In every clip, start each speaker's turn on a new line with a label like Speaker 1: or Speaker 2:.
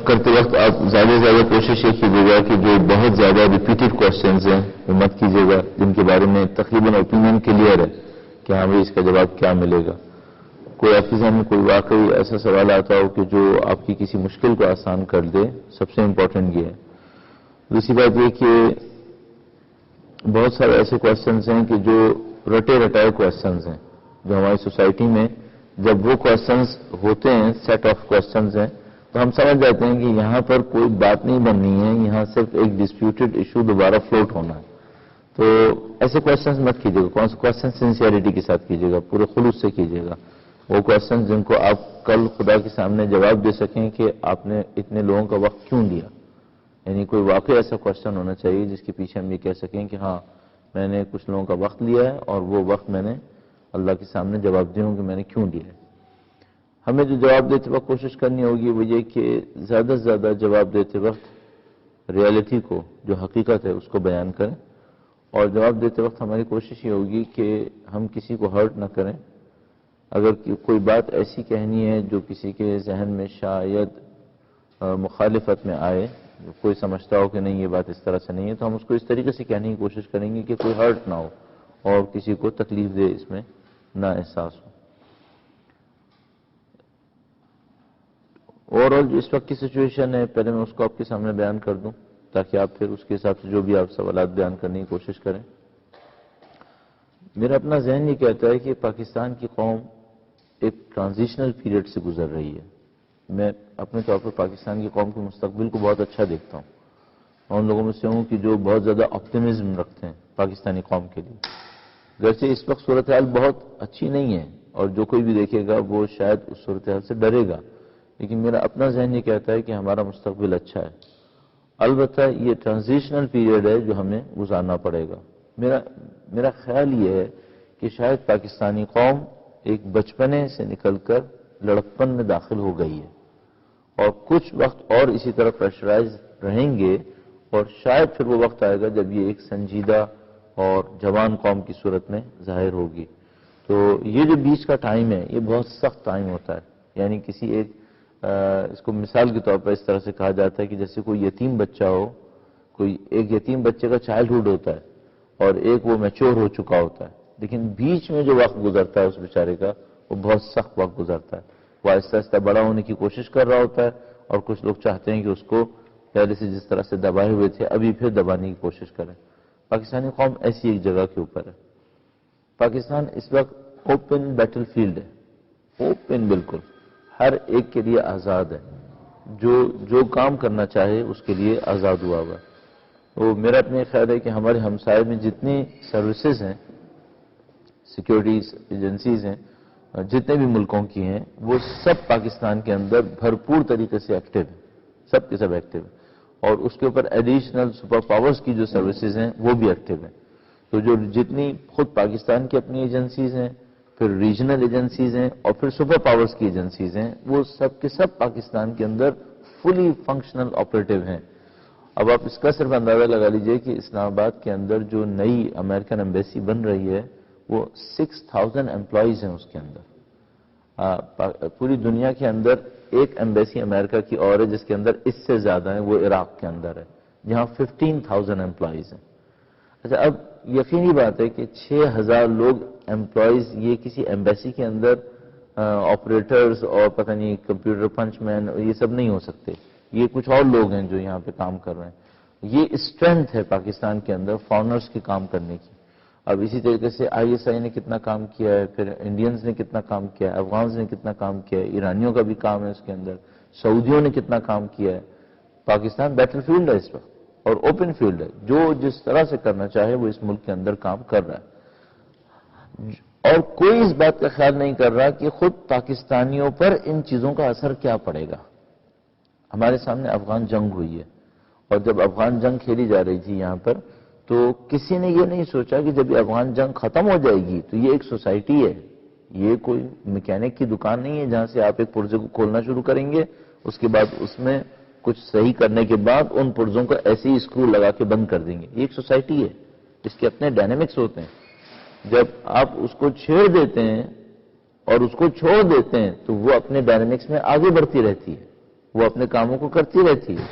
Speaker 1: کرتے وقت آپ زیادہ سے زیادہ کوشش یہ کیجیے گا کہ جو بہت زیادہ ریپیٹڈ کوشچنز ہیں وہ مت کیجیے گا، جن کے بارے میں تقریباً اوپینین کلیئر ہے کہ ہاں بھائی اس کا جواب کیا ملے گا۔ کوئی آپ کے ذہن میں کوئی واقعی ایسا سوال آتا ہو کہ جو آپ کی کسی مشکل کو آسان کر دے، سب سے امپورٹنٹ یہ ہے۔ دوسری بات یہ کہ بہت سارے ایسے کوشچنز ہیں کہ جو رٹے رٹائے کوشچنز ہیں، جو ہماری سوسائٹی میں جب وہ کوشچنز ہوتے ہیں، سیٹ آف کوشچنز ہیں، تو ہم سمجھ جاتے ہیں کہ یہاں پر کوئی بات نہیں بننی ہے، یہاں صرف ایک ڈسپیوٹڈ ایشو دوبارہ فلوٹ ہونا ہے۔ تو ایسے کوشچنز مت کیجیے گا، کون سے کوشچن سنسیئرٹی کے ساتھ کیجیے گا، پورے خلوص سے کیجیے گا۔ وہ کوشچنز جن کو آپ کل خدا کے سامنے جواب دے سکیں کہ آپ نے اتنے لوگوں کا وقت کیوں لیا، یعنی کوئی واقعی ایسا کوشچن ہونا چاہیے جس کے پیچھے ہم یہ کہہ سکیں کہ ہاں میں نے کچھ لوگوں کا وقت لیا ہے اور وہ وقت میں نے اللہ کے سامنے جواب دیا ہوں کہ میں نے کیوں لیا ہے۔ ہمیں جو جواب دیتے وقت کوشش کرنی ہوگی وہ یہ کہ زیادہ سے زیادہ جواب دیتے وقت ریالٹی کو، جو حقیقت ہے، اس کو بیان کریں، اور جواب دیتے وقت ہماری کوشش یہ ہوگی کہ ہم کسی کو ہرٹ نہ کریں۔ اگر کوئی بات ایسی کہنی ہے جو کسی کے ذہن میں شاید مخالفت میں آئے، کوئی سمجھتا ہو کہ نہیں یہ بات اس طرح سے نہیں ہے، تو ہم اس کو اس طریقے سے کہنے کی کوشش کریں گے کہ کوئی ہرٹ نہ ہو اور کسی کو تکلیف دے اس میں نہ احساس ہو۔ اوورآل جو اس وقت کی سچویشن ہے، پہلے میں اس کو آپ کے سامنے بیان کر دوں تاکہ آپ پھر اس کے حساب سے جو بھی آپ سوالات بیان کرنے کی کوشش کریں۔ میرا اپنا ذہن یہ کہتا ہے کہ پاکستان کی قوم ایک ٹرانزیشنل پیریڈ سے گزر رہی ہے۔ میں اپنے طور پر پاکستان کی قوم کے مستقبل کو بہت اچھا دیکھتا ہوں، اور ان لوگوں میں سے ہوں کہ جو بہت زیادہ آپٹیمزم رکھتے ہیں پاکستانی قوم کے لیے۔ گرچہ اس وقت صورتحال بہت اچھی نہیں ہے اور جو کوئی بھی دیکھے گا وہ شاید اس صورتحال سے ڈرے گا، لیکن میرا اپنا ذہن یہ کہتا ہے کہ ہمارا مستقبل اچھا ہے۔ البتہ یہ ٹرانزیشنل پیریڈ ہے جو ہمیں گزارنا پڑے گا۔ میرا خیال یہ ہے کہ شاید پاکستانی قوم ایک بچپنے سے نکل کر لڑکپن میں داخل ہو گئی ہے، اور کچھ وقت اور اسی طرح پریشرائز رہیں گے، اور شاید پھر وہ وقت آئے گا جب یہ ایک سنجیدہ اور جوان قوم کی صورت میں ظاہر ہوگی۔ تو یہ جو بیچ کا ٹائم ہے یہ بہت سخت ٹائم ہوتا ہے، یعنی کسی ایک اس کو مثال کے طور پر اس طرح سے کہا جاتا ہے کہ جیسے کوئی یتیم بچہ ہو، کوئی ایک یتیم بچے کا چائلڈہڈ ہوتا ہے اور ایک وہ میچور ہو چکا ہوتا ہے، لیکن بیچ میں جو وقت گزرتا ہے اس بیچارے کا وہ بہت سخت وقت گزرتا ہے۔ وہ آہستہ آہستہ بڑا ہونے کی کوشش کر رہا ہوتا ہے، اور کچھ لوگ چاہتے ہیں کہ اس کو پہلے سے جس طرح سے دبائے ہوئے تھے ابھی پھر دبانے کی کوشش کریں۔ پاکستانی قوم ایسی ایک جگہ کے اوپر ہے۔ پاکستان اس وقت اوپن بیٹل فیلڈ ہے، اوپن بالکل، ہر ایک کے لیے آزاد ہے، جو کام کرنا چاہے اس کے لیے آزاد ہوا ہوا ہے۔ تو میرا اپنے خیال ہے کہ ہمارے ہمسائے میں جتنی سروسز ہیں، سیکیورٹیز ایجنسیز ہیں، جتنے بھی ملکوں کی ہیں، وہ سب پاکستان کے اندر بھرپور طریقے سے ایکٹیو ہیں، سب کے سب ایکٹیو ہیں، اور اس کے اوپر ایڈیشنل سپر پاورز کی جو سروسز ہیں وہ بھی ایکٹیو ہیں۔ تو جو جتنی خود پاکستان کی اپنی ایجنسیز ہیں، پھر ریجنل ایجنسیز ہیں، اور پھر سپر پاورز کی ایجنسیز ہیں، وہ سب کے سب پاکستان کے اندر فلی فنکشنل آپریٹو ہیں۔ اب آپ اس کا صرف اندازہ لگا لیجئے کہ اسلام آباد کے اندر جو نئی امریکن ایمبیسی بن رہی ہے وہ 6000 امپلائیز ہیں اس کے اندر۔ پوری دنیا کے اندر ایک ایمبیسی امریکہ کی اور ہے جس کے اندر اس سے زیادہ ہیں، وہ عراق کے اندر ہے، جہاں 15000 امپلائیز ہیں۔ اچھا، اب یقینی بات ہے کہ 6000 لوگ امپلائیز یہ کسی ایمبیسی کے اندر آپریٹرز اور پتہ نہیں کمپیوٹر پنچ مین یہ سب نہیں ہو سکتے، یہ کچھ اور لوگ ہیں جو یہاں پہ کام کر رہے ہیں۔ یہ اسٹرینتھ ہے پاکستان کے اندر فارنرز کے کام کرنے کی۔ اب اسی طریقے سے آئی ایس آئی نے کتنا کام کیا ہے، پھر انڈینز نے کتنا کام کیا ہے، افغانز نے کتنا کام کیا ہے، ایرانیوں کا بھی کام ہے اس کے اندر، سعودیوں نے کتنا کام کیا ہے۔ پاکستان بیٹل فیلڈ ہے اس وقت، اور اوپن فیلڈ ہے، جو جس طرح سے کرنا چاہے وہ اس ملک کے اندر کام کر رہا ہے، اور کوئی اس بات کا خیال نہیں کر رہا کہ خود پاکستانیوں پر ان چیزوں کا اثر کیا پڑے گا۔ ہمارے سامنے افغان جنگ ہوئی ہے، اور جب افغان جنگ کھیلی جا رہی تھی یہاں پر، تو کسی نے یہ نہیں سوچا کہ جب یہ افغان جنگ ختم ہو جائے گی تو یہ ایک سوسائٹی ہے، یہ کوئی میکینک کی دکان نہیں ہے جہاں سے آپ ایک پرزے کو کھولنا شروع کریں گے، اس کے بعد اس میں کچھ صحیح کرنے کے بعد ان پرزوں کو ایسے ہی اسکرو لگا کے بند کر دیں گے۔ یہ ایک سوسائٹی ہے، اس کے اپنے ڈائنامکس ہوتے ہیں۔ جب آپ اس کو چھیڑ دیتے ہیں اور اس کو چھوڑ دیتے ہیں تو وہ اپنے ڈائنامکس میں آگے بڑھتی رہتی ہے۔ وہ اپنے کاموں کو کرتی رہتی ہے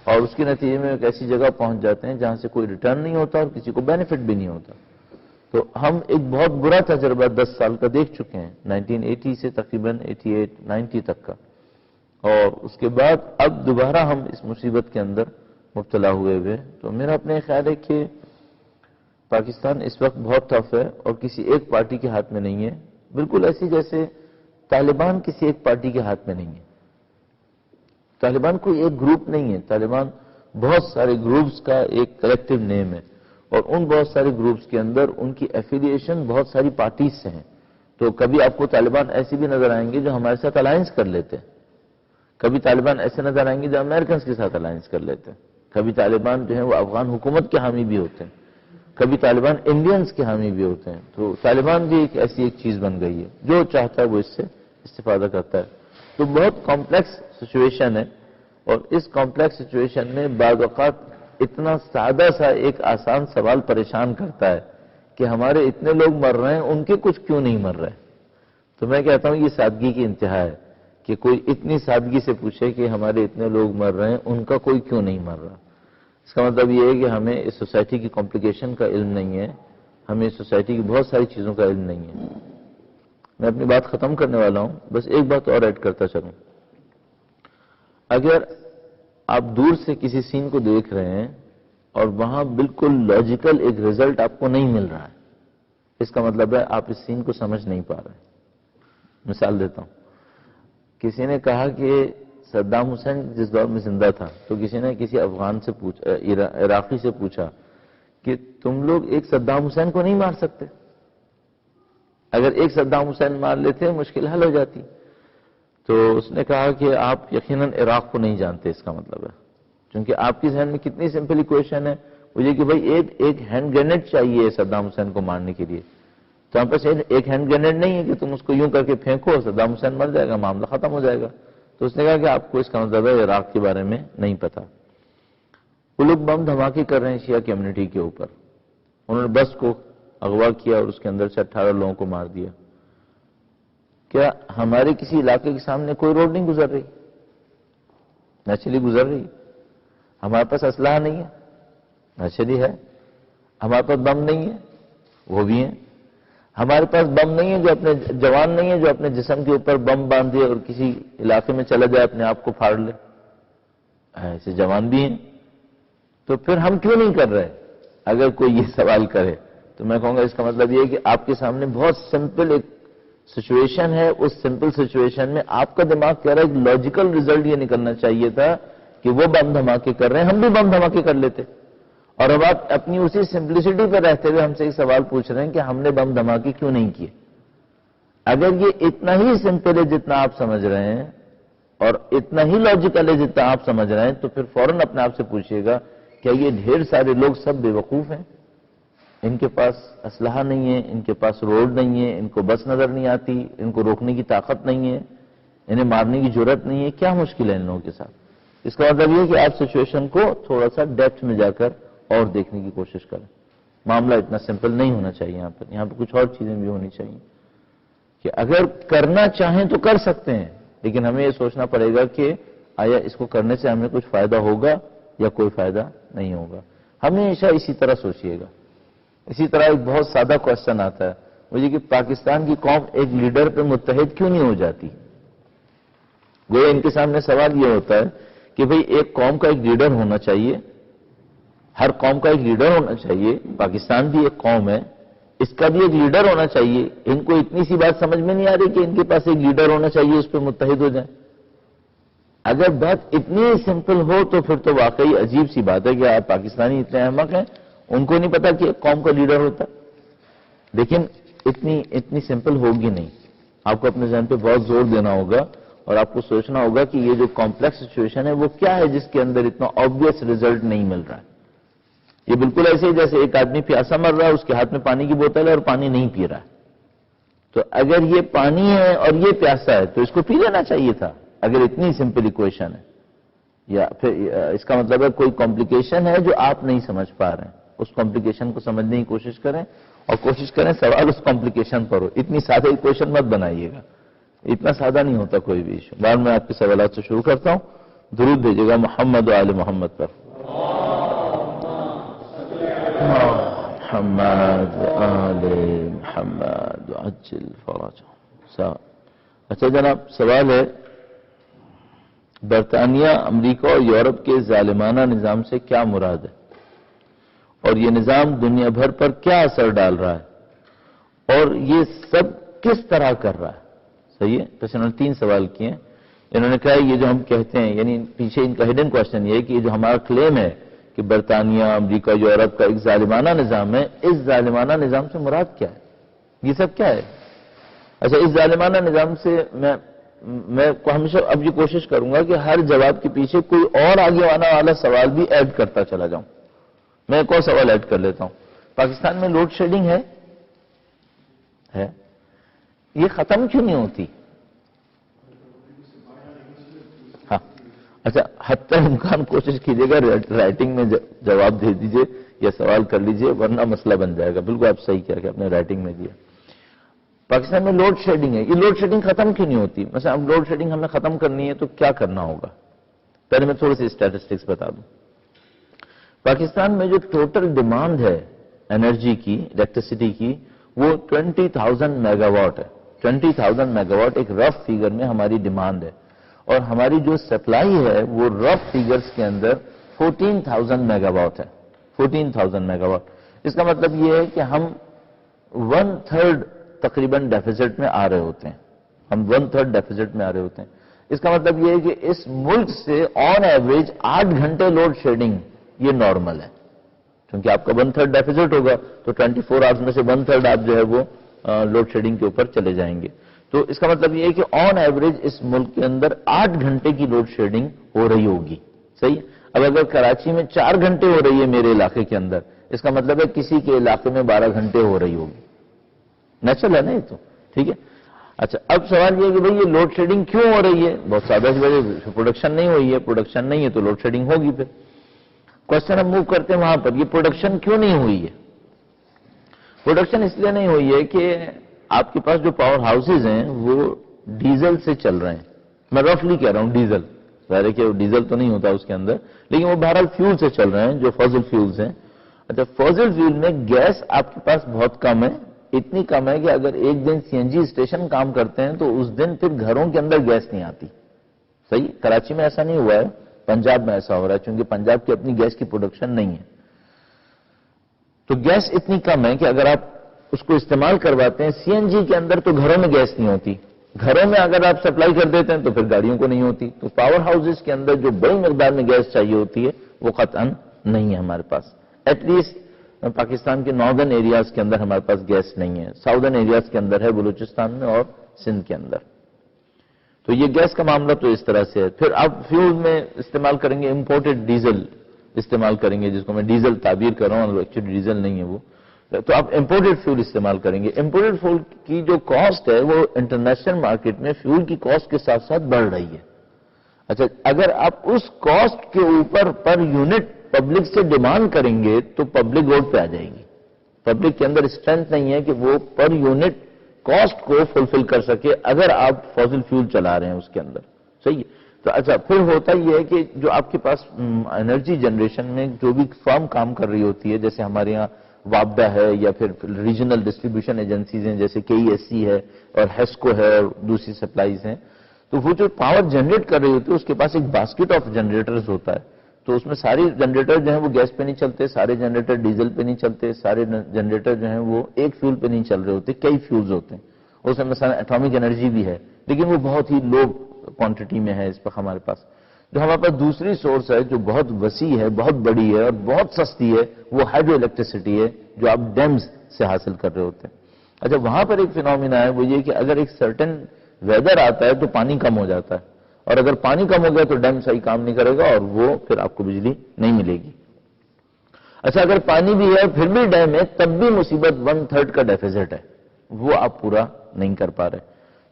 Speaker 1: اور اس کے نتیجے میں ایک ایسی جگہ پہنچ جاتے ہیں جہاں سے کوئی ریٹرن نہیں ہوتا اور کسی کو بینیفٹ بھی نہیں ہوتا. تو ہم ایک بہت برا تجربہ 10 سال کا دیکھ چکے ہیں، 1980 سے تقریباً 88-90 تک کا، اور اس کے بعد اب دوبارہ ہم اس مصیبت کے اندر مبتلا ہوئے. تو میرا اپنے خیال ہے کہ پاکستان اس وقت بہت ٹف ہے اور کسی ایک پارٹی کے ہاتھ میں نہیں ہے، بالکل ایسی جیسے طالبان کسی ایک پارٹی کے ہاتھ میں نہیں ہے. طالبان کوئی ایک گروپ نہیں ہے، طالبان بہت سارے گروپس کا ایک کلیکٹیو نیم ہے، اور ان بہت سارے گروپس کے اندر ان کی ایفیلیشن بہت ساری پارٹیز سے ہیں. تو کبھی آپ کو طالبان ایسے بھی نظر آئیں گے جو ہمارے ساتھ الائنس کر لیتے ہیں، کبھی طالبان ایسے نظر آئیں گے جو امریکنز کے ساتھ الائنس کر لیتے ہیں، کبھی طالبان جو ہیں وہ افغان حکومت کے حامی بھی ہوتے ہیں، کبھی طالبان انڈینز کے حامی بھی ہوتے ہیں. تو طالبان بھی ایک ایسی ایک چیز بن گئی ہے، جو چاہتا ہے وہ اس سے استفادہ کرتا ہے. تو بہت کمپلیکس سچویشن ہے، اور اس کمپلیکس سچویشن میں بعض اوقات اتنا سادہ سا ایک آسان سوال پریشان کرتا ہے کہ ہمارے اتنے لوگ مر رہے ہیں، ان کے کچھ کیوں نہیں مر رہے. تو میں کہتا ہوں یہ سادگی کی انتہا ہے کہ کوئی اتنی سادگی سے پوچھے کہ ہمارے اتنے لوگ مر رہے ہیں، ان کا کوئی کیوں نہیں مر رہا. اس کا مطلب یہ ہے کہ ہمیں اس سوسائٹی کی کمپلیکیشن کا علم نہیں ہے، ہمیں اس سوسائٹی کی بہت ساری چیزوں کا علم نہیں ہے. میں اپنی بات ختم کرنے والا ہوں، بس ایک بات اور ایڈ کرتا چلوں. اگر آپ دور سے کسی سین کو دیکھ رہے ہیں اور وہاں بالکل لاجیکل ایک رزلٹ آپ کو نہیں مل رہا ہے، اس کا مطلب ہے آپ اس سین کو سمجھ نہیں پا رہے. مثال دیتا ہوں، کسی نے کہا کہ صدام حسین جس دور میں زندہ تھا تو کسی نے کسی افغان سے پوچھا، عراقی سے پوچھا کہ تم لوگ ایک صدام حسین کو نہیں مار سکتے؟ اگر ایک صدام حسین مار لیتے مشکل حل ہو جاتی. تو اس نے کہا کہ آپ یقیناً عراق کو نہیں جانتے. اس کا مطلب ہے کیونکہ آپ کی ذہن میں کتنی سمپل ایکویشن ہے وہ یہ کہ بھائی ایک ہینڈ گرینیڈ چاہیے صدام حسین کو مارنے کے لیے. تو ہم پاس ایک ہینڈ گرینیڈ نہیں ہے کہ تم اس کو یوں کر کے پھینکو صدام حسین مر جائے گا، معاملہ ختم ہو جائے گا. تو اس نے کہا کہ آپ کو اس کا مطلب ہے عراق کے بارے میں نہیں پتا. وہ لوگ بم دھماکے کر رہے ہیں شیعہ کمیونٹی کے اوپر، انہوں نے بس کو اغوا کیا اور اس کے اندر سے 18 لوگوں کو مار دیا. کیا ہمارے کسی علاقے کے سامنے کوئی روڈ نہیں گزر رہی؟ نیچرلی گزر رہی. ہمارے پاس اسلحہ نہیں ہے؟ نیچرلی ہے. ہمارے پاس بم نہیں ہے؟ وہ بھی ہیں. ہمارے پاس بم نہیں ہے جو اپنے جوان نہیں ہے جو اپنے جسم کے اوپر بم باندھ دے اور کسی علاقے میں چلا جائے اپنے آپ کو پھاڑ لے. ایسے جوان بھی ہیں. تو پھر ہم کیوں نہیں کر رہے؟ اگر کوئی یہ سوال کرے تو میں کہوں گا اس کا مطلب یہ ہے کہ آپ کے سامنے بہت سمپل ایک سچویشن ہے. اس سمپل سچویشن میں آپ کا دماغ کہہ رہا ہے ایک لاجیکل ریزلٹ یہ نکلنا چاہیے تھا کہ وہ بم دھماکے کر رہے ہیں، ہم بھی بم دھماکے کر لیتے. اور اب آپ اپنی اسی سمپلسٹی پہ رہتے ہوئے ہم سے ایک سوال پوچھ رہے ہیں کہ ہم نے بم دھماکے کیوں نہیں کیے. اگر یہ اتنا ہی سمپل ہے جتنا آپ سمجھ رہے ہیں اور اتنا ہی لاجیکل ہے جتنا آپ سمجھ رہے ہیں، تو پھر فوراً اپنے آپ سے پوچھئے گا کیا یہ ڈھیر سارے لوگ سب بے وقوف ہیں؟ ان کے پاس اسلحہ نہیں ہے، ان کے پاس روڈ نہیں ہے، ان کو بس نظر نہیں آتی، ان کو روکنے کی طاقت نہیں ہے، انہیں مارنے کی جرات نہیں ہے. کیا مشکل ہے ان لوگوں کے ساتھ؟ اس کا مطلب یہ کہ آپ سچویشن کو تھوڑا سا ڈیپتھ میں جا کر اور دیکھنے کی کوشش کریں. معاملہ اتنا سمپل نہیں ہونا چاہیے. یہاں پہ کچھ اور چیزیں بھی ہونی چاہیے کہ اگر کرنا چاہیں تو کر سکتے ہیں، لیکن ہمیں یہ سوچنا پڑے گا کہ آیا اس کو کرنے سے ہمیں کچھ فائدہ ہوگا یا کوئی فائدہ نہیں ہوگا. ہمیشہ اسی طرح سوچئے گا. اسی طرح ایک بہت سادہ کوشچن آتا ہے مجھے کہ پاکستان کی قوم ایک لیڈر پہ متحد کیوں نہیں ہو جاتی؟ گویا ان کے سامنے سوال یہ ہوتا ہے کہ بھئی ایک قوم کا ایک لیڈر ہونا چاہیے، ہر قوم کا ایک لیڈر ہونا چاہیے. پاکستان بھی ایک قوم ہے، اس کا بھی ایک لیڈر ہونا چاہیے. ان کو اتنی سی بات سمجھ میں نہیں آ رہی کہ ان کے پاس ایک لیڈر ہونا چاہیے، اس پہ متحد ہو جائیں. اگر بات اتنی سمپل ہو تو پھر تو واقعی عجیب سی بات ہے کہ آپ پاکستانی اتنے احمق ہیں ان کو نہیں پتا کہ ایک قوم کا لیڈر ہوتا. لیکن اتنی سمپل ہوگی نہیں. آپ کو اپنے ذہن پہ بہت زور دینا ہوگا اور آپ کو سوچنا ہوگا کہ یہ جو کمپلیکس سچویشن ہے وہ کیا ہے جس کے اندر اتنا آبویس ریزلٹ نہیں مل رہا ہے. یہ بالکل ایسے ہی جیسے ایک آدمی پیاسا مر رہا ہے، اس کے ہاتھ میں پانی کی بوتل ہے اور پانی نہیں پی رہا ہے. تو اگر یہ پانی ہے اور یہ پیاسا ہے تو اس کو پی لینا چاہیے تھا اگر اتنی سمپل ایکویشن ہے. یا پھر اس کا مطلب ہے کوئی کمپلیکیشن ہے جو آپ نہیں سمجھ پا رہے ہیں. اس کمپلیکیشن کو سمجھنے کی کوشش کریں اور کوشش کریں سوال اس کمپلیکیشن پر ہو. اتنی سادہ ایکویشن مت بنائیے گا، اتنا سادہ نہیں ہوتا کوئی بھی ایشو. بعد میں آپ کے سوالات سے شروع کرتا ہوں. درود بھیجے گا محمد و آل محمد پر. محمد آل محمد عجل فرجهم. اچھا جناب، سوال ہے برطانیہ، امریکہ اور یورپ کے ظالمانہ نظام سے کیا مراد ہے اور یہ نظام دنیا بھر پر کیا اثر ڈال رہا ہے اور یہ سب کس طرح کر رہا ہے؟ صحیح ہے. تو انہوں نے 3 سوال کیے ہیں. انہوں نے کہا یہ جو ہم کہتے ہیں، یعنی پیچھے ان کا ہڈن کوشچن یہ ہے کہ یہ جو ہمارا کلیم ہے کہ برطانیہ، امریکہ، یورپ کا ایک ظالمانہ نظام ہے، اس ظالمانہ نظام سے مراد کیا ہے؟ یہ سب کیا ہے؟ اچھا، اس ظالمانہ نظام سے میں ہمیشہ اب یہ کوشش کروں گا کہ ہر جواب کے پیچھے کوئی اور آگے آنے والا سوال بھی ایڈ کرتا چلا جاؤں. میں ایک اور سوال ایڈ کر لیتا ہوں. پاکستان میں لوڈ شیڈنگ ہے؟ یہ ختم کیوں نہیں ہوتی؟ ہاں اچھا، حتی امکان کوشش کیجیے گا رائٹنگ میں جواب دے دیجیے یا سوال کر لیجیے، ورنہ مسئلہ بن جائے گا. بالکل آپ صحیح کیا کہ آپ نے رائٹنگ میں دیا. پاکستان میں لوڈ شیڈنگ ہے. یہ لوڈ شیڈنگ ختم کیوں نہیں ہوتی؟ مثلا اب لوڈ شیڈنگ ہمیں ختم کرنی ہے تو کیا کرنا ہوگا؟ پہلے میں تھوڑی سی اسٹیٹسٹکس بتا دوں. پاکستان میں جو ٹوٹل ڈیمانڈ ہے انرجی کی، الیکٹریسٹی کی، وہ 20,000 میگا واٹ ہے. 20,000 میگا واٹ ایک رف فیگر میں ہماری ڈیمانڈ ہے، اور ہماری جو سپلائی ہے وہ رف فیگرز کے اندر 14,000 میگا واٹ ہے. 14,000 میگا واٹ. اس کا مطلب یہ ہے کہ ہم 1/3 تقریباً ڈیفیسٹ میں آ رہے ہوتے ہیں. ہم 1/3 ڈیفیسٹ میں آ رہے ہوتے ہیں. اس کا مطلب یہ ہے کہ اس ملک سے آن ایوریج 8 گھنٹے لوڈ شیڈنگ یہ نارمل ہے. کیونکہ آپ کا 1/3 ڈیفیسٹ ہوگا تو 24 آورز میں سے 1/3 آپ جو ہے وہ لوڈ شیڈنگ کے اوپر چلے جائیں گے. تو اس کا مطلب یہ ہے کہ آن ایوریج اس ملک کے اندر 8 گھنٹے کی لوڈ شیڈنگ ہو رہی ہوگی. صحیح. اب اگر کراچی میں 4 گھنٹے ہو رہی ہے میرے علاقے کے اندر، اس کا مطلب ہے کسی کے علاقے میں 12 گھنٹے ہو رہی ہوگی. نیچرل ہے نا یہ تو. ٹھیک ہے. اچھا، اب سوال یہ ہے کہ بھئی یہ لوڈ شیڈنگ کیوں ہو رہی ہے؟ بہت سادہ سی وجہ، پروڈکشن نہیں ہوئی ہے. پروڈکشن نہیں ہے تو لوڈ شیڈنگ ہوگی. پھر کوشچن ہم موو کرتے ہیں وہاں پر، یہ پروڈکشن کیوں نہیں ہوئی ہے؟ پروڈکشن اس لیے نہیں ہوئی ہے کہ آپ کے پاس جو پاور ہاؤسز ہیں وہ ڈیزل سے چل رہے ہیں. میں رفلی کہہ رہا ہوں ڈیزل، ظاہر ہے کہ ڈیزل تو نہیں ہوتا اس کے اندر، لیکن وہ بہرحال فیول سے چل رہے ہیں جو فوزل فیولز ہیں. اچھا، فوزل فیول میں گیس آپ کے پاس بہت کم ہے. اتنی کم ہے کہ اگر ایک دن سی این جی اسٹیشن کام کرتے ہیں تو اس دن پھر گھروں کے اندر گیس نہیں آتی. صحیح. کراچی میں ایسا نہیں ہوا ہے، پنجاب میں ایسا ہو رہا ہے، چونکہ پنجاب کی اپنی گیس کی پروڈکشن نہیں ہے. تو گیس اتنی کم ہے کہ اگر آپ اس کو استعمال کرواتے ہیں سی این جی کے اندر تو گھروں میں گیس نہیں ہوتی. گھروں میں اگر آپ سپلائی کر دیتے ہیں تو پھر گاڑیوں کو نہیں ہوتی. تو پاور ہاؤسز کے اندر جو بڑی مقدار میں گیس چاہیے ہوتی ہے وہ قطعاً نہیں ہے ہمارے پاس. ایٹ لیسٹ پاکستان کے ناردرن ایریاز کے اندر ہمارے پاس گیس نہیں ہے. ساؤدرن ایریاز کے اندر ہے، بلوچستان میں اور سندھ کے اندر. تو یہ گیس کا معاملہ تو اس طرح سے ہے. پھر آپ فیول میں استعمال کریں گے امپورٹڈ ڈیزل استعمال کریں گے، جس کو میں ڈیزل تعبیر کر رہا ہوں، ایکچولی ڈیزل نہیں ہے وہ. تو آپ امپورٹڈ فیول استعمال کریں گے. امپورٹڈ فیول کی جو کاسٹ ہے وہ انٹرنیشنل مارکیٹ میں فیول کی کاسٹ کے ساتھ ساتھ بڑھ رہی ہے. اچھا، اگر آپ اس کاسٹ کے اوپر پر یونٹ پبلک سے ڈیمانڈ کریں گے تو پبلک روڈ پہ آ جائے گی. پبلک کے اندر اسٹرینتھ نہیں ہے کہ وہ پر یونٹ کاسٹ کو فلفل کر سکے اگر آپ فوزل فیول چلا رہے ہیں اس کے اندر. صحیح ہے. تو اچھا، پھر ہوتا یہ ہے کہ جو آپ کے پاس انرجی جنریشن میں جو بھی فرم کام کر رہی ہوتی ہے، جیسے ہمارے یہاں وابڈا ہے یا پھر ریجنل ڈسٹریبیوشن ایجنسیز ہیں جیسے کے ای ایس سی ہے اور ہیسکو ہے اور دوسری سپلائیز ہیں، تو وہ جو پاور جنریٹ کر رہی ہوتی ہے اس کے پاس ایک باسکٹ آف جنریٹرز ہوتا ہے. تو اس میں ساری جنریٹر جو ہیں وہ گیس پہ نہیں چلتے، سارے جنریٹر ڈیزل پہ نہیں چلتے، سارے جنریٹر جو ہیں وہ ایک فیول پہ نہیں چل رہے ہوتے، کئی فیولز ہوتے ہیں. اس میں مثلا ایٹامک انرجی بھی ہے لیکن وہ بہت ہی لو کوانٹٹی میں ہے. اس پر ہمارے پاس جو ہمارے پاس دوسری سورس ہے جو بہت وسیع ہے، بہت بڑی ہے اور بہت سستی ہے، وہ ہائیڈرو الیکٹریسٹی ہے جو آپ ڈیمز سے حاصل کر رہے ہوتے ہیں. اچھا، وہاں پر ایک فینومینا ہے، وہ یہ کہ اگر ایک سرٹن ویدر آتا ہے تو پانی کم ہو جاتا ہے، اور اگر پانی کم ہو گیا تو ڈیم صحیح کام نہیں کرے گا اور وہ پھر آپ کو بجلی نہیں ملے گی. اچھا، اگر پانی بھی ہے پھر بھی ڈیم ہے تب بھی مصیبت 1/3 کا ڈیفیسٹ ہے، وہ آپ پورا نہیں کر پا رہے.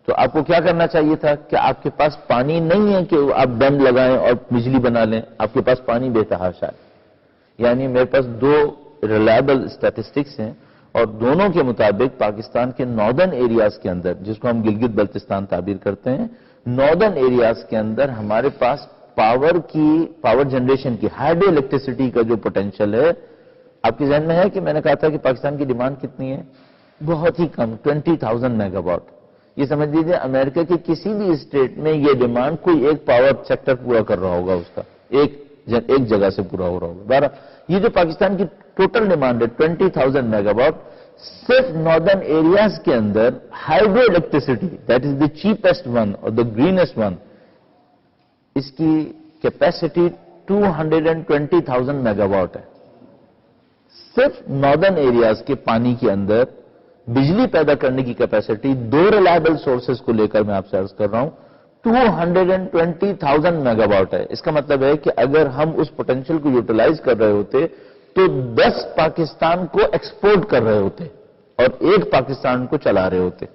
Speaker 1: تو آپ کو کیا کرنا چاہیے تھا کہ آپ کے پاس پانی نہیں ہے کہ آپ ڈیم لگائیں اور بجلی بنا لیں، آپ کے پاس پانی بے تحاشا ہے. یعنی میرے پاس 2 ریلائبل اسٹیٹسٹکس ہیں اور دونوں کے مطابق پاکستان کے ناردرن ایریاز کے اندر، جس کو ہم گلگت بلتستان تعبیر کرتے ہیں، ناردرن ایریاز کے اندر ہمارے پاس پاور جنریشن کی ہائیڈرو الیکٹریسٹی کا جو پوٹینشیل ہے، آپ کے ذہن میں ہے کہ میں نے کہا تھا کہ پاکستان کی ڈیمانڈ کتنی ہے؟ بہت ہی کم، 20,000 میگا واٹ. یہ سمجھ لیجیے امریکہ کے کسی بھی اسٹیٹ میں یہ ڈیمانڈ کوئی ایک پاور سیکٹر پورا کر رہا ہوگا، اس کا ایک جگہ سے پورا ہو رہا ہوگا. بہرحال یہ جو پاکستان کی ٹوٹل ڈیمانڈ ہے 20,000 میگا واٹ، صرف ناردرن ایریاز کے اندر hydro electricity that is the cheapest one اور دی گرینسٹ ون، اس کی کیپیسٹی 220,000 میگا واٹ ہے. صرف ناردرن ایریاز کے پانی کے اندر بجلی پیدا کرنے کی کیپیسٹی دو ریلائبل سورسز کو لے کر میں آپ سے عرض کر رہا ہوں 220,000 میگا واٹ ہے. اس کا مطلب ہے کہ اگر ہم اس پوٹینشیل کو یوٹیلائز کر رہے ہوتے تو 10 پاکستان کو ایکسپورٹ کر رہے ہوتے اور ایک پاکستان کو چلا رہے ہوتے.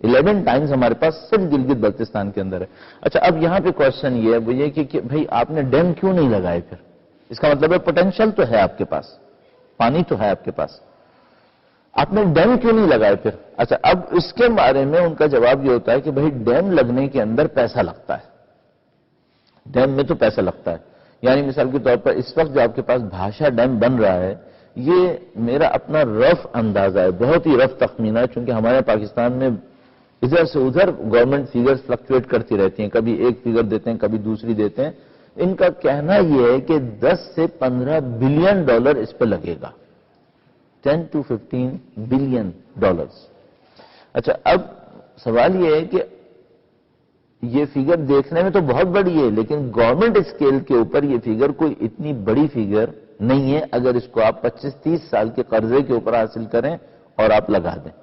Speaker 1: 11 ٹائمز ہمارے پاس صرف گلگت بلتستان کے اندر ہے. اچھا اب یہاں پہ کوشچن یہ ہے وہ یہ کہ بھئی آپ نے ڈیم کیوں نہیں لگائے پھر؟ اس کا مطلب ہے پوٹینشیل تو ہے آپ کے پاس، پانی تو ہے آپ کے پاس، آپ نے ڈیم کیوں نہیں لگائے پھر؟ اچھا اب اس کے بارے میں ان کا جواب یہ ہوتا ہے کہ بھئی ڈیم لگنے کے اندر پیسہ لگتا ہے، ڈیم میں تو پیسہ لگتا ہے. یعنی مثال کے طور پر اس وقت جو آپ کے پاس بھاشا ڈیم بن رہا ہے، یہ میرا اپنا رف اندازہ ہے، بہت ہی رف تخمینہ ہے، چونکہ ہمارے پاکستان میں ادھر سے ادھر گورنمنٹ فیگرز فلکچویٹ کرتی رہتی ہیں، کبھی ایک فیگر دیتے ہیں کبھی دوسری دیتے ہیں. ان کا کہنا یہ ہے کہ 10 سے 15 بلین ڈالر اس پہ لگے گا، 10 to 15 بلین ڈالرز. اچھا اب سوال یہ ہے کہ یہ فیگر دیکھنے میں تو بہت بڑی ہے، لیکن گورنمنٹ اسکیل کے اوپر یہ فیگر کوئی اتنی بڑی فیگر نہیں ہے اگر اس کو آپ 25-30 سال کے قرضے کے اوپر حاصل کریں اور آپ لگا دیں.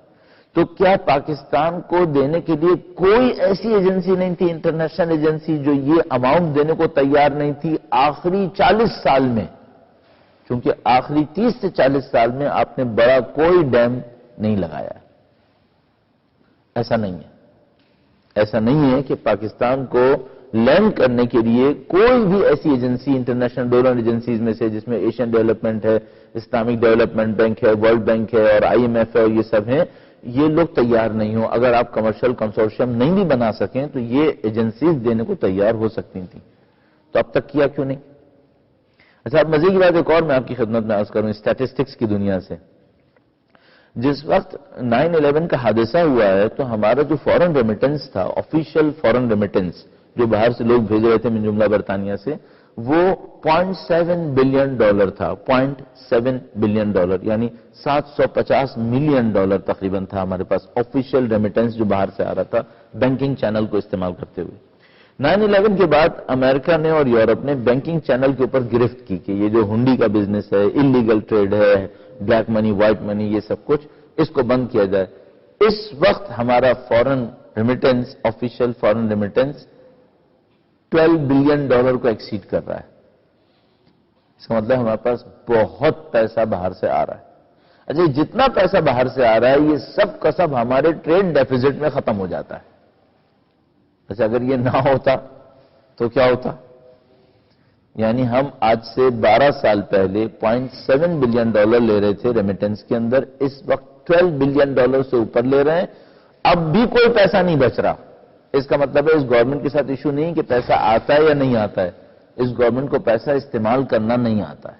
Speaker 1: تو کیا پاکستان کو دینے کے لیے کوئی ایسی ایجنسی نہیں تھی، انٹرنیشنل ایجنسی، جو یہ اماؤنٹ دینے کو تیار نہیں تھی آخری 40 سال میں؟ چونکہ آخری 30 سے 40 سال میں آپ نے بڑا کوئی ڈیم نہیں لگایا. ایسا نہیں ہے، ایسا نہیں ہے کہ پاکستان کو لینڈ کرنے کے لیے کوئی بھی ایسی ایجنسی انٹرنیشنل ڈونر ایجنسیز میں سے، جس میں ایشین ڈیولپمنٹ ہے، اسلامک ڈیولپمنٹ بینک ہے، ورلڈ بینک ہے اور IMF ہے اور یہ سب ہیں، یہ لوگ تیار نہیں ہوں. اگر آپ کمرشل کنسورشیم نہیں بھی بنا سکیں تو یہ ایجنسیز دینے کو تیار ہو سکتی تھیں، تو اب تک کیا کیوں نہیں؟ اچھا اب مزے کی بات ایک اور میں آپ کی خدمت میں عرض کروں اسٹیٹسٹکس کی دنیا سے. جس وقت 9/11 کا حادثہ ہوا ہے تو ہمارا جو فورن ریمیٹنس تھا، آفیشیل فورن ریمیٹنس جو باہر سے لوگ بھیج رہے تھے من جملہ برطانیہ سے، وہ $0.7 بلین تھا. $0.7 بلین، یعنی $750 ملین تقریباً تھا ہمارے پاس آفیشیل ریمیٹنس جو باہر سے آ رہا تھا بینکنگ چینل کو استعمال کرتے ہوئے. 9/11 کے بعد امریکہ نے اور یورپ نے بینکنگ چینل کے اوپر گرفت کی کہ یہ جو ہنڈی کا بزنس ہے، انلیگل ٹریڈ ہے، بلیک منی، وائٹ منی، یہ سب کچھ اس کو بند کیا جائے. اس وقت ہمارا فورن ریمیٹنس، آفیشیل فورن ریمیٹنس $12 بلین کو ایکسیڈ کر رہا ہے. اس کا مطلب ہمارے پاس بہت پیسہ باہر سے آ رہا ہے. اچھا جتنا پیسہ باہر سے آ رہا ہے یہ سب کا سب ہمارے ٹریڈ ڈیفیزٹ میں ختم ہو جاتا ہے. اچھا اگر یہ نہ ہوتا تو کیا ہوتا؟ یعنی ہم آج سے 12 سال پہلے $0.7 بلین لے رہے تھے ریمیٹنس کے اندر، اس وقت $12 بلین سے اوپر لے رہے ہیں، اب بھی کوئی پیسہ نہیں بچ رہا. اس کا مطلب ہے اس گورنمنٹ کے ساتھ ایشو نہیں کہ پیسہ آتا ہے یا نہیں آتا ہے، اس گورنمنٹ کو پیسہ استعمال کرنا نہیں آتا ہے.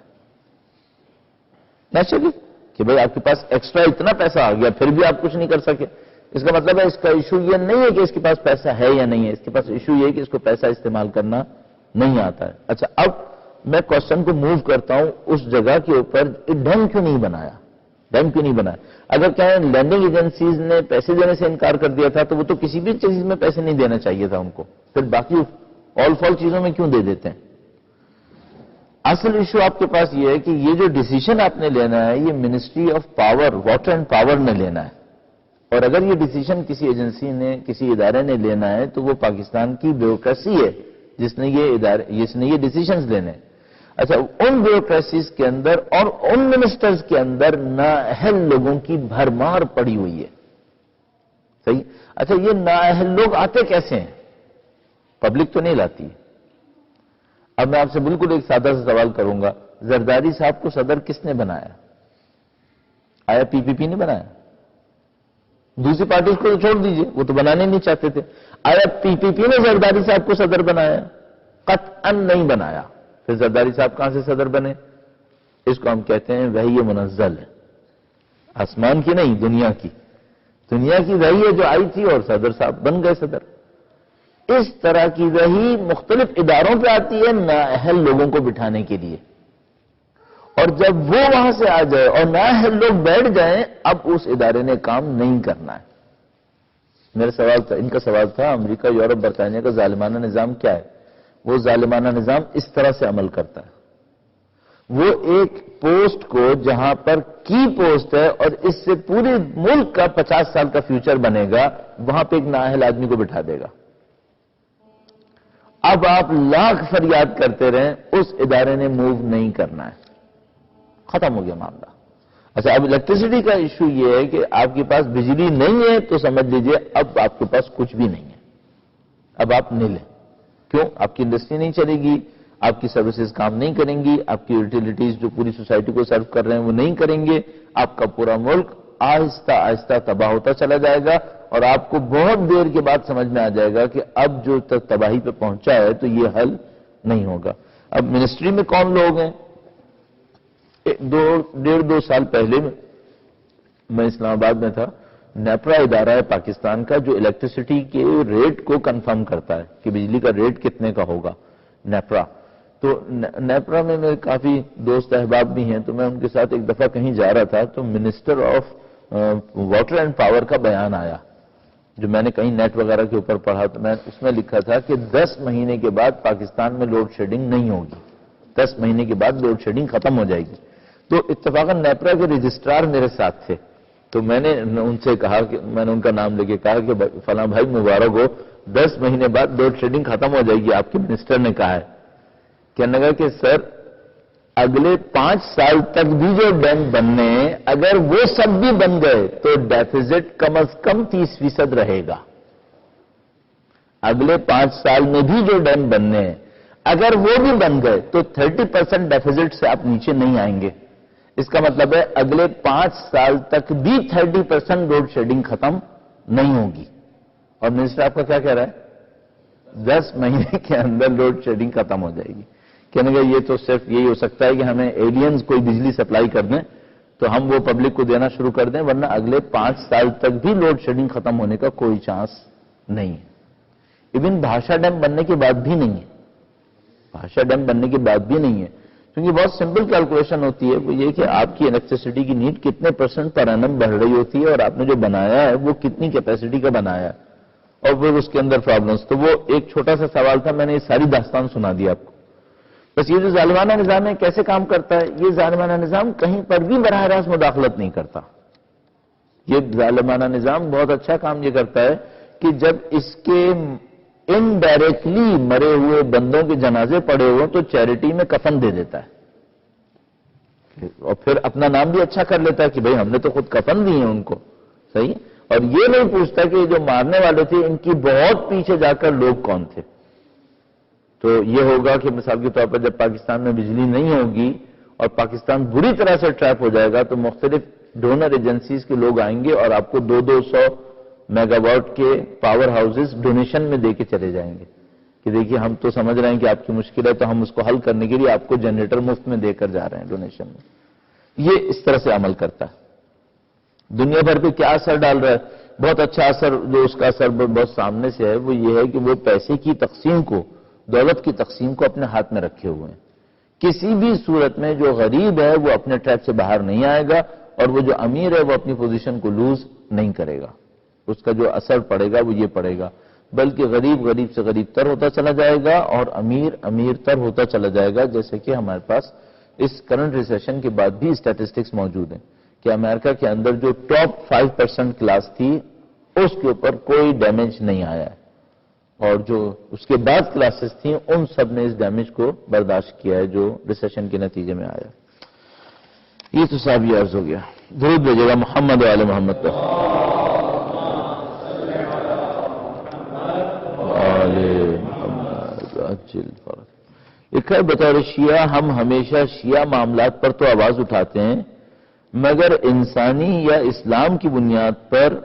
Speaker 1: نیچرلی کہ بھئی آپ کے پاس ایکسٹرا اتنا پیسہ آ گیا پھر بھی آپ کچھ نہیں کر سکے. اس کا مطلب ہے اس کا ایشو یہ نہیں ہے کہ اس کے پاس پیسہ ہے یا نہیں ہے، اس کے پاس ایشو یہ ہے کہ اس کو پیسہ استعمال کرنا نہیں آتا ہے. اچھا اب میں کوشچن کو موو کرتا ہوں اس جگہ کے اوپر، ڈیم کیوں نہیں بنایا؟ ڈیم کیوں نہیں بنایا؟ اگر کہیں لینڈنگ ایجنسیز نے پیسے دینے سے انکار کر دیا تھا تو وہ تو کسی بھی چیز میں پیسے نہیں دینا چاہیے تھا ان کو، پھر باقی آل فال چیزوں میں کیوں دے دیتے ہیں؟ اصل ایشو آپ کے پاس یہ ہے کہ یہ جو ڈیسیشن آپ نے لینا ہے یہ ministry of power, water and power نے لینا ہے. اور اگر یہ ڈیسیشن کسی ایجنسی نے، کسی ادارے نے لینا ہے تو وہ پاکستان کی بیوروکریسی ہے جس نے یہ ڈیسیشنز لینے. اچھا ان بیوروکریسیز کے اندر اور ان منسٹرز کے اندر نااہل لوگوں کی بھرمار پڑی ہوئی ہے. صحیح؟ اچھا یہ نااہل لوگ آتے کیسے ہیں؟ پبلک تو نہیں لاتی ہے. اب میں آپ سے بالکل ایک سادہ سا سوال کروں گا، زرداری صاحب کو صدر کس نے بنایا؟ آیا PPP نے بنایا؟ دوسری پارٹیز کو تو چھوڑ دیجئے، وہ تو بنانے نہیں چاہتے تھے. آیا PPP نے زرداری صاحب کو صدر بنایا؟ قطعاً نہیں بنایا، پھر زرداری صاحب کہاں سے صدر بنے؟ اس کو ہم کہتے ہیں وحی منزل ہے، آسمان کی نہیں، دنیا کی وحی ہے جو آئی تھی اور صدر صاحب بن گئے صدر۔ اس طرح کی وحی مختلف اداروں پہ آتی ہے نااہل لوگوں کو بٹھانے کے لیے، اور جب وہ وہاں سے آ جائے اور نااہل لوگ بیٹھ جائیں، اب اس ادارے نے کام نہیں کرنا ہے۔ میرا سوال تھا، ان کا سوال تھا، امریکہ، یورپ، برطانیہ کا ظالمانہ نظام کیا ہے؟ وہ ظالمانہ نظام اس طرح سے عمل کرتا ہے، وہ ایک پوسٹ کو جہاں پر کی پوسٹ ہے اور اس سے پورے ملک کا 50 سال کا فیوچر بنے گا، وہاں پہ ایک نااہل آدمی کو بٹھا دے گا۔ اب آپ لاکھ فریاد کرتے رہیں، اس ادارے نے موو نہیں کرنا ہے، ختم ہو گیا معاملہ۔ اچھا، اب الیکٹریسٹی کا ایشو یہ ہے کہ آپ کے پاس بجلی نہیں ہے تو سمجھ لیجئے اب آپ کے پاس کچھ بھی نہیں ہے، اب آپ نہیں لیں۔ کیوں؟ آپ کی انڈسٹری نہیں چلے گی، آپ کی سروسز کام نہیں کریں گی، آپ کی یوٹیلیٹیز جو پوری سوسائٹی کو سرو کر رہے ہیں وہ نہیں کریں گے، آپ کا پورا ملک آہستہ آہستہ تباہ ہوتا چلا جائے گا، اور آپ کو بہت دیر کے بعد سمجھ میں آ جائے گا کہ اب جو تباہی پہ پہنچا ہے تو یہ حل نہیں ہوگا۔ اب منسٹری میں کون لوگ ہیں؟ 1.5-2 سال پہلے میں اسلام آباد میں تھا، نیپرا ادارہ ہے پاکستان کا جو الیکٹریسٹی کے ریٹ کو کنفرم کرتا ہے کہ بجلی کا ریٹ کتنے کا ہوگا، نیپرا۔ تو نیپرا میں میرے کافی دوست احباب بھی ہیں، تو میں ان کے ساتھ ایک دفعہ کہیں جا رہا تھا تو minister of water and power کا بیان آیا، جو میں نے کہیں نیٹ وغیرہ کے اوپر پڑھا، تو میں اس میں لکھا تھا کہ 10 مہینے کے بعد پاکستان میں لوڈ شیڈنگ نہیں ہوگی، 10 مہینے کے بعد لوڈ شیڈنگ ختم ہو جائے گی۔ تو اتفاقاً نیپرا کے رجسٹرار میرے ساتھ تھے، تو میں نے ان سے کہا کہ میں نے ان کا نام لے کے کہا کہ فلاں بھائی مبارک ہو، 10 مہینے بعد لوڈ شیڈنگ ختم ہو جائے گی، آپ کے منسٹر نے کہا ہے۔ کہنے لگا کہ سر اگلے 5 سال تک بھی جو ڈیم بننے ہیں اگر وہ سب بھی بن گئے تو ڈیفیزٹ کم از کم 30% رہے گا۔ اگلے 5 سال میں بھی جو ڈیم بننے ہیں اگر وہ بھی بن گئے تو 30% ڈیفیزٹ سے آپ نیچے نہیں آئیں گے۔ اس کا مطلب ہے اگلے 5 سال تک بھی 30% لوڈ شیڈنگ ختم نہیں ہوگی۔ اور منسٹر آپ کا کیا کہہ رہا ہے؟ 10 مہینے کے اندر لوڈ شیڈنگ ختم ہو جائے گی۔ کہنے گا یہ تو صرف یہی ہو سکتا ہے کہ ہمیں ایلینز کوئی بجلی سپلائی کر دیں تو ہم وہ پبلک کو دینا شروع کر دیں، ورنہ اگلے 5 سال تک بھی لوڈ شیڈنگ ختم ہونے کا کوئی چانس نہیں ہے۔ ایون بھاشا ڈیم بننے کے بعد بھی نہیں ہے، بھاشا ڈیم بننے کے بعد بھی نہیں ہے، کیونکہ بہت سمپل کیلکولیشن ہوتی ہے، وہ یہ کہ آپ کی الیکٹریسٹی کی نیڈ کتنے % پر اینم بڑھ رہی ہوتی ہے اور آپ نے جو بنایا ہے وہ کتنی کیپیسٹی کا بنایا ہے، اور پھر اس کے اندر پرابلمس۔ تو وہ ایک چھوٹا سا سوال تھا، میں نے یہ ساری داستان سنا دی آپ کو۔ بس یہ جو ظالمانہ نظام ہے کیسے کام کرتا ہے؟ یہ ظالمانہ نظام کہیں پر بھی براہ راست مداخلت نہیں کرتا۔ یہ ظالمانہ نظام بہت اچھا کام یہ کرتا ہے کہ جب اس کے انڈائریکٹلی مرے ہوئے بندوں کے جنازے پڑے ہوئے تو چیریٹی میں کفن دے دیتا ہے، اور پھر اپنا نام بھی اچھا کر لیتا ہے کہ بھئی ہم نے تو خود کفن دیے ان کو، صحیح، اور یہ نہیں پوچھتا کہ جو مارنے والے تھے ان کی بہت پیچھے جا کر لوگ کون تھے۔ تو یہ ہوگا کہ مثال کے طور پر جب پاکستان میں بجلی نہیں ہوگی اور پاکستان بری طرح سے ٹریپ ہو جائے گا تو مختلف ڈونر ایجنسیز کے لوگ آئیں گے اور آپ کو 200 میگا واٹ کے پاور ہاؤسز ڈونیشن میں دے کے چلے جائیں گے کہ دیکھیے ہم تو سمجھ رہے ہیں کہ آپ کی مشکل ہے تو ہم اس کو حل کرنے کے لیے آپ کو جنریٹر مفت میں دے کر جا رہے ہیں ڈونیشن میں۔ یہ اس طرح سے عمل کرتا ہے۔ دنیا بھر پہ کیا اثر ڈال رہا ہے؟ بہت اچھا اثر، جو اس کا اثر بہت سامنے سے ہے وہ یہ ہے کہ وہ پیسے کی تقسیم کو، دولت کی تقسیم کو اپنے ہاتھ میں رکھے ہوئے ہیں۔ کسی بھی صورت میں جو غریب ہے وہ اپنے ٹریپ سے باہر نہیں آئے گا، اور وہ جو امیر ہے وہ اپنی پوزیشن کو لوز نہیں کرے گا۔ اس کا جو اثر پڑے گا وہ یہ پڑے گا، بلکہ غریب غریب سے غریب تر ہوتا چلا جائے گا اور امیر امیر تر ہوتا چلا جائے گا، جیسے کہ ہمارے پاس اس کرنٹ ریسیشن کے بعد بھی اسٹیٹسٹکس موجود ہیں کہ امریکہ کے اندر جو ٹاپ 5% کلاس تھی اس کے اوپر کوئی ڈیمیج نہیں آیا ہے، اور جو اس کے بعد کلاسز تھیں ان سب نے اس ڈیمیج کو برداشت کیا ہے جو ریسیشن کے نتیجے میں آیا۔ یہ تو صاحب یہ عرض ہو گیا۔ درود بھیجے گا محمد و آل محمد پر۔ ایک ہے بطور شیعہ ہم ہمیشہ شیعہ معاملات پر تو آواز اٹھاتے ہیں مگر انسانی یا اسلام کی بنیاد پر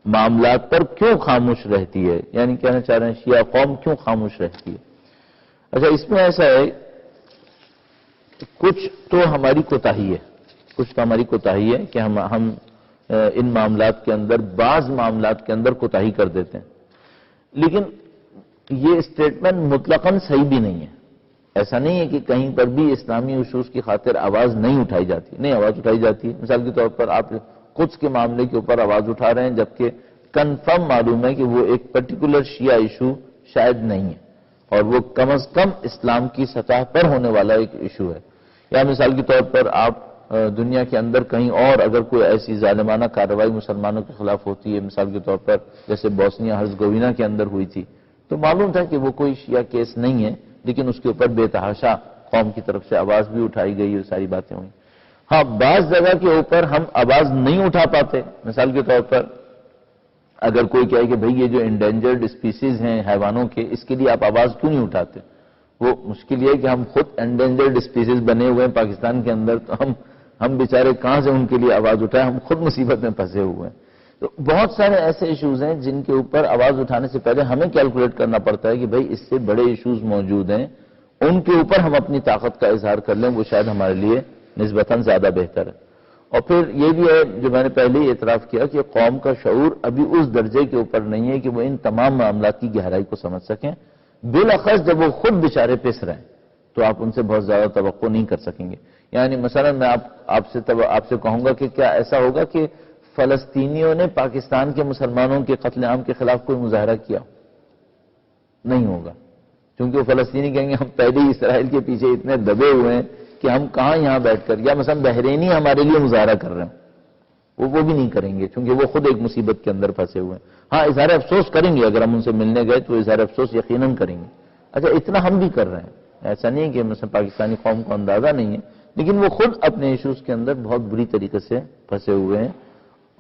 Speaker 1: معاملات پر کیوں خاموش رہتی ہے؟ یعنی کہنا چاہ رہے ہیں شیعہ قوم کیوں خاموش رہتی ہے؟ اچھا اس میں ایسا ہے کچھ تو ہماری کوتاہی ہے کہ ہم ان معاملات کے اندر بعض معاملات کے اندر کوتاہی کر دیتے ہیں، لیکن یہ اسٹیٹمنٹ مطلقاً صحیح بھی نہیں ہے۔ ایسا نہیں ہے کہ کہیں پر بھی اسلامی اصول کی خاطر آواز نہیں اٹھائی جاتی، نہیں آواز اٹھائی جاتی ہے۔ مثال کے طور پر آپ قدس کے معاملے کے اوپر آواز اٹھا رہے ہیں، جبکہ کنفرم معلوم ہے کہ وہ ایک پرٹیکولر شیعہ ایشو شاید نہیں ہے، اور وہ کم از کم اسلام کی سطح پر ہونے والا ایک ایشو ہے۔ یا مثال کے طور پر آپ دنیا کے اندر کہیں اور اگر کوئی ایسی ظالمانہ کارروائی مسلمانوں کے خلاف ہوتی ہے، مثال کے طور پر جیسے بوسنیا ہرزگووینا کے اندر ہوئی تھی، تو معلوم تھا کہ وہ کوئی شیعہ کیس نہیں ہے، لیکن اس کے اوپر بے تحاشا قوم کی طرف سے آواز بھی اٹھائی گئی، یہ ساری باتیں ہوئیں۔ ہاں بعض جگہ کے اوپر ہم آواز نہیں اٹھا پاتے، مثال کے طور پر اگر کوئی کہے کہ بھئی یہ جو انڈینجرڈ اسپیسیز ہیں حیوانوں کے، اس کے لیے آپ آواز کیوں نہیں اٹھاتے؟ وہ مشکل یہ ہے کہ ہم خود انڈینجرڈ اسپیسیز بنے ہوئے ہیں پاکستان کے اندر، تو ہم بیچارے کہاں سے ان کے لیے آواز اٹھائیں؟ ہم خود مصیبت میں پھنسے ہوئے ہیں۔ تو بہت سارے ایسے ایشوز ہیں جن کے اوپر آواز اٹھانے سے پہلے ہمیں کیلکولیٹ کرنا پڑتا ہے کہ بھئی اس سے بڑے ایشوز موجود ہیں، ان کے اوپر ہم اپنی طاقت کا اظہار کر لیں، وہ شاید ہمارے لیے نسبتاً زیادہ بہتر ہے۔ اور پھر یہ بھی ہے جو میں نے پہلے ہی اعتراف کیا کہ قوم کا شعور ابھی اس درجے کے اوپر نہیں ہے کہ وہ ان تمام معاملات کی گہرائی کو سمجھ سکیں۔ بالاخص جب وہ خود بیچارے پس رہے ہیں تو آپ ان سے بہت زیادہ توقع نہیں کر سکیں گے۔ یعنی مثلا میں آپ سے کہوں گا کہ کیا ایسا ہوگا کہ فلسطینیوں نے پاکستان کے مسلمانوں کے قتل عام کے خلاف کوئی مظاہرہ کیا؟ نہیں ہوگا، کیونکہ وہ فلسطینی کہیں گے ہم پہلے ہی اسرائیل کے پیچھے اتنے دبے ہوئے ہیں کہ ہم کہاں یہاں بیٹھ کر، یا مثلا بحرینی ہمارے لیے مظاہرہ کر رہے ہیں، وہ بھی نہیں کریں گے، کیونکہ وہ خود ایک مصیبت کے اندر پھنسے ہوئے ہیں۔ ہاں اظہار افسوس کریں گے، اگر ہم ان سے ملنے گئے تو اظہار افسوس یقیناً کریں گے۔ اچھا اتنا ہم بھی کر رہے ہیں، ایسا نہیں ہے کہ مثلا پاکستانی قوم کو اندازہ نہیں ہے، لیکن وہ خود اپنے ایشوز کے اندر بہت بری طریقے سے پھنسے ہوئے ہیں،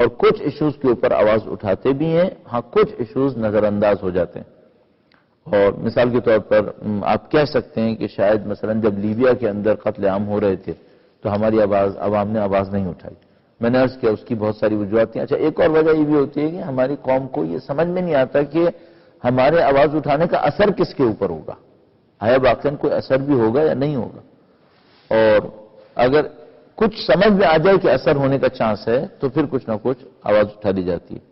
Speaker 1: اور کچھ ایشوز کے اوپر آواز اٹھاتے بھی ہیں، ہاں کچھ ایشوز نظر انداز ہو جاتے ہیں۔ اور مثال کے طور پر آپ کہہ سکتے ہیں کہ شاید مثلا جب لیبیا کے اندر قتل عام ہو رہے تھے تو ہماری عوام نے آواز نہیں اٹھائی۔ میں نے عرض کیا اس کی بہت ساری وجوہات ہیں۔ اچھا ایک اور وجہ یہ بھی ہوتی ہے کہ ہماری قوم کو یہ سمجھ میں نہیں آتا کہ ہمارے آواز اٹھانے کا اثر کس کے اوپر ہوگا، آیا واقعاً کوئی اثر بھی ہوگا یا نہیں ہوگا، اور اگر کچھ سمجھ میں آ جائے کہ اثر ہونے کا چانس ہے تو پھر کچھ نہ کچھ آواز اٹھا دی جاتی ہے۔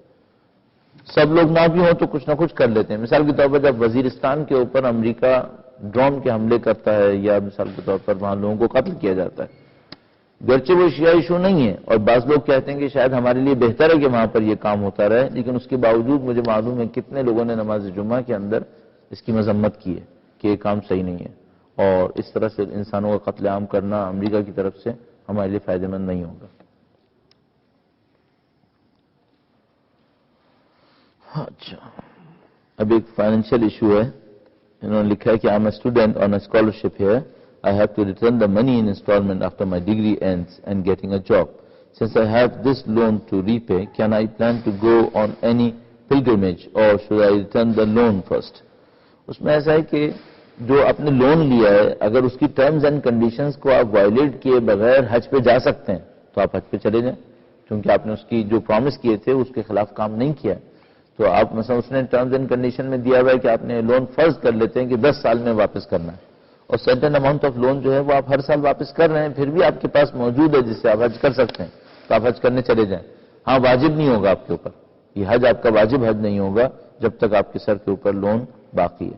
Speaker 1: سب لوگ نہ بھی ہوں تو کچھ نہ کچھ کر لیتے ہیں۔ مثال کے طور پر جب وزیرستان کے اوپر امریکہ ڈرون کے حملے کرتا ہے، یا مثال کے طور پر وہاں لوگوں کو قتل کیا جاتا ہے، گرچہ وہ شیعہ ایشو نہیں ہے اور بعض لوگ کہتے ہیں کہ شاید ہمارے لیے بہتر ہے کہ وہاں پر یہ کام ہوتا رہے، لیکن اس کے باوجود مجھے معلوم ہے کتنے لوگوں نے نماز جمعہ کے اندر اس کی مذمت کی ہے کہ یہ کام صحیح نہیں ہے، اور اس طرح سے انسانوں کا قتل عام کرنا امریکہ کی طرف سے ہمارے لیے فائدہ مند نہیں ہوگا۔ اچھا اب ایک فائنینشیل ایشو ہے، انہوں نے لکھا ہے کہ I am a student on a scholarship here. I have to return the money in installment after my degree ends and getting a job. Since I have this loan to repay, can I plan to go on any pilgrimage or should I return the loan first? اس میں ایسا ہے کہ جو آپ نے loan لیا ہے اگر اس کی ٹرمز اینڈ کنڈیشنز کو آپ وائلیٹ کیے بغیر حج پہ جا سکتے ہیں تو آپ حج پہ چلے جائیں، کیونکہ آپ نے اس کی جو پرومس کیے تھے اس کے خلاف کام نہیں کیا۔ تو آپ مثلا اس نے ٹرمز اینڈ کنڈیشن میں دیا ہوا ہے کہ آپ نے لون فرض کر لیتے ہیں کہ 10 سال میں واپس کرنا ہے، اور سرٹن اماؤنٹ آف لون جو ہے وہ آپ ہر سال واپس کر رہے ہیں، پھر بھی آپ کے پاس موجود ہے جس سے آپ حج کر سکتے ہیں، تو آپ حج کرنے چلے جائیں۔ ہاں واجب نہیں ہوگا آپ کے اوپر، یہ حج آپ کا واجب حج نہیں ہوگا جب تک آپ کے سر کے اوپر لون باقی ہے۔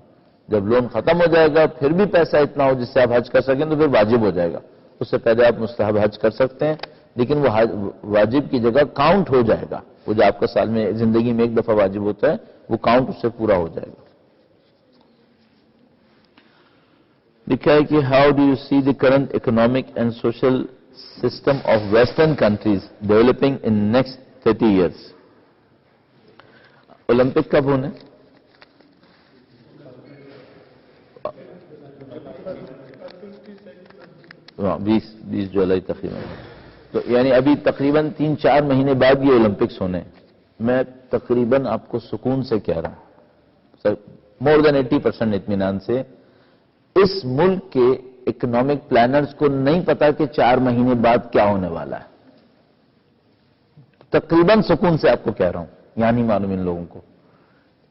Speaker 1: جب لون ختم ہو جائے گا پھر بھی پیسہ اتنا ہو جس سے آپ حج کر سکیں تو پھر واجب ہو جائے گا، اس سے پہلے آپ مستحب حج کر سکتے ہیں، لیکن وہ واجب کی جگہ کاؤنٹ ہو جائے گا، وہ جو آپ کا سال میں زندگی میں ایک دفعہ واجب ہوتا ہے وہ کاؤنٹ اس سے پورا ہو جائے گا۔ لکھا ہے کہ how do you see the current economic and social system of western countries developing in next 30 years? Olympic کب ہونے؟ 20 جولائی تقریباً، تو یعنی ابھی تقریباً 3-4 مہینے بعد یہ اولمپکس ہونے۔ میں تقریباً آپ کو سکون سے کہہ رہا ہوں، سر مور دین 80% اطمینان سے، اس ملک کے اکنامک پلانرز کو نہیں پتا کہ 4 مہینے بعد کیا ہونے والا ہے۔ تقریباً سکون سے آپ کو کہہ رہا ہوں، یہاں نہیں معلوم ان لوگوں کو۔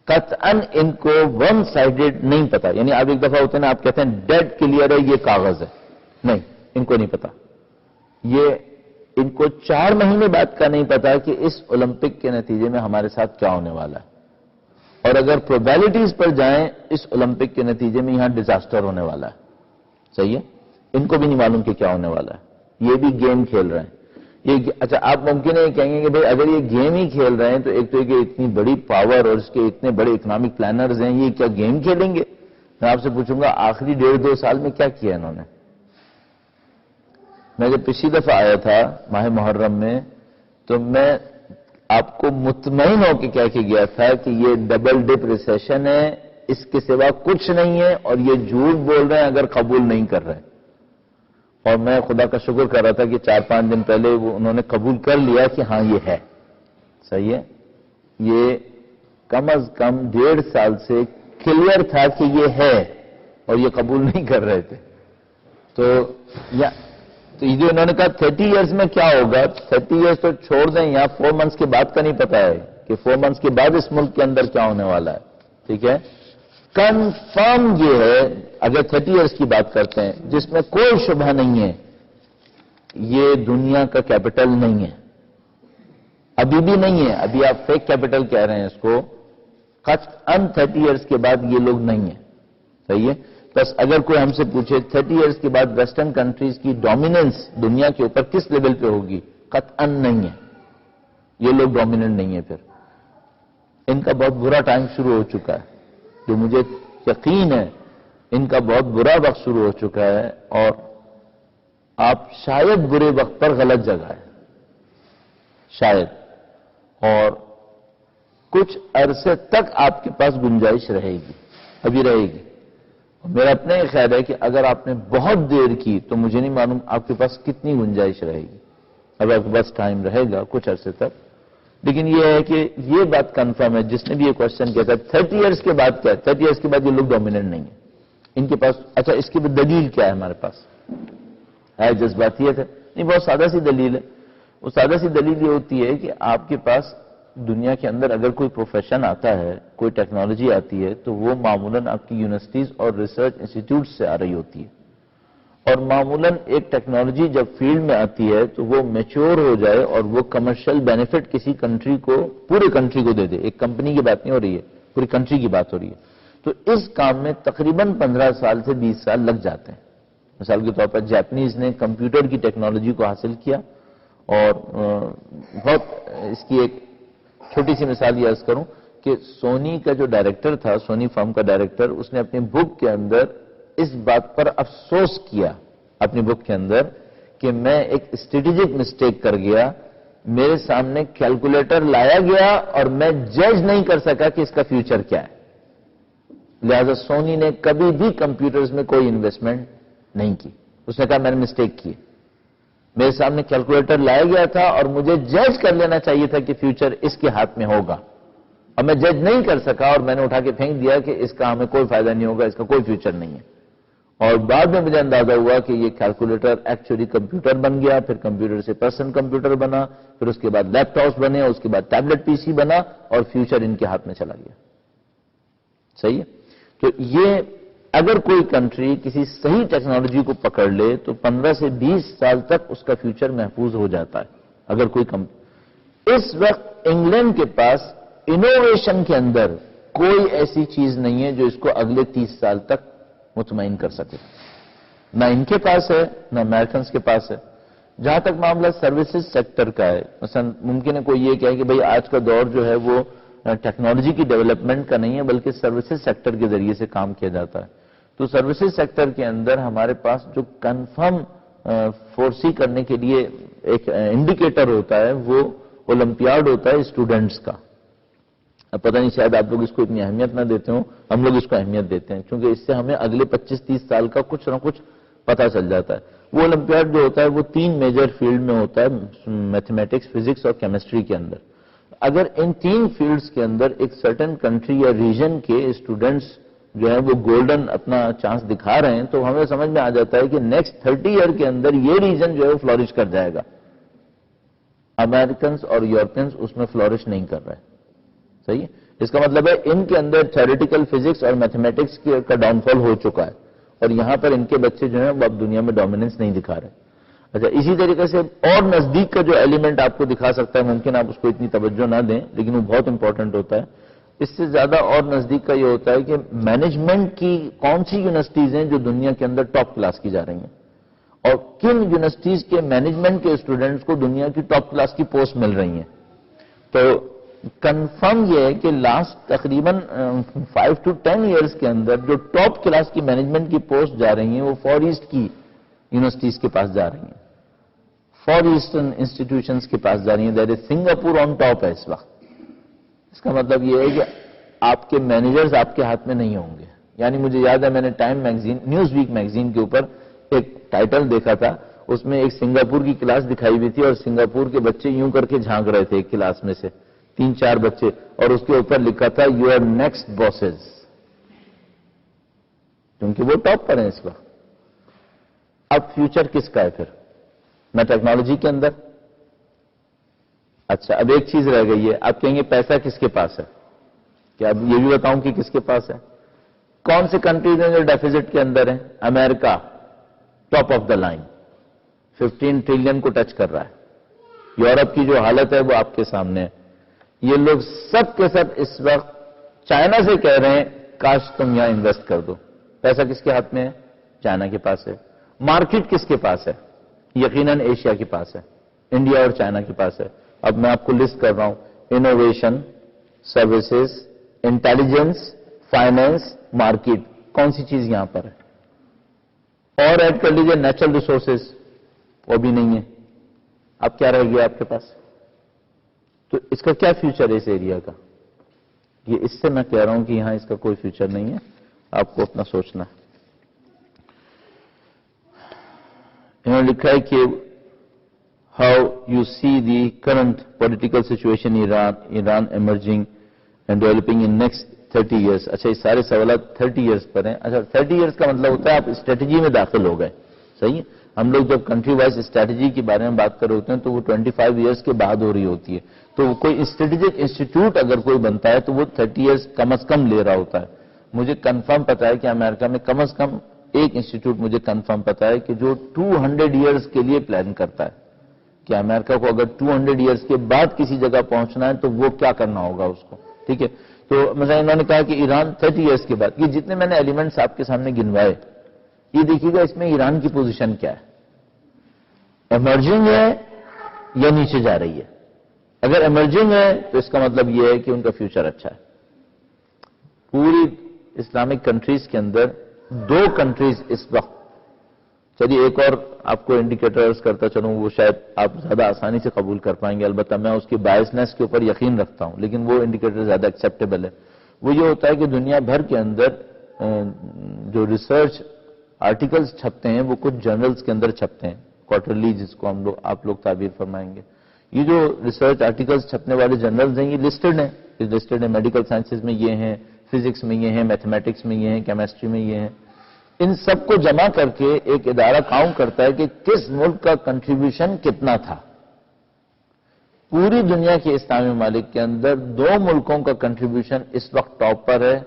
Speaker 1: قطعاً ان کو ون سائیڈڈ نہیں پتا. یعنی آپ ایک دفعہ ہوتے ہیں نا، آپ کہتے ہیں ڈیڈ کلیئر ہے یہ کاغذ ہے، نہیں، ان کو نہیں پتا. یہ ان کو 4 مہینے بعد کا نہیں پتا کہ اس اولمپک کے نتیجے میں ہمارے ساتھ کیا ہونے والا ہے، اور اگر پروبیبلٹیز پر جائیں اس اولمپک کے نتیجے میں یہاں ڈیزاسٹر ہونے والا ہے. صحیح ہے، ان کو بھی نہیں معلوم کہ کیا ہونے والا ہے. یہ بھی گیم کھیل رہے ہیں. اچھا، آپ ممکن ہے کہیں گے کہ بھئی اگر یہ گیم ہی کھیل رہے ہیں تو ایک تو کہ اتنی بڑی پاور اور اس کے اتنے بڑے اکنامک پلانرز ہیں، یہ کیا گیم کھیلیں گے؟ میں آپ سے پوچھوں گا آخری 1.5-2 سال میں کیا کیا انہوں نے؟ میں جب پچھلی دفعہ آیا تھا ماہ محرم میں تو میں آپ کو مطمئن ہو کے کہہ کے گیا تھا کہ یہ ڈبل ڈپ ریسیشن ہے، اس کے سوا کچھ نہیں ہے، اور یہ جھوٹ بول رہے ہیں اگر قبول نہیں کر رہے. اور میں خدا کا شکر کر رہا تھا کہ 4-5 دن پہلے انہوں نے قبول کر لیا کہ ہاں یہ ہے. صحیح ہے، یہ کم از کم 1.5 سال سے کلیئر تھا کہ یہ ہے اور یہ قبول نہیں کر رہے تھے. تو یہ جو انہوں نے کہا 30 ایئرز میں کیا ہوگا، 30 ایئرز تو چھوڑ دیں، یہاں 4 منتھس کے بعد کا نہیں پتا ہے کہ 4 منتھس کے بعد اس ملک کے اندر کیا ہونے والا ہے. ٹھیک ہے، کنفرم یہ ہے اگر 30 ایئرز کی بات کرتے ہیں جس میں کوئی شبہ نہیں ہے، یہ دنیا کا کیپٹل نہیں ہے، ابھی بھی نہیں ہے. ابھی آپ فیک کیپٹل کہہ رہے ہیں اس کو، قطعاً 30 ایئرز کے بعد یہ لوگ نہیں ہیں. صحیح ہے، بس اگر کوئی ہم سے پوچھے 30 ایئرز کے بعد ویسٹرن کنٹریز کی ڈومیننس دنیا کے اوپر کس لیول پہ ہوگی، قطعاً نہیں ہے. یہ لوگ ڈومیننٹ نہیں ہے. پھر ان کا بہت برا ٹائم شروع ہو چکا ہے، جو مجھے یقین ہے ان کا بہت برا وقت شروع ہو چکا ہے، اور آپ شاید برے وقت پر غلط جگہ ہے، شاید. اور کچھ عرصے تک آپ کے پاس گنجائش رہے گی، ابھی رہے گی. میرا اپنا یہ خیال ہے کہ اگر آپ نے بہت دیر کی تو مجھے نہیں معلوم آپ کے پاس کتنی گنجائش رہے گی. اب آپ کے پاس ٹائم رہے گا کچھ عرصے تک، لیکن یہ ہے کہ یہ بات کنفرم ہے. جس نے بھی یہ کوشچن کیا تھا 30 ایئرز کے بعد کیا ہے، 30 ایئرز کے بعد یہ لوگ ڈومیننٹ نہیں ہیں ان کے پاس. اچھا، اس کی دلیل کیا ہے ہمارے پاس؟ ہے جذباتیت ہے؟ نہیں، بہت سادہ سی دلیل ہے. وہ سادہ سی دلیل یہ ہوتی ہے کہ آپ کے پاس دنیا کے اندر اگر کوئی پروفیشن آتا ہے، کوئی ٹیکنالوجی آتی ہے، تو وہ معمولاً آپ کی یونیورسٹیز اور ریسرچ انسٹیٹیوٹ سے آ رہی ہوتی ہے. اور معمولاً ایک ٹیکنالوجی جب فیلڈ میں آتی ہے تو وہ میچور ہو جائے اور وہ کمرشل بینیفٹ کسی کنٹری کو، پورے کنٹری کو دے دے. ایک کمپنی کی بات نہیں ہو رہی ہے، پوری کنٹری کی بات ہو رہی ہے. تو اس کام میں تقریباً 15 سال سے 20 سال لگ جاتے ہیں. مثال کے طور پر جاپنیز نے کمپیوٹر کی ٹیکنالوجی کو حاصل کیا، اور بہت اس کی ایک چھوٹی سی مثال یہ عرض کروں کہ سونی کا جو ڈائریکٹر تھا، سونی فرم کا ڈائریکٹر، اس نے اپنی بک کے اندر اس بات پر افسوس کیا اپنی بک کے اندر کہ میں ایک اسٹریٹجک مسٹیک کر گیا، میرے سامنے کیلکولیٹر لایا گیا اور میں جج نہیں کر سکا کہ اس کا فیوچر کیا ہے. لہذا سونی نے کبھی بھی کمپیوٹرز میں کوئی انویسٹمنٹ نہیں کی. اس نے کہا میں نے مسٹیک کی، میرے سامنے کیلکولیٹر لایا گیا تھا اور مجھے جج کر لینا چاہیے تھا کہ فیوچر اس کے ہاتھ میں ہوگا، اور میں جج نہیں کر سکا اور میں نے اٹھا کے پھینک دیا کہ اس کا ہمیں کوئی فائدہ نہیں ہوگا، اس کا کوئی فیوچر نہیں ہے. اور بعد میں مجھے اندازہ ہوا کہ یہ کیلکولیٹر ایکچولی کمپیوٹر بن گیا، پھر کمپیوٹر سے پرسنل کمپیوٹر بنا، پھر اس کے بعد لیپ ٹاپس بنے، اس کے بعد ٹیبلٹ پی سی بنا، اور فیوچر ان کے ہاتھ میں چلا گیا. صحیح ہے. تو یہ اگر کوئی کنٹری کسی صحیح ٹیکنالوجی کو پکڑ لے تو 15 سے 20 سال تک اس کا فیوچر محفوظ ہو جاتا ہے. اگر کوئی اس وقت انگلینڈ کے پاس انوویشن کے اندر کوئی ایسی چیز نہیں ہے جو اس کو اگلے 30 سال تک مطمئن کر سکے. نہ ان کے پاس ہے، نہ امریکنز کے پاس ہے. جہاں تک معاملہ سروسز سیکٹر کا ہے، مثلا ممکن ہے کوئی یہ کہے کہ بھئی آج کا دور جو ہے وہ ٹیکنالوجی کی ڈیولپمنٹ کا نہیں ہے بلکہ سروسز سیکٹر کے ذریعے سے کام کیا جاتا ہے. تو سروسز سیکٹر کے اندر ہمارے پاس جو کنفرم فورسی کرنے کے لیے ایک انڈیکیٹر ہوتا ہے وہ اولمپیاڈ ہوتا ہے اسٹوڈنٹس کا. اب پتہ نہیں شاید آپ لوگ اس کو اتنی اہمیت نہ دیتے ہوں، ہم لوگ اس کو اہمیت دیتے ہیں کیونکہ اس سے ہمیں اگلے 25-30 سال کا کچھ نہ کچھ پتہ چل جاتا ہے. وہ اولمپیاڈ جو ہوتا ہے وہ 3 میجر فیلڈ میں ہوتا ہے، میتھمیٹکس، فزکس اور کیمسٹری کے اندر. اگر ان 3 فیلڈز کے اندر ایک سرٹن کنٹری یا ریجن کے اسٹوڈنٹس جو ہیں وہ گولڈن اپنا چانس دکھا رہے ہیں تو ہمیں سمجھ میں آ جاتا ہے کہ نیکسٹ 30 ایئر کے اندر یہ ریجن جو ہے وہ فلورش کر جائے گا. امریکنز اور یورپینز اس میں فلورش نہیں کر رہے. صحیح ہے. اس کا مطلب ہے ان کے اندر تھیوریٹیکل فزکس اور میتھمیٹکس کا ڈاؤن فال ہو چکا ہے، اور یہاں پر ان کے بچے جو ہیں وہ اب دنیا میں ڈومیننس نہیں دکھا رہے. اچھا، اسی طریقے سے اور نزدیک کا جو ایلیمنٹ آپ کو دکھا سکتا ہے، ممکن آپ اس کو اتنی توجہ نہ دیں لیکن وہ بہت امپورٹنٹ ہوتا ہے. اس سے زیادہ اور نزدیک کا یہ ہوتا ہے کہ مینجمنٹ کی کون سی یونیورسٹیز ہیں جو دنیا کے اندر ٹاپ کلاس کی جا رہی ہیں، اور کن یونیورسٹیز کے مینجمنٹ کے اسٹوڈنٹس کو دنیا کی ٹاپ کلاس کی پوسٹ مل رہی ہیں. تو کنفرم یہ ہے کہ لاسٹ تقریباً 5 to 10 ایئرس کے اندر جو ٹاپ کلاس کی مینجمنٹ کی پوسٹ جا رہی ہیں وہ فار ایسٹ کی یونیورسٹیز کے پاس جا رہی ہیں، فار ایسٹرن انسٹیٹیوشنز کے پاس جا رہی ہیں. That is Singapore on top ہے اس وقت. اس کا مطلب یہ ہے کہ آپ کے مینیجرز آپ کے ہاتھ میں نہیں ہوں گے. یعنی مجھے یاد ہے میں نے Time magazine, Newsweek magazine کے اوپر ایک ٹائٹل دیکھا تھا، اس میں ایک سنگاپور کی کلاس دکھائی ہوئی تھی اور سنگاپور کے بچے یوں کر کے جھانک رہے تھے ایک کلاس میں سے 3-4 بچے، اور اس کے اوپر لکھا تھا یو آر نیکسٹ باسز، کیونکہ وہ ٹاپ پر ہیں اس وقت. اب فیوچر کس کا ہے پھر؟ میں ٹیکنالوجی کے اندر. اچھا، اب ایک چیز رہ گئی ہے، آپ کہیں گے پیسہ کس کے پاس ہے؟ کیا اب یہ بھی بتاؤں کہ کس کے پاس ہے؟ کون سے کنٹریز ہیں جو ڈیفیزٹ کے اندر ہیں؟ امریکہ top of the line, 15 trillion کو ٹچ کر رہا ہے. یورپ کی جو حالت ہے وہ آپ کے سامنے ہے. یہ لوگ سب کے سب اس وقت چائنا سے کہہ رہے ہیں کاش تم یہاں انویسٹ کر دو. پیسہ کس کے ہاتھ میں ہے؟ چائنا کے پاس ہے. مارکیٹ کس کے پاس ہے؟ یقیناً ایشیا کے پاس ہے، انڈیا اور چائنا کے پاس ہے. اب میں آپ کو لسٹ کر رہا ہوں: innovation, services, intelligence, finance, market. کون سی چیز یہاں پر ہے؟ اور ایڈ کر لیجئے نیچرل ریسورسز، وہ بھی نہیں ہے. اب کیا رہ گیا آپ کے پاس؟ تو اس کا کیا فیوچر ہے اس ایریا کا؟ یہ اس سے میں کہہ رہا ہوں کہ یہاں اس کا کوئی فیوچر نہیں ہے، آپ کو اپنا سوچنا ہے. انہوں نے لکھا ہے کہ how you see the current political situation Iran emerging and developing in next 30 years. اچھا، یہ سارے سوالات 30 ایئرس پر ہیں. اچھا، 30 ایئرس کا مطلب ہوتا ہے آپ اسٹریٹجی میں داخل ہو گئے. صحیح ہے. ہم لوگ جب کنٹری وائز اسٹریٹجی کے بارے میں بات کر رہے ہوتے ہیں تو وہ 25 ایئرس کے بعد ہو رہی ہوتی ہے. تو کوئی اسٹریٹجک انسٹیٹیوٹ اگر کوئی بنتا ہے تو وہ 30 ایئرس کم از کم لے رہا ہوتا ہے. مجھے کنفرم پتا ہے کہ امریکہ میں کم از کم ایک انسٹیٹیوٹ مجھے کنفرم پتا ہے کہ جو 200 ایئرس کے لیے پلان کرتا ہے کہ امریکہ کو اگر 200 ایئرس کے بعد کسی جگہ پہنچنا ہے تو وہ کیا کرنا ہوگا اس کو. ٹھیک ہے. تو مثلا انہوں نے کہا کہ ایران 30 ایئرس کے بعد، یہ جتنے میں نے ایلیمنٹس آپ کے سامنے گنوائے، یہ دیکھیے گا اس میں ایران کی پوزیشن کیا ہے. ایمرجنگ ہے یا نیچے جا رہی ہے؟ اگر ایمرجنگ ہے تو اس کا مطلب یہ ہے کہ ان کا فیوچر اچھا ہے. پوری اسلامک کنٹریز کے اندر 2 کنٹریز اس وقت، چلیے ایک اور آپ کو انڈیکیٹرز کرتا چلوں، وہ شاید آپ زیادہ آسانی سے قبول کر پائیں گے، البتہ میں اس کی بائسنس کے اوپر یقین رکھتا ہوں، لیکن وہ انڈیکیٹر زیادہ ایکسیپٹیبل ہے. وہ یہ ہوتا ہے کہ دنیا بھر کے اندر جو ریسرچ آرٹیکلز چھپتے ہیں وہ کچھ جرنلز کے اندر چھپتے ہیں، کوارٹرلی، جس کو آپ لوگ تعبیر فرمائیں گے. یہ جو ریسرچ آرٹیکلز چھپنے والے جرنلز ہیں یہ لسٹڈ ہیں. لسٹڈ ہیں میڈیکل سائنسز میں یہ ہیں، فزکس میں یہ ہیں، میتھمیٹکس میں یہ ہیں، کیمسٹری میں یہ ہیں. ان سب کو جمع کر کے ایک ادارہ کاؤنٹ کرتا ہے کہ کس ملک کا کنٹریبیوشن کتنا تھا. پوری دنیا کے اسلامی ممالک کے اندر 2 ملکوں کا کنٹریبیوشن اس وقت ٹاپ پر ہے.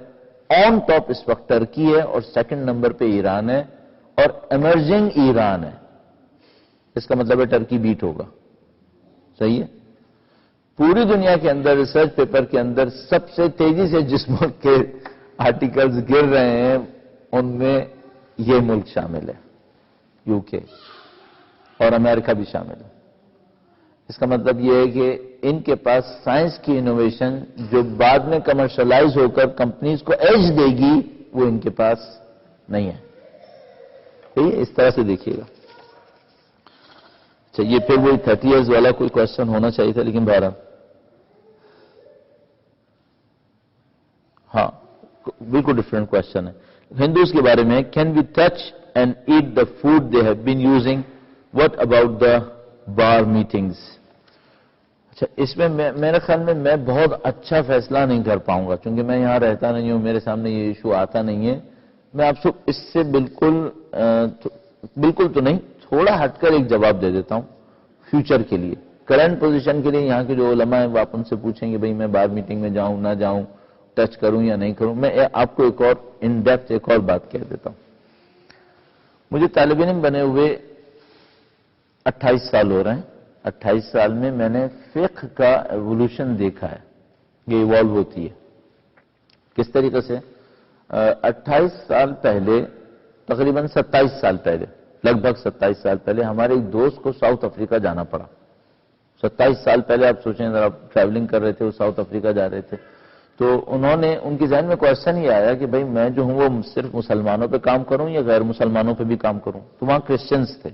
Speaker 1: آن ٹاپ اس وقت ترکی ہے اور سیکنڈ نمبر پہ ایران ہے، اور ایمرجنگ ایران ہے. اس کا مطلب ہے ٹرکی بیٹ ہوگا. صحیح ہے. پوری دنیا کے اندر ریسرچ پیپر کے اندر سب سے تیزی سے جس ملک کے آرٹیکلز گر رہے ہیں ان میں یہ ملک شامل ہے، یو کے، اور امریکہ بھی شامل ہے. اس کا مطلب یہ ہے کہ ان کے پاس سائنس کی انوویشن جو بعد میں کمرشلائز ہو کر کمپنیز کو ایج دے گی وہ ان کے پاس نہیں ہے. ٹھیک ہے، اس طرح سے دیکھیے گا. اچھا، یہ پھر وہی 30 ایئرز والا کوئی کوشچن ہونا چاہیے تھا، لیکن بہرحال ہاں بالکل ڈفرینٹ کوشچن ہے. ہندوز کے بارے میں، can we touch and eat the food they have been using, what about the bar meetings? اچھا، اس میں میرے خیال میں میں بہت اچھا فیصلہ نہیں کر پاؤں گا کیونکہ میں یہاں رہتا نہیں ہوں، میرے سامنے یہ ایشو آتا نہیں ہے. میں آپ سے اس سے بالکل تو نہیں، تھوڑا ہٹ کر ایک جواب دے دیتا ہوں فیوچر کے لیے. کرنٹ پوزیشن کے لیے یہاں کے جو علماء ہیں وہ آپ ان سے پوچھیں گے بھئی میں بار میٹنگ میں جاؤں نہ جاؤں، ٹچ کروں یا نہیں کروں. میں آپ کو ایک اور ان ڈیپتھ ایک اور بات کہہ دیتا ہوں. مجھے طالب علم بنے ہوئے 28 سال ہو رہے ہیں. 28 سال میں میں نے فقہ کا ایوولوشن دیکھا ہے. یہ ایوالو ہوتی ہے. کس طریقے سے؟ 28 سال پہلے، تقریباً 27 سال پہلے، لگ بھگ 27 سال پہلے ہمارے ایک دوست کو ساؤتھ افریقہ جانا پڑا. 27 سال پہلے آپ سوچیں، اگر آپ ٹریولنگ کر رہے تھے، وہ ساؤتھ افریقہ جا رہے تھے، تو ان کے ذہن میں کوشچن یہ آیا کہ بھائی میں جو ہوں وہ صرف مسلمانوں پہ کام کروں یا غیر مسلمانوں پہ بھی کام کروں. تو وہاں کرسچنز تھے.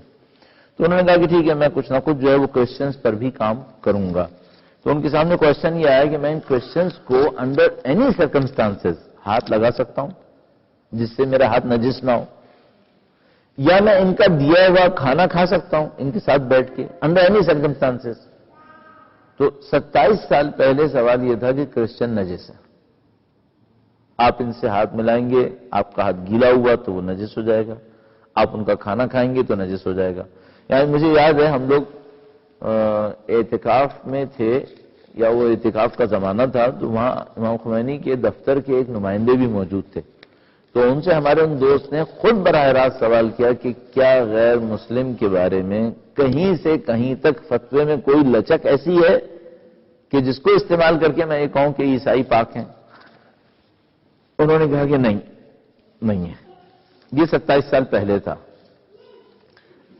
Speaker 1: تو انہوں نے کہا کہ ٹھیک ہے، میں کچھ نہ کچھ جو ہے وہ کرسچنز پر بھی کام کروں گا. تو ان کے سامنے کوشچن یہ آیا کہ میں ان کرسچنز کو انڈر اینی سرکمسٹانسز ہاتھ لگا سکتا ہوں جس سے میرا ہاتھ نجس نہ ہو، یا میں ان کا دیا ہوا کھانا کھا سکتا ہوں ان کے ساتھ بیٹھ کے انڈر اینی سرکمسٹانسز. تو 27 سال پہلے سوال یہ تھا کہ کرسچن نجس ہے، آپ ان سے ہاتھ ملائیں گے، آپ کا ہاتھ گیلا ہوا تو وہ نجس ہو جائے گا، آپ ان کا کھانا کھائیں گے تو نجس ہو جائے گا. یعنی مجھے یاد ہے ہم لوگ اعتکاف میں تھے، یا وہ اعتکاف کا زمانہ تھا، تو وہاں امام خمینی کے دفتر کے ایک نمائندے بھی موجود تھے. تو ان سے ہمارے ان دوست نے خود براہ راست سوال کیا کہ کیا غیر مسلم کے بارے میں کہیں سے کہیں تک فتوے میں کوئی لچک ایسی ہے کہ جس کو استعمال کر کے میں یہ کہوں کہ عیسائی پاک ہیں؟ انہوں نے کہا کہ نہیں ہے. یہ 27 سال پہلے تھا.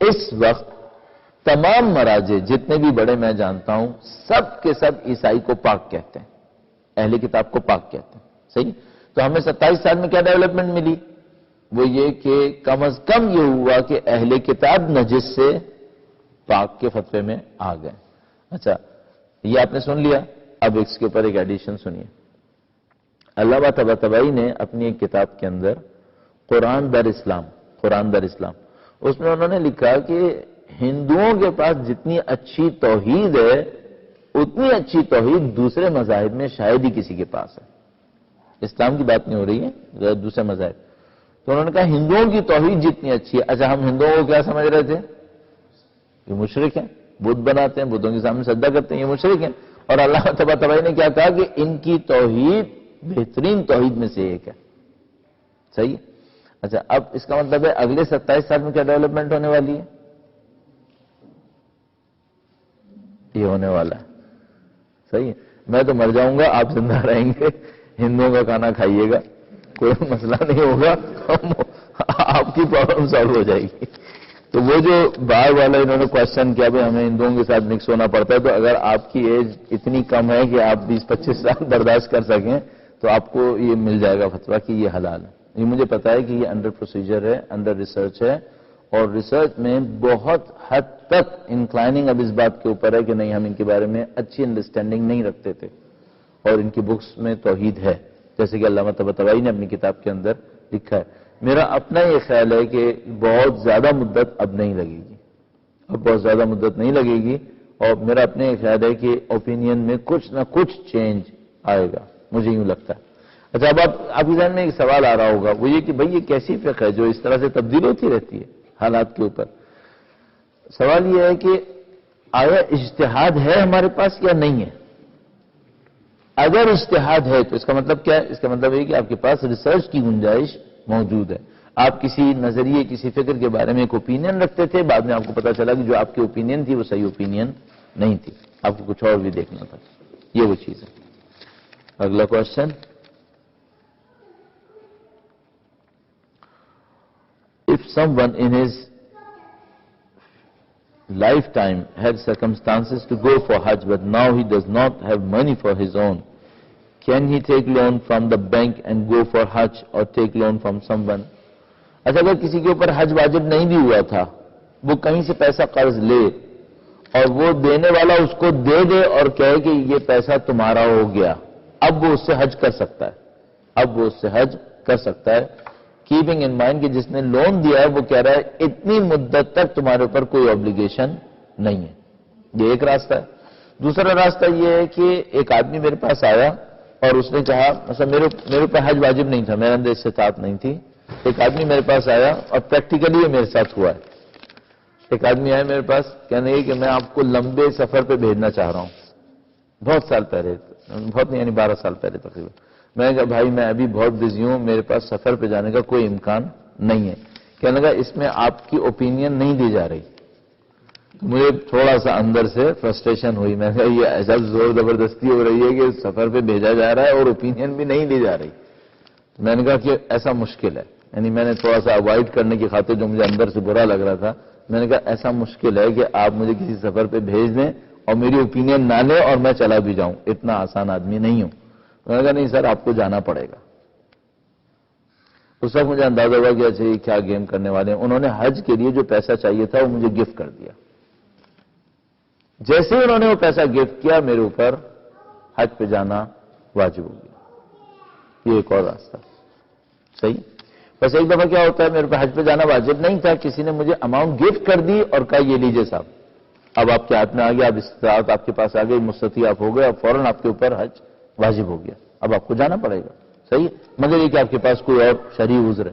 Speaker 1: اس وقت تمام مراجع جتنے بھی بڑے میں جانتا ہوں سب کے سب عیسائی کو پاک کہتے ہیں، اہل کتاب کو پاک کہتے ہیں. صحیح؟ تو ہمیں 27 سال میں کیا ڈیولپمنٹ ملی؟ وہ یہ کہ کم از کم یہ ہوا کہ اہل کتاب نجس سے پاک کے فتوے میں آ گئے. اچھا، یہ آپ نے سن لیا. اب اس کے اوپر ایک ایڈیشن سنیے. علامہ طباطبائی نے اپنی ایک کتاب کے اندر قرآن در اسلام، اس میں انہوں نے لکھا کہ ہندوؤں کے پاس جتنی اچھی توحید ہے اتنی اچھی توحید دوسرے مذاہب میں شاید ہی کسی کے پاس ہے. اسلام کی بات نہیں ہو رہی ہے، دوسرے مذاہب. تو انہوں نے کہا ہندوؤں کی توحید جتنی اچھی ہے. اچھا، ہم ہندوؤں کو کیا سمجھ رہے تھے؟ یہ مشرک ہیں، بت بناتے ہیں، بتوں کے سامنے سجدہ کرتے ہیں، یہ مشرک ہیں. اور علامہ طباطبائی نے کیا کہا کہ ان کی توحید بہترین توحید میں سے ایک ہے. صحیح؟ اچھا، اب اس کا مطلب ہے اگلے 27 سال میں کیا ڈیولپمنٹ ہونے والی ہے؟ یہ ہونے والا ہے. صحیح ہے؟ میں تو مر جاؤں گا، آپ زندہ رہیں گے، ہندوؤں کا کھانا کھائیے گا، کوئی مسئلہ نہیں ہوگا، آپ کی پرابلم سالو ہو جائے گی. تو وہ جو باہر والا انہوں نے کوشچن کیا بھائی ہمیں ہندوؤں کے ساتھ مکس ہونا پڑتا ہے، تو اگر آپ کی ایج اتنی کم ہے کہ آپ 20-25 سال برداشت کر سکیں تو آپ کو یہ مل جائے گا فتویٰ کہ یہ حلال ہے. یہ مجھے پتا ہے کہ یہ انڈر پروسیجر ہے، انڈر ریسرچ ہے، اور ریسرچ میں بہت حد تک انکلائننگ اب اس بات کے اوپر ہے کہ نہیں، ہم ان کے بارے میں اچھی انڈرسٹینڈنگ نہیں رکھتے تھے، اور ان کی بکس میں توحید ہے، جیسے کہ علامہ طباطبائی نے اپنی کتاب کے اندر لکھا ہے. میرا اپنا یہ خیال ہے کہ بہت زیادہ مدت اب نہیں لگے گی، بہت زیادہ مدت نہیں لگے گی، اور میرا اپنا یہ خیال ہے کہ اوپینین میں کچھ نہ کچھ چینج آئے گا، مجھے یوں لگتا ہے. اچھا، اب آپ کے ذہن میں ایک سوال آ رہا ہوگا، وہ یہ کہ بھئی یہ کیسی فقہ ہے جو اس طرح سے تبدیل ہوتی رہتی ہے حالات کے اوپر؟ سوال یہ ہے کہ آیا اجتہاد ہے ہمارے پاس یا نہیں ہے؟ اگر اجتہاد ہے تو اس کا مطلب کیا ہے؟ اس کا مطلب یہ کہ آپ کے پاس ریسرچ کی گنجائش موجود ہے. آپ کسی نظریے، کسی فکر کے بارے میں ایک اوپینین رکھتے تھے، بعد میں آپ کو پتا چلا کہ جو آپ کی اوپینین تھی وہ صحیح اوپینین نہیں تھی، آپ کو کچھ اور بھی دیکھنا تھا. یہ وہ چیز ہے. اگلا question. If someone in his lifetime had circumstances to go for Hajj, but now he does not have money for his own, can he take loan from the bank and go for Hajj or take loan from someone? اچھا، اگر کسی کے اوپر حج واجب نہیں بھی ہوا تھا، وہ کہیں سے پیسہ قرض لے اور وہ دینے والا اس کو دے دے اور کہے کہ یہ پیسہ تمہارا ہو گیا، اب وہ اس سے حج کر سکتا ہے. کیپنگ ان مائنڈ کہ جس نے لون دیا ہے وہ کہہ رہا ہے اتنی مدت تک تمہارے اوپر کوئی آبلیگیشن نہیں ہے. یہ ایک راستہ ہے. دوسرا راستہ یہ ہے کہ ایک آدمی میرے پاس آیا اور اس نے کہا، مثلا میرے اوپر حج واجب نہیں تھا، میرے اندر استطاعت نہیں تھی. ایک آدمی میرے پاس آیا اور پریکٹیکلی یہ میرے ساتھ ہوا ہے. ایک آدمی آیا میرے پاس کہنے لگے کہ میں آپ کو لمبے سفر پہ بھیجنا چاہ رہا ہوں. بہت سال پہلے، بہت نہیں یعنی 12 سال پہلے تقریباً. میں نے کہا بھائی میں ابھی بہت بزی ہوں، میرے پاس سفر پہ جانے کا کوئی امکان نہیں ہے. کہنے لگا اس میں آپ کی اوپینین نہیں دی جا رہی. مجھے تھوڑا سا اندر سے فرسٹریشن ہوئی. میں نے کہا یہ ایسا زور زبردستی ہو رہی ہے کہ سفر پہ بھیجا جا رہا ہے اور اوپینین بھی نہیں دی جا رہی. میں نے کہا کہ ایسا مشکل ہے، یعنی میں نے تھوڑا سا اوائڈ کرنے کی خاطر جو مجھے اندر سے برا لگ رہا تھا، میں نے کہا ایسا مشکل ہے کہ آپ مجھے کسی سفر پہ بھیج دیں اور میری اوپینین نہ لیں اور میں چلا بھی جاؤں. اتنا آسان آدمی نہیں ہوں. میں نے کہا نہیں سر آپ کو جانا پڑے گا. اس وقت مجھے اندازہ ہوا کہ اچھا یہ کیا گیم کرنے والے ہیں. انہوں نے حج کے لیے جو پیسہ چاہیے تھا وہ مجھے گفٹ کر دیا. جیسے ہی انہوں نے وہ پیسہ گفٹ کیا میرے اوپر حج پہ جانا واجب ہو گیا. یہ ایک اور راستہ. صحیح. بس ایک دفعہ کیا ہوتا ہے میرے پہ حج پہ جانا واجب نہیں تھا، کسی نے مجھے اماؤنٹ گفٹ کر دی اور کہا یہ لیجئے صاحب اب آپ کے ہاتھ میں آ گیا، اب استطاعت آپ کے پاس آ گئی، مستطیع آپ ہو گئے، اب فوراً آپ کے اوپر حج واجب ہو گیا، اب آپ کو جانا پڑے گا. صحیح. مگر یہ کہ آپ کے پاس کوئی اور شرعی عذر ہے.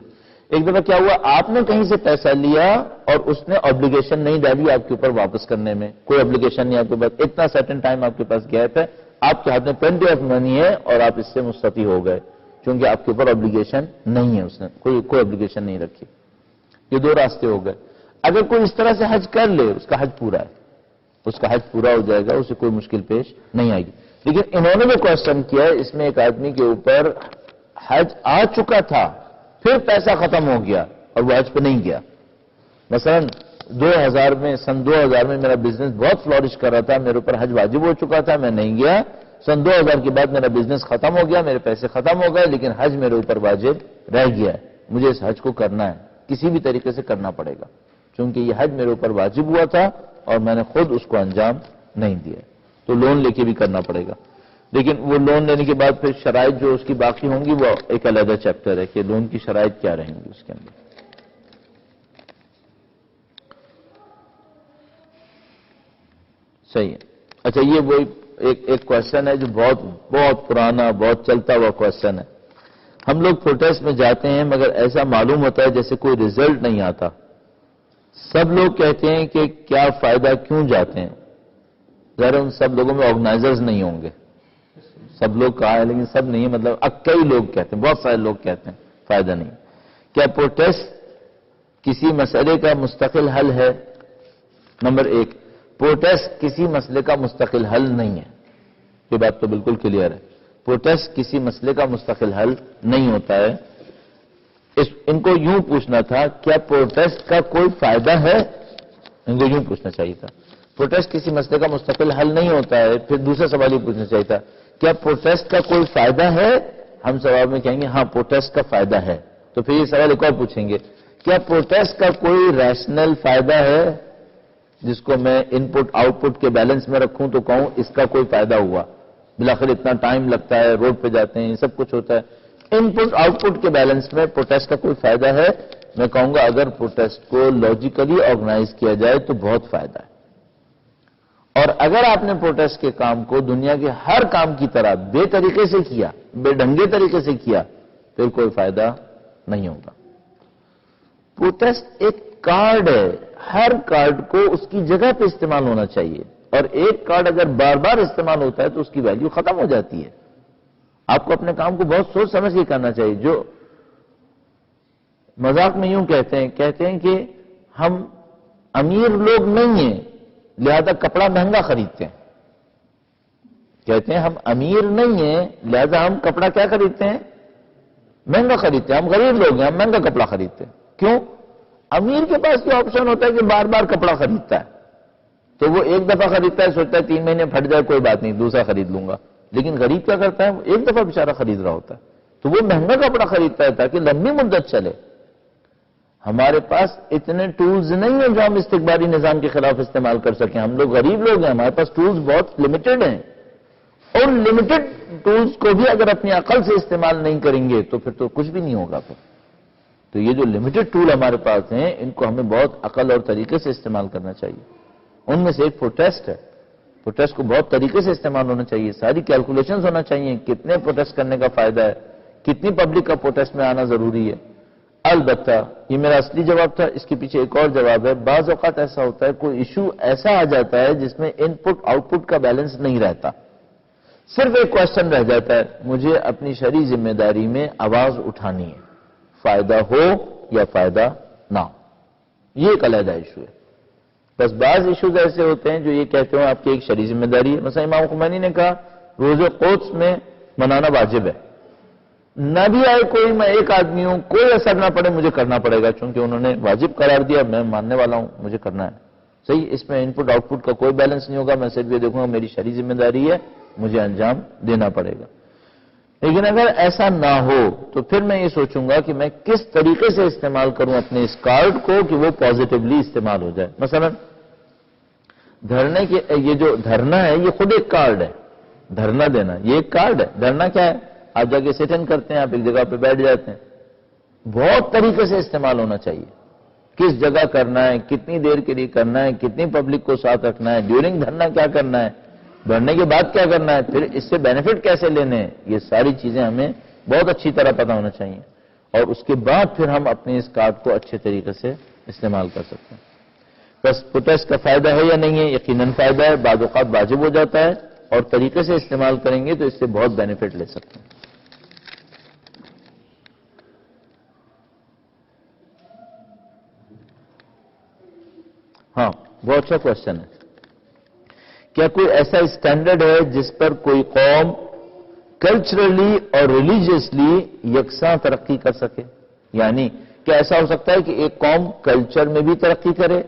Speaker 1: ایک دفعہ کیا ہوا آپ نے کہیں سے پیسہ لیا اور اس نے آبلیگیشن نہیں ڈالی آپ کے اوپر واپس کرنے میں، کوئی آبلیگیشن نہیں آپ کے پاس، اتنا سرٹن ٹائم آپ کے پاس گیپ ہے، آپ کے ہاتھ میں پلینٹی آف منی ہے اور آپ اس سے مستفی ہو گئے کیونکہ آپ کے اوپر آبلیگیشن نہیں ہے، اس نے کوئی آبلیگیشن نہیں رکھی. یہ دو راستے ہو گئے. اگر کوئی اس طرح سے حج کر لے اس کا حج پورا ہے، اس کا حج پورا ہو جائے گا، اسے کوئی مشکل پیش نہیں آئے گی. لیکن انہوں نے جو کوشچن کیا ہے اس میں ایک آدمی کے اوپر حج آ چکا تھا پھر پیسہ ختم ہو گیا اور وہ حج پہ نہیں گیا. مثلا سن 2000 میں میرا بزنس بہت فلورش کر رہا تھا، میرے اوپر حج واجب ہو چکا تھا، میں نہیں گیا. سن 2000 کے بعد میرا بزنس ختم ہو گیا، میرے پیسے ختم ہو گئے، لیکن حج میرے اوپر واجب رہ گیا ہے. مجھے اس حج کو کرنا ہے، کسی بھی طریقے سے کرنا پڑے گا کیونکہ یہ حج میرے اوپر واجب ہوا تھا اور میں نے خود اس کو انجام نہیں دیا. تو لون لے کے بھی کرنا پڑے گا. لیکن وہ لون لینے کے بعد پھر شرائط جو اس کی باقی ہوں گی وہ ایک علیحدہ چیپٹر ہے کہ لون کی شرائط کیا رہیں گی اس کے اندر. صحیح ہے. اچھا یہ وہی ایک کوشچن ہے جو بہت پرانا بہت چلتا ہوا کوشچن ہے. ہم لوگ پروٹیسٹ میں جاتے ہیں مگر ایسا معلوم ہوتا ہے جیسے کوئی ریزلٹ نہیں آتا. سب لوگ کہتے ہیں کہ کیا فائدہ کیوں جاتے ہیں. ذرا ان سب لوگوں میں آرگنائزرز نہیں ہوں گے. سب لوگ کہا ہے لیکن سب نہیں، مطلب کئی لوگ کہتے ہیں، بہت سارے لوگ کہتے ہیں فائدہ نہیں. کیا پروٹیسٹ کسی مسئلے کا مستقل حل ہے؟ نمبر 1، پروٹیسٹ کسی مسئلے کا مستقل حل نہیں ہے. یہ بات تو بالکل کلیئر ہے. پروٹیسٹ کسی مسئلے کا مستقل حل نہیں ہوتا ہے. ان کو یوں پوچھنا تھا کیا پروٹیسٹ کا کوئی فائدہ ہے؟ ان کو یوں پوچھنا چاہیے تھا. پروٹیسٹ کسی مسئلے کا مستقل حل نہیں ہوتا ہے. پھر دوسرا سوال یہ پوچھنا چاہیے تھا کیا پروٹیسٹ کا کوئی فائدہ ہے؟ ہم جواب میں کہیں گے ہاں پروٹیسٹ کا فائدہ ہے. تو پھر یہ سوال ایک اور پوچھیں گے کیا پروٹیسٹ کا کوئی ریشنل فائدہ ہے جس کو میں ان پٹ آؤٹ پٹ کے بیلنس میں رکھوں تو کہوں اس کا کوئی فائدہ ہوا؟ بلاخر اتنا ٹائم لگتا ہے، روڈ پہ جاتے ہیں، یہ سب کچھ ہوتا ہے. ان پٹ آؤٹ پٹ کے بیلنس میں پروٹیسٹ کا کوئی فائدہ ہے؟ میں کہوں گا اگر پروٹیسٹ کو لاجیکلی آرگنائز کیا جائے تو بہت فائدہ ہے. اور اگر آپ نے پروٹیسٹ کے کام کو دنیا کے ہر کام کی طرح بے طریقے سے کیا، بے ڈھنگے طریقے سے کیا، پھر کوئی فائدہ نہیں ہوگا. پروٹیسٹ ایک کارڈ ہے، ہر کارڈ کو اس کی جگہ پہ استعمال ہونا چاہیے، اور ایک کارڈ اگر بار بار استعمال ہوتا ہے تو اس کی ویلیو ختم ہو جاتی ہے. آپ کو اپنے کام کو بہت سوچ سمجھ کے کرنا چاہیے. جو مذاق میں یوں کہتے ہیں کہ ہم امیر لوگ نہیں ہیں لہذا کپڑا مہنگا خریدتے ہیں. کہتے ہیں ہم امیر نہیں ہیں لہذا ہم کپڑا کیا خریدتے ہیں؟ مہنگا خریدتے ہیں. ہم غریب لوگ ہیں، ہم مہنگا کپڑا خریدتے ہیں. کیوں؟ امیر کے پاس یہ آپشن ہوتا ہے کہ بار بار کپڑا خریدتا ہے تو وہ ایک دفعہ خریدتا ہے، سوچتا ہے 3 مہینے پھٹ جائے کوئی بات نہیں دوسرا خرید لوں گا. لیکن غریب کیا کرتا ہے؟ وہ ایک دفعہ بیچارہ خرید رہا ہوتا ہے تو وہ مہنگا کپڑا خریدتا ہے تاکہ لمبی مدت چلے. ہمارے پاس اتنے ٹولز نہیں ہیں جو ہم استکباری نظام کے خلاف استعمال کر سکیں. ہم لوگ غریب لوگ ہیں، ہمارے پاس ٹولز بہت لمیٹڈ ہیں، اور لمیٹڈ ٹولز کو بھی اگر اپنی عقل سے استعمال نہیں کریں گے تو پھر تو کچھ بھی نہیں ہوگا. پھر تو یہ جو لمیٹڈ ٹول ہمارے پاس ہیں ان کو ہمیں بہت عقل اور طریقے سے استعمال کرنا چاہیے. ان میں سے ایک پروٹیسٹ ہے. پروٹیسٹ کو بہت طریقے سے استعمال ہونا چاہیے، ساری کیلکولیشنز ہونا چاہیے کتنے پروٹیسٹ کرنے کا فائدہ ہے، کتنی پبلک کا پروٹیسٹ میں آنا ضروری ہے. البتہ یہ میرا اصلی جواب تھا، اس کے پیچھے ایک اور جواب ہے. بعض اوقات ایسا ہوتا ہے کوئی ایشو ایسا آ جاتا ہے جس میں ان پٹ آؤٹ پٹ کا بیلنس نہیں رہتا. صرف ایک کوشچن رہ جاتا ہے، مجھے اپنی شرعی ذمہ داری میں آواز اٹھانی ہے، فائدہ ہو یا فائدہ نہ ہو، یہ ایک علیحدہ ایشو ہے۔ بس بعض ایشوز ایسے ہوتے ہیں جو یہ کہتے ہیں آپ کی ایک شرعی ذمہ داری ہے، مثلا امام خمینی نے کہا روزے قدس میں منانا واجب ہے، نہ بھی آئے کوئی، میں ایک آدمی ہوں، کوئی اثر نہ پڑے، مجھے کرنا پڑے گا، چونکہ انہوں نے واجب قرار دیا، میں ماننے والا ہوں، مجھے کرنا ہے۔ صحیح، اس میں ان پٹ آؤٹ پٹ کا کوئی بیلنس نہیں ہوگا، میں صرف یہ دیکھوں گا میری شرعی ذمہ داری ہے، مجھے انجام دینا پڑے گا۔ لیکن اگر ایسا نہ ہو تو پھر میں یہ سوچوں گا کہ میں کس طریقے سے استعمال کروں اپنے اس کارڈ کو کہ وہ پازیٹیولی استعمال ہو جائے۔ مثلا دھرنے کے، یہ جو دھرنا ہے یہ خود ایک کارڈ ہے، دھرنا دینا یہ ایک کارڈ ہے۔ دھرنا کیا ہے؟ آپ جا کے سیٹ ان کرتے ہیں، آپ ایک جگہ پہ بیٹھ جاتے ہیں۔ بہت طریقے سے استعمال ہونا چاہیے، کس جگہ کرنا ہے، کتنی دیر کے لیے کرنا ہے، کتنی پبلک کو ساتھ رکھنا ہے، ڈیورنگ دھرنا کیا کرنا ہے، دھرنے کے بعد کیا کرنا ہے، پھر اس سے بینیفٹ کیسے لینے ہیں، یہ ساری چیزیں ہمیں بہت اچھی طرح پتہ ہونا چاہیے، اور اس کے بعد پھر ہم اپنے اس کارڈ کو اچھے طریقے سے استعمال کر سکتے ہیں۔ بس پروٹیسٹ کا فائدہ ہے یا نہیں ہے؟ یقیناً فائدہ ہے، بعض اوقات واجب ہو جاتا ہے، اور طریقے سے استعمال کریں گے تو اس سے بہت بینیفٹ لے سکتے ہیں۔ ہاں، بہت اچھا کوشچن ہے۔ کیا کوئی ایسا اسٹینڈرڈ ہے جس پر کوئی قوم کلچرلی اور ریلیجیسلی یکساں ترقی کر سکے؟ یعنی کیا ایسا ہو سکتا ہے کہ ایک قوم کلچر میں بھی ترقی کرے،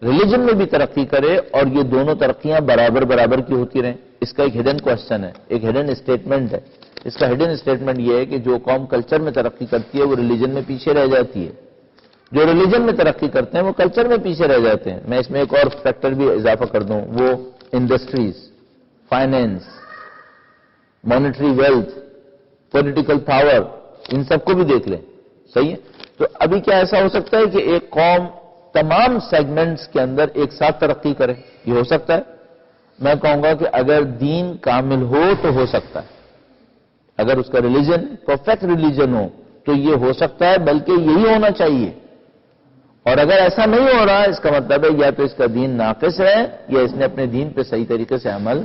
Speaker 1: ریلیجن میں بھی ترقی کرے، اور یہ دونوں ترقیاں برابر برابر کی ہوتی رہیں؟ اس کا ایک ہڈن کوشچن ہے، ایک ہڈن اسٹیٹمنٹ ہے۔ اس کا ہڈن اسٹیٹمنٹ یہ ہے کہ جو قوم کلچر میں ترقی کرتی ہے وہ ریلیجن میں پیچھے رہ جاتی ہے، جو ریلیجن میں ترقی کرتے ہیں وہ کلچر میں پیچھے رہ جاتے ہیں۔ میں اس میں ایک اور فیکٹر بھی اضافہ کر دوں، وہ industries, finance, monetary wealth, political power, ان سب کو بھی دیکھ لیں۔ صحیح ہے؟ تو ابھی کیا ایسا ہو سکتا ہے کہ ایک قوم تمام سیگمنٹس کے اندر ایک ساتھ ترقی کرے؟ یہ ہو سکتا ہے؟ میں کہوں گا کہ اگر دین کامل ہو تو ہو سکتا ہے، اگر اس کا ریلیجن پرفیکٹ ریلیجن ہو تو یہ ہو سکتا ہے، بلکہ یہی ہونا چاہیے۔ اور اگر ایسا نہیں ہو رہا، اس کا مطلب ہے یا تو اس کا دین ناقص ہے یا اس نے اپنے دین پہ صحیح طریقے سے عمل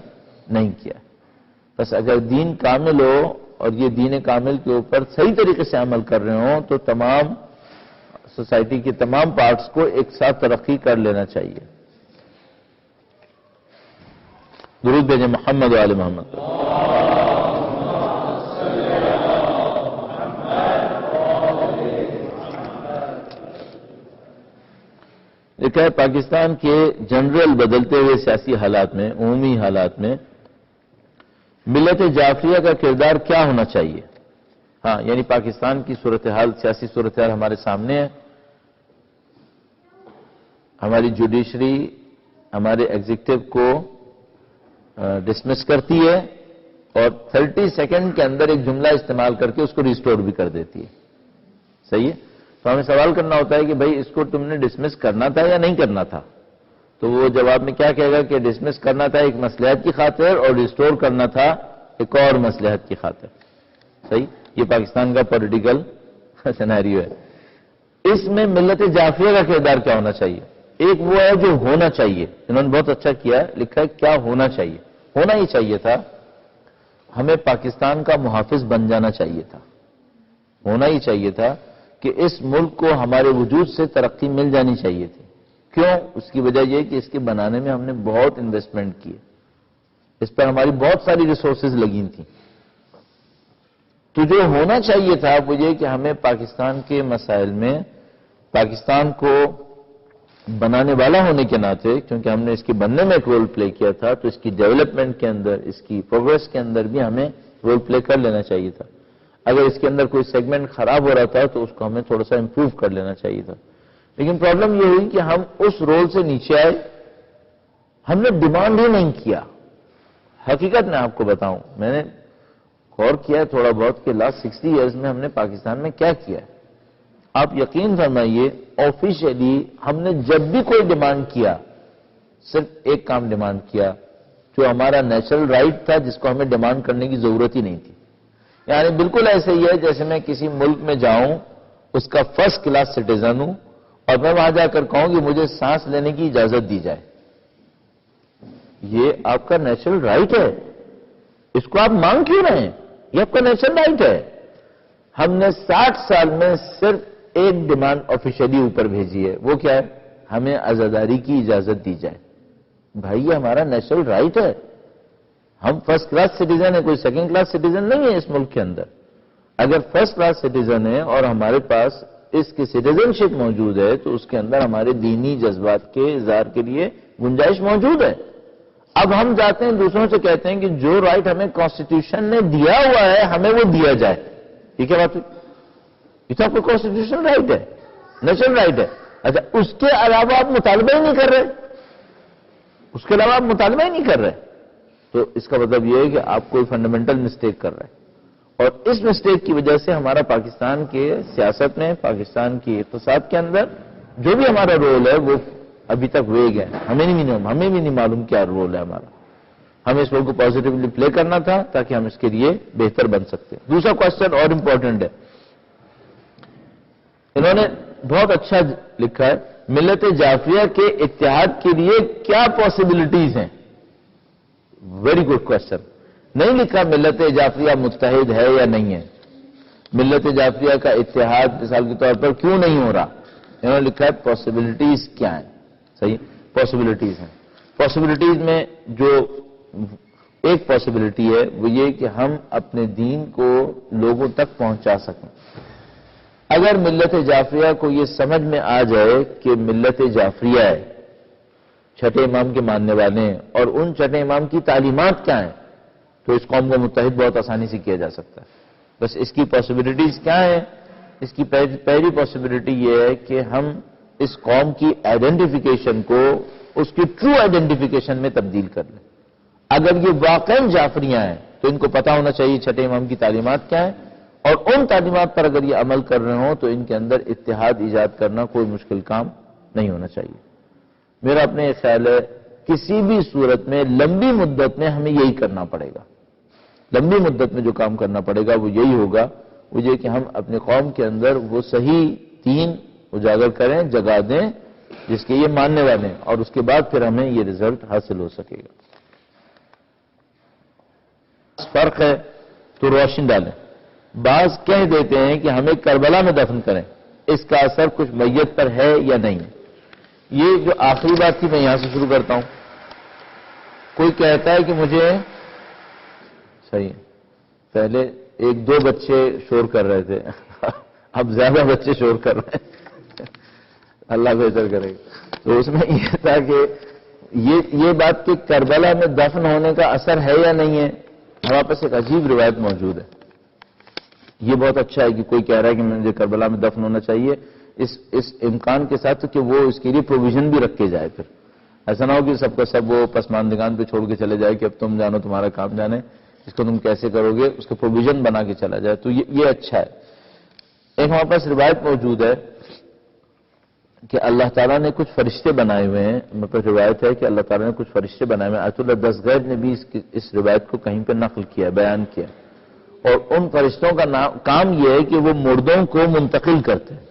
Speaker 1: نہیں کیا۔ بس اگر دین کامل ہو اور یہ دین کامل کے اوپر صحیح طریقے سے عمل کر رہے ہوں تو تمام سوسائٹی کے تمام پارٹس کو ایک ساتھ ترقی کر لینا چاہیے۔ درود بھیجیں محمد و آل محمد۔ لکھا ہے پاکستان کے جنرل بدلتے ہوئے سیاسی حالات میں، عمومی حالات میں ملت جعفریہ کا کردار کیا ہونا چاہیے؟ ہاں، یعنی پاکستان کی صورتحال، سیاسی صورتحال ہمارے سامنے ہے۔ ہماری جوڈیشری ہمارے ایگزیکٹو کو ڈسمس کرتی ہے اور 30 سیکنڈ کے اندر ایک جملہ استعمال کر کے اس کو ریسٹور بھی کر دیتی ہے۔ صحیح ہے؟ تو ہمیں سوال کرنا ہوتا ہے کہ بھائی اس کو تم نے ڈسمس کرنا تھا یا نہیں کرنا تھا؟ تو وہ جواب میں کیا کہے گا کہ ڈسمس کرنا تھا ایک مصلحت کی خاطر اور ریسٹور کرنا تھا ایک اور مصلحت کی خاطر۔ صحیح؟ یہ پاکستان کا پولیٹیکل سینیریو ہے۔ اس میں ملت جعفریہ کا کردار کیا ہونا چاہیے؟ ایک وہ ہے جو ہونا چاہیے، انہوں نے بہت اچھا کیا، لکھا ہے کیا ہونا چاہیے۔ ہونا ہی چاہیے تھا، ہمیں پاکستان کا محافظ بن جانا چاہیے تھا، ہونا ہی چاہیے تھا کہ اس ملک کو ہمارے وجود سے ترقی مل جانی چاہیے تھی۔ کیوں؟ اس کی وجہ یہ کہ اس کے بنانے میں ہم نے بہت انویسٹمنٹ کی، اس پر ہماری بہت ساری ریسورسز لگی تھیں۔ تو جو ہونا چاہیے تھا وہ یہ کہ ہمیں پاکستان کے مسائل میں پاکستان کو بنانے والا ہونے کے ناطے، کیونکہ ہم نے اس کے بننے میں ایک رول پلے کیا تھا، تو اس کی ڈیولپمنٹ کے اندر، اس کی پروگرس کے اندر بھی ہمیں رول پلے کر لینا چاہیے تھا۔ اگر اس کے اندر کوئی سیگمنٹ خراب ہو رہا تھا تو اس کو ہمیں تھوڑا سا امپروو کر لینا چاہیے تھا۔ لیکن پرابلم یہ ہوئی کہ ہم اس رول سے نیچے آئے، ہم نے ڈیمانڈ ہی نہیں کیا۔ حقیقت میں آپ کو بتاؤں، میں نے غور کیا ہے تھوڑا بہت کہ لاسٹ 60 ایئرز میں ہم نے پاکستان میں کیا کیا ہے۔ آپ یقین فرمائیے آفیشیلی ہم نے جب بھی کوئی ڈیمانڈ کیا، صرف ایک کام ڈیمانڈ کیا جو ہمارا نیچرل رائٹ تھا، جس کو ہمیں ڈیمانڈ کرنے کی ضرورت ہی نہیں تھی۔ یعنی بالکل ایسے ہی ہے جیسے میں کسی ملک میں جاؤں، اس کا فرسٹ کلاس سٹیزن ہوں، اور میں وہاں جا کر کہوں کہ مجھے سانس لینے کی اجازت دی جائے۔ یہ آپ کا نیچرل رائٹ ہے۔ اس کو آپ مانگ کیوں رہے ہیں؟ یہ آپ کا نیشنل رائٹ ہے. ہم نے 60 سال میں صرف ایک ڈیمانڈ آفیشلی اوپر بھیجی ہے، وہ کیا ہے؟ ہمیں عزاداری کی اجازت دی جائے. بھائی یہ ہمارا نیشنل رائٹ ہے. ہم فرسٹ کلاس سٹیزن ہیں، کوئی سیکنڈ کلاس سٹیزن نہیں ہے اس ملک کے اندر. اگر فرسٹ کلاس سٹیزن ہے اور ہمارے پاس اس کی سٹیزن شپ موجود ہے تو اس کے اندر ہمارے دینی جذبات کے اظہار کے لیے گنجائش موجود ہے. اب ہم جاتے ہیں دوسروں سے کہتے ہیں کہ جو رائٹ ہمیں کانسٹیٹیوشن نے دیا ہوا ہے ہمیں وہ دیا جائے. ٹھیک ہے بات؟ یہ تو آپ کو کانسٹیٹیوشن رائٹ ہے، نیشنل رائٹ ہے. اچھا اس کے علاوہ آپ مطالبہ ہی نہیں کر رہے، اس کے علاوہ آپ مطالبہ ہی نہیں کر رہے، تو اس کا مطلب یہ ہے کہ آپ کوئی فنڈامنٹل مسٹیک کر رہے ہیں. اور اس مسٹیک کی وجہ سے ہمارا پاکستان کے سیاست میں، پاکستان کی اقتصاد کے اندر جو بھی ہمارا رول ہے وہ ابھی تک ویگ ہے. ہمیں بھی نہیں معلوم کیا رول ہے ہمارا. ہمیں اس رول کو پازیٹیولی پلے کرنا تھا تاکہ ہم اس کے لیے بہتر بن سکتے. دوسرا کوشچن اور امپورٹنٹ ہے، انہوں نے بہت اچھا لکھا ہے، ملت جعفریہ کے اتحاد کے لیے کیا پاسبلٹیز ہیں؟ Very good question. نہیں لکھا ملت جعفریہ متحد ہے یا نہیں ہے، ملت جعفریہ کا اتحاد مثال کے طور پر کیوں نہیں ہو رہا. انہوں نے لکھا ہے پاسبلٹیز کیا ہیں. صحیح، پاسبلٹیز ہیں. پاسبلٹیز میں جو ایک پاسبلٹی ہے وہ یہ کہ ہم اپنے دین کو لوگوں تک پہنچا سکیں. اگر ملت جعفریہ کو یہ سمجھ میں آ جائے کہ ملت جعفریہ ہے، چھٹے امام کے ماننے والے ہیں اور ان چھٹے امام کی تعلیمات کیا ہیں، تو اس قوم کو متحد بہت آسانی سے کیا جا سکتا ہے. بس اس کی پاسبلٹیز کیا ہیں؟ اس کی پہلی پاسبلٹی یہ ہے کہ ہم اس قوم کی آئیڈینٹیفیکیشن کو اس کی ٹرو آئیڈینٹیفیکیشن میں تبدیل کر لیں. اگر یہ واقعی جعفریاں ہیں تو ان کو پتا ہونا چاہیے چھٹے امام کی تعلیمات کیا ہیں، اور ان تعلیمات پر اگر یہ عمل کر رہے ہوں تو ان کے اندر اتحاد ایجاد کرنا کوئی مشکل کام نہیں ہونا چاہیے. میرا اپنے خیال ہے کسی بھی صورت میں لمبی مدت میں ہمیں یہی کرنا پڑے گا. لمبی مدت میں جو کام کرنا پڑے گا وہ یہی ہوگا، وہ یہ کہ ہم اپنے قوم کے اندر وہ صحیح دین اجاگر کریں، جگا دیں جس کے یہ ماننے والے ہیں، اور اس کے بعد پھر ہمیں یہ رزلٹ حاصل ہو سکے گا. فرق ہے تو روشن ڈالیں. بعض کہہ دیتے ہیں کہ ہمیں کربلا میں دفن کریں، اس کا اثر کچھ میت پر ہے یا نہیں. یہ جو آخری بات تھی میں یہاں سے شروع کرتا ہوں. کوئی کہتا ہے کہ مجھے صحیح پہلے ایک دو بچے شور کر رہے تھے، اب زیادہ بچے شور کر رہے ہیں، اللہ بہتر کرے گا. تو اس میں یہ تھا کہ یہ بات کہ کربلا میں دفن ہونے کا اثر ہے یا نہیں ہے. ہمارے پاس ایک عجیب روایت موجود ہے. یہ بہت اچھا ہے کہ کوئی کہہ رہا ہے کہ مجھے کربلا میں دفن ہونا چاہیے، اس امکان کے ساتھ کہ وہ اس کے لیے پروویژن بھی رکھے جائے. پھر ایسا نہ ہو کہ سب کا سب وہ پسماندگان پہ چھوڑ کے چلے جائے کہ اب تم جانو تمہارا کام جانے، اس کو تم کیسے کرو گے، اس کا پروویژن بنا کے چلا جائے. تو یہ اچھا ہے. ایک ہمارے پاس روایت موجود ہے کہ اللہ تعالیٰ نے کچھ فرشتے بنائے ہوئے ہیں. میرے پاس روایت ہے کہ اللہ تعالیٰ نے کچھ فرشتے بنائے ہوئے ہیں. آیت اللہ دستگیر نے بھی اس روایت کو کہیں پہ نقل کیا، بیان کیا. اور ان فرشتوں کا کام یہ ہے کہ وہ مردوں کو منتقل کرتے ہیں،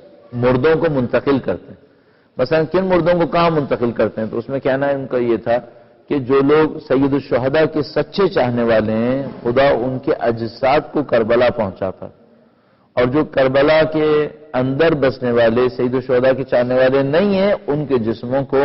Speaker 1: مردوں کو منتقل کرتے ہیں. مثلا کن مردوں کو کہاں منتقل کرتے ہیں؟ تو اس میں کہنا ہے ان کا یہ تھا کہ جو لوگ سید الشہداء کے سچے چاہنے والے ہیں، خدا ان کے اجساد کو کربلا پہنچاتا، اور جو کربلا کے اندر بسنے والے سید الشہداء کے چاہنے والے نہیں ہیں ان کے جسموں کو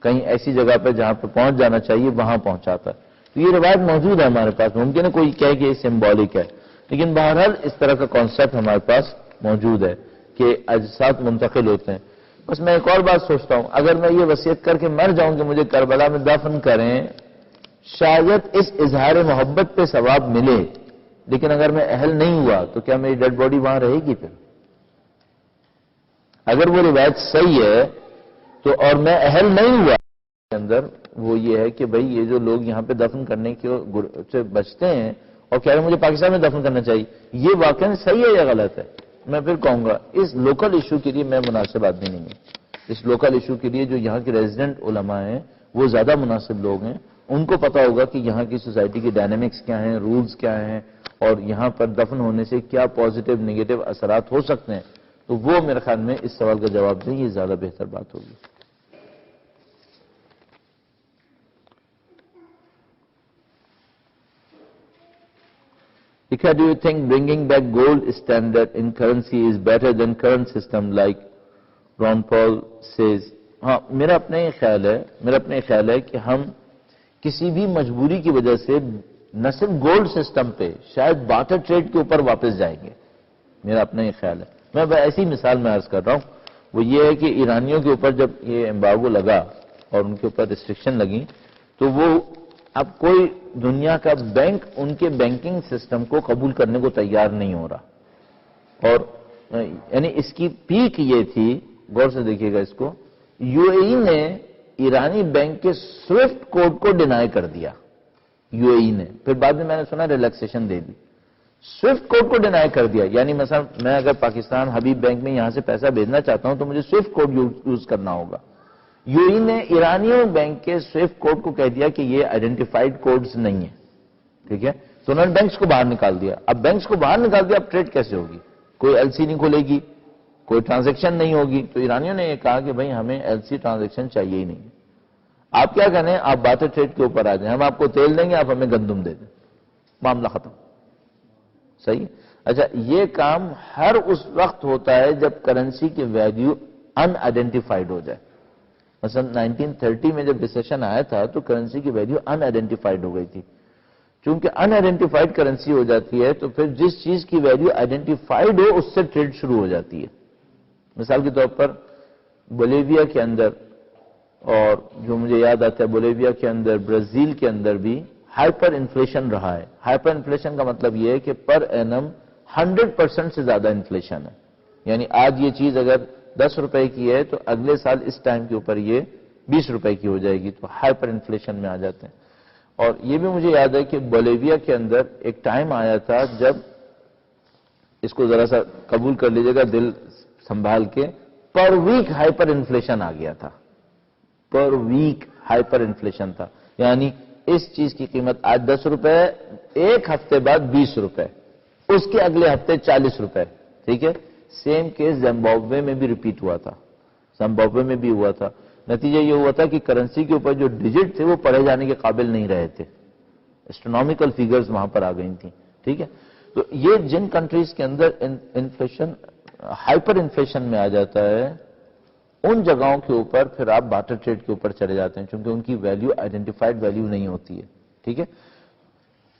Speaker 1: کہیں ایسی جگہ پہ جہاں پہ پہنچ جانا چاہیے وہاں پہنچاتا ہے. تو یہ روایت موجود ہے ہمارے پاس. ممکن ہے کوئی کہے کہ یہ سمبولک ہے، لیکن بہرحال اس طرح کا کانسیپٹ ہمارے پاس موجود ہے کہ اجساد منتقل ہوتے ہیں. بس میں ایک اور بات سوچتا ہوں، اگر میں یہ وصیت کر کے مر جاؤں کہ مجھے کربلا میں دفن کریں، شاید اس اظہار محبت پہ ثواب ملے، لیکن اگر میں اہل نہیں ہوا تو کیا میری ڈیڈ باڈی وہاں رہے گی؟ پھر اگر وہ روایت صحیح ہے تو اور میں اہل نہیں ہوا کے اندر، وہ یہ ہے کہ بھئی یہ جو لوگ یہاں پہ دفن کرنے سے بچتے ہیں اور کہہ رہے ہیں مجھے پاکستان میں دفن کرنا چاہیے، یہ واقعی صحیح ہے یا غلط ہے؟ میں پھر کہوں گا اس لوکل ایشو کے لیے میں مناسب آدمی نہیں ہوں. اس لوکل ایشو کے لیے جو یہاں کے ریزیڈنٹ علماء ہیں وہ زیادہ مناسب لوگ ہیں. ان کو پتا ہوگا کہ یہاں کی سوسائٹی کی ڈائنامکس کیا ہیں، رولز کیا ہیں، اور یہاں پر دفن ہونے سے کیا پازیٹیو نیگیٹو اثرات ہو سکتے ہیں. تو وہ میرے خیال میں اس سوال کا جواب دیں، یہ زیادہ بہتر بات ہوگی. Ikha, do you think bringing back gold standard in currency is better than current system like Ron Paul says? ہاں میرا اپنا یہ خیال ہے کہ ہم کسی بھی مجبوری کی وجہ سے نہ صرف گولڈ سسٹم پہ شاید بارٹر ٹریڈ کے اوپر واپس جائیں گے. میرا اپنا یہ خیال ہے. میں ایسی مثال میں عرض کر رہا ہوں، وہ یہ ہے کہ ایرانیوں کے اوپر جب یہ ایمبارگو لگا اور ان کے اوپر ریسٹرکشن لگی تو وہ اب کوئی دنیا کا بینک ان کے بینکنگ سسٹم کو قبول کرنے کو تیار نہیں ہو رہا. اور یعنی اس کی پیک یہ تھی، غور سے دیکھیے گا اس کو، یو اے ای نے ایرانی بینک کے سوئفٹ کوڈ کو ڈینائی کر دیا. یو اے ای نے پھر بعد میں نے سنا ریلیکسیشن دے دی. سوئفٹ کوڈ کو ڈینائی کر دیا. یعنی مثلا میں اگر پاکستان حبیب بینک میں یہاں سے پیسہ بھیجنا چاہتا ہوں تو مجھے سوئفٹ کوڈ یوز کرنا ہوگا. یو اے ای نے ایرانیوں بینک کے سوئفٹ کوڈ کو کہہ دیا کہ یہ آئیڈینٹیفائڈ کوڈز نہیں ہیں. ٹھیک ہے، تو انہوں نے بینکس کو باہر نکال دیا. اب بینکس کو باہر نکال دیا، اب ٹریڈ کیسے ہوگی؟ کوئی ایل سی نہیں کھلے گی، کوئی ٹرانزیکشن نہیں ہوگی. تو ایرانیوں نے یہ کہا کہ بھائی ہمیں ایل سی ٹرانزیکشن چاہیے ہی نہیں. آپ کیا کہنے، آپ بارٹر ٹریڈ کے اوپر آ جائیں، ہم آپ کو تیل دیں گے، آپ ہمیں گندم دے دیں، معاملہ ختم. صحیح. اچھا، یہ کام ہر اس وقت ہوتا ہے جب کرنسی کی ویلیو ان آئیڈینٹیفائڈ ہو جائے. مثلا 1930 میں جب ریسیشن آیا تھا تو کرنسی کی ویلیو ان آئیڈینٹیفائڈ ہو گئی تھی. چونکہ ان آئیڈینٹیفائڈ کرنسی ہو جاتی ہے تو پھر جس چیز کی ویلیو آئیڈینٹیفائڈ ہو اس سے ٹریڈ شروع ہو جاتی ہے. مثال کے طور پر بولیویا کے اندر، اور جو مجھے یاد آتا ہے بولیویا کے اندر، برازیل کے اندر بھی ہائپر انفلیشن رہا ہے. ہائپر انفلیشن کا مطلب یہ ہے کہ پر اینم 100% سے زیادہ انفلیشن ہے. یعنی آج یہ چیز اگر 10 روپے کی ہے تو اگلے سال اس ٹائم کے اوپر یہ 20 روپے کی ہو جائے گی. تو ہائپر انفلیشن میں آ جاتے ہیں. اور یہ بھی مجھے یاد ہے کہ بولیویا کے اندر ایک ٹائم آیا تھا جب، اس کو ذرا سا قبول کر لیجیے گا دل سنبھال کے، پر ویک ہائپر انفلیشن آ گیا تھا. پر ویک ہائپر انفلیشن تھا. یعنی اس چیز کی قیمت آج 10 روپے، ایک ہفتے بعد 20 روپے، اس کے اگلے ہفتے 40 روپے. ٹھیک ہے. سیم کیس زمبابوے میں بھی ریپیٹ ہوا تھا. زمبابوے میں بھی ہوا تھا. نتیجہ یہ ہوا تھا کہ کرنسی کے اوپر جو ڈیجٹ تھے وہ پڑھے جانے کے قابل نہیں رہے تھے. اسٹرونومیکل فیگرز وہاں پر آ گئی تھیں. ٹھیک ہے. تو یہ جن کنٹریز کے اندر انفلیشن ہائپر انفلیشن میں آ جاتا ہے، ان جگہوں کے اوپر پھر آپ بارٹر ٹریڈ کے اوپر چلے جاتے ہیں چونکہ ان کی ویلیو آئیڈینٹیفائڈ ویلیو نہیں ہوتی ہے. ٹھیک ہے.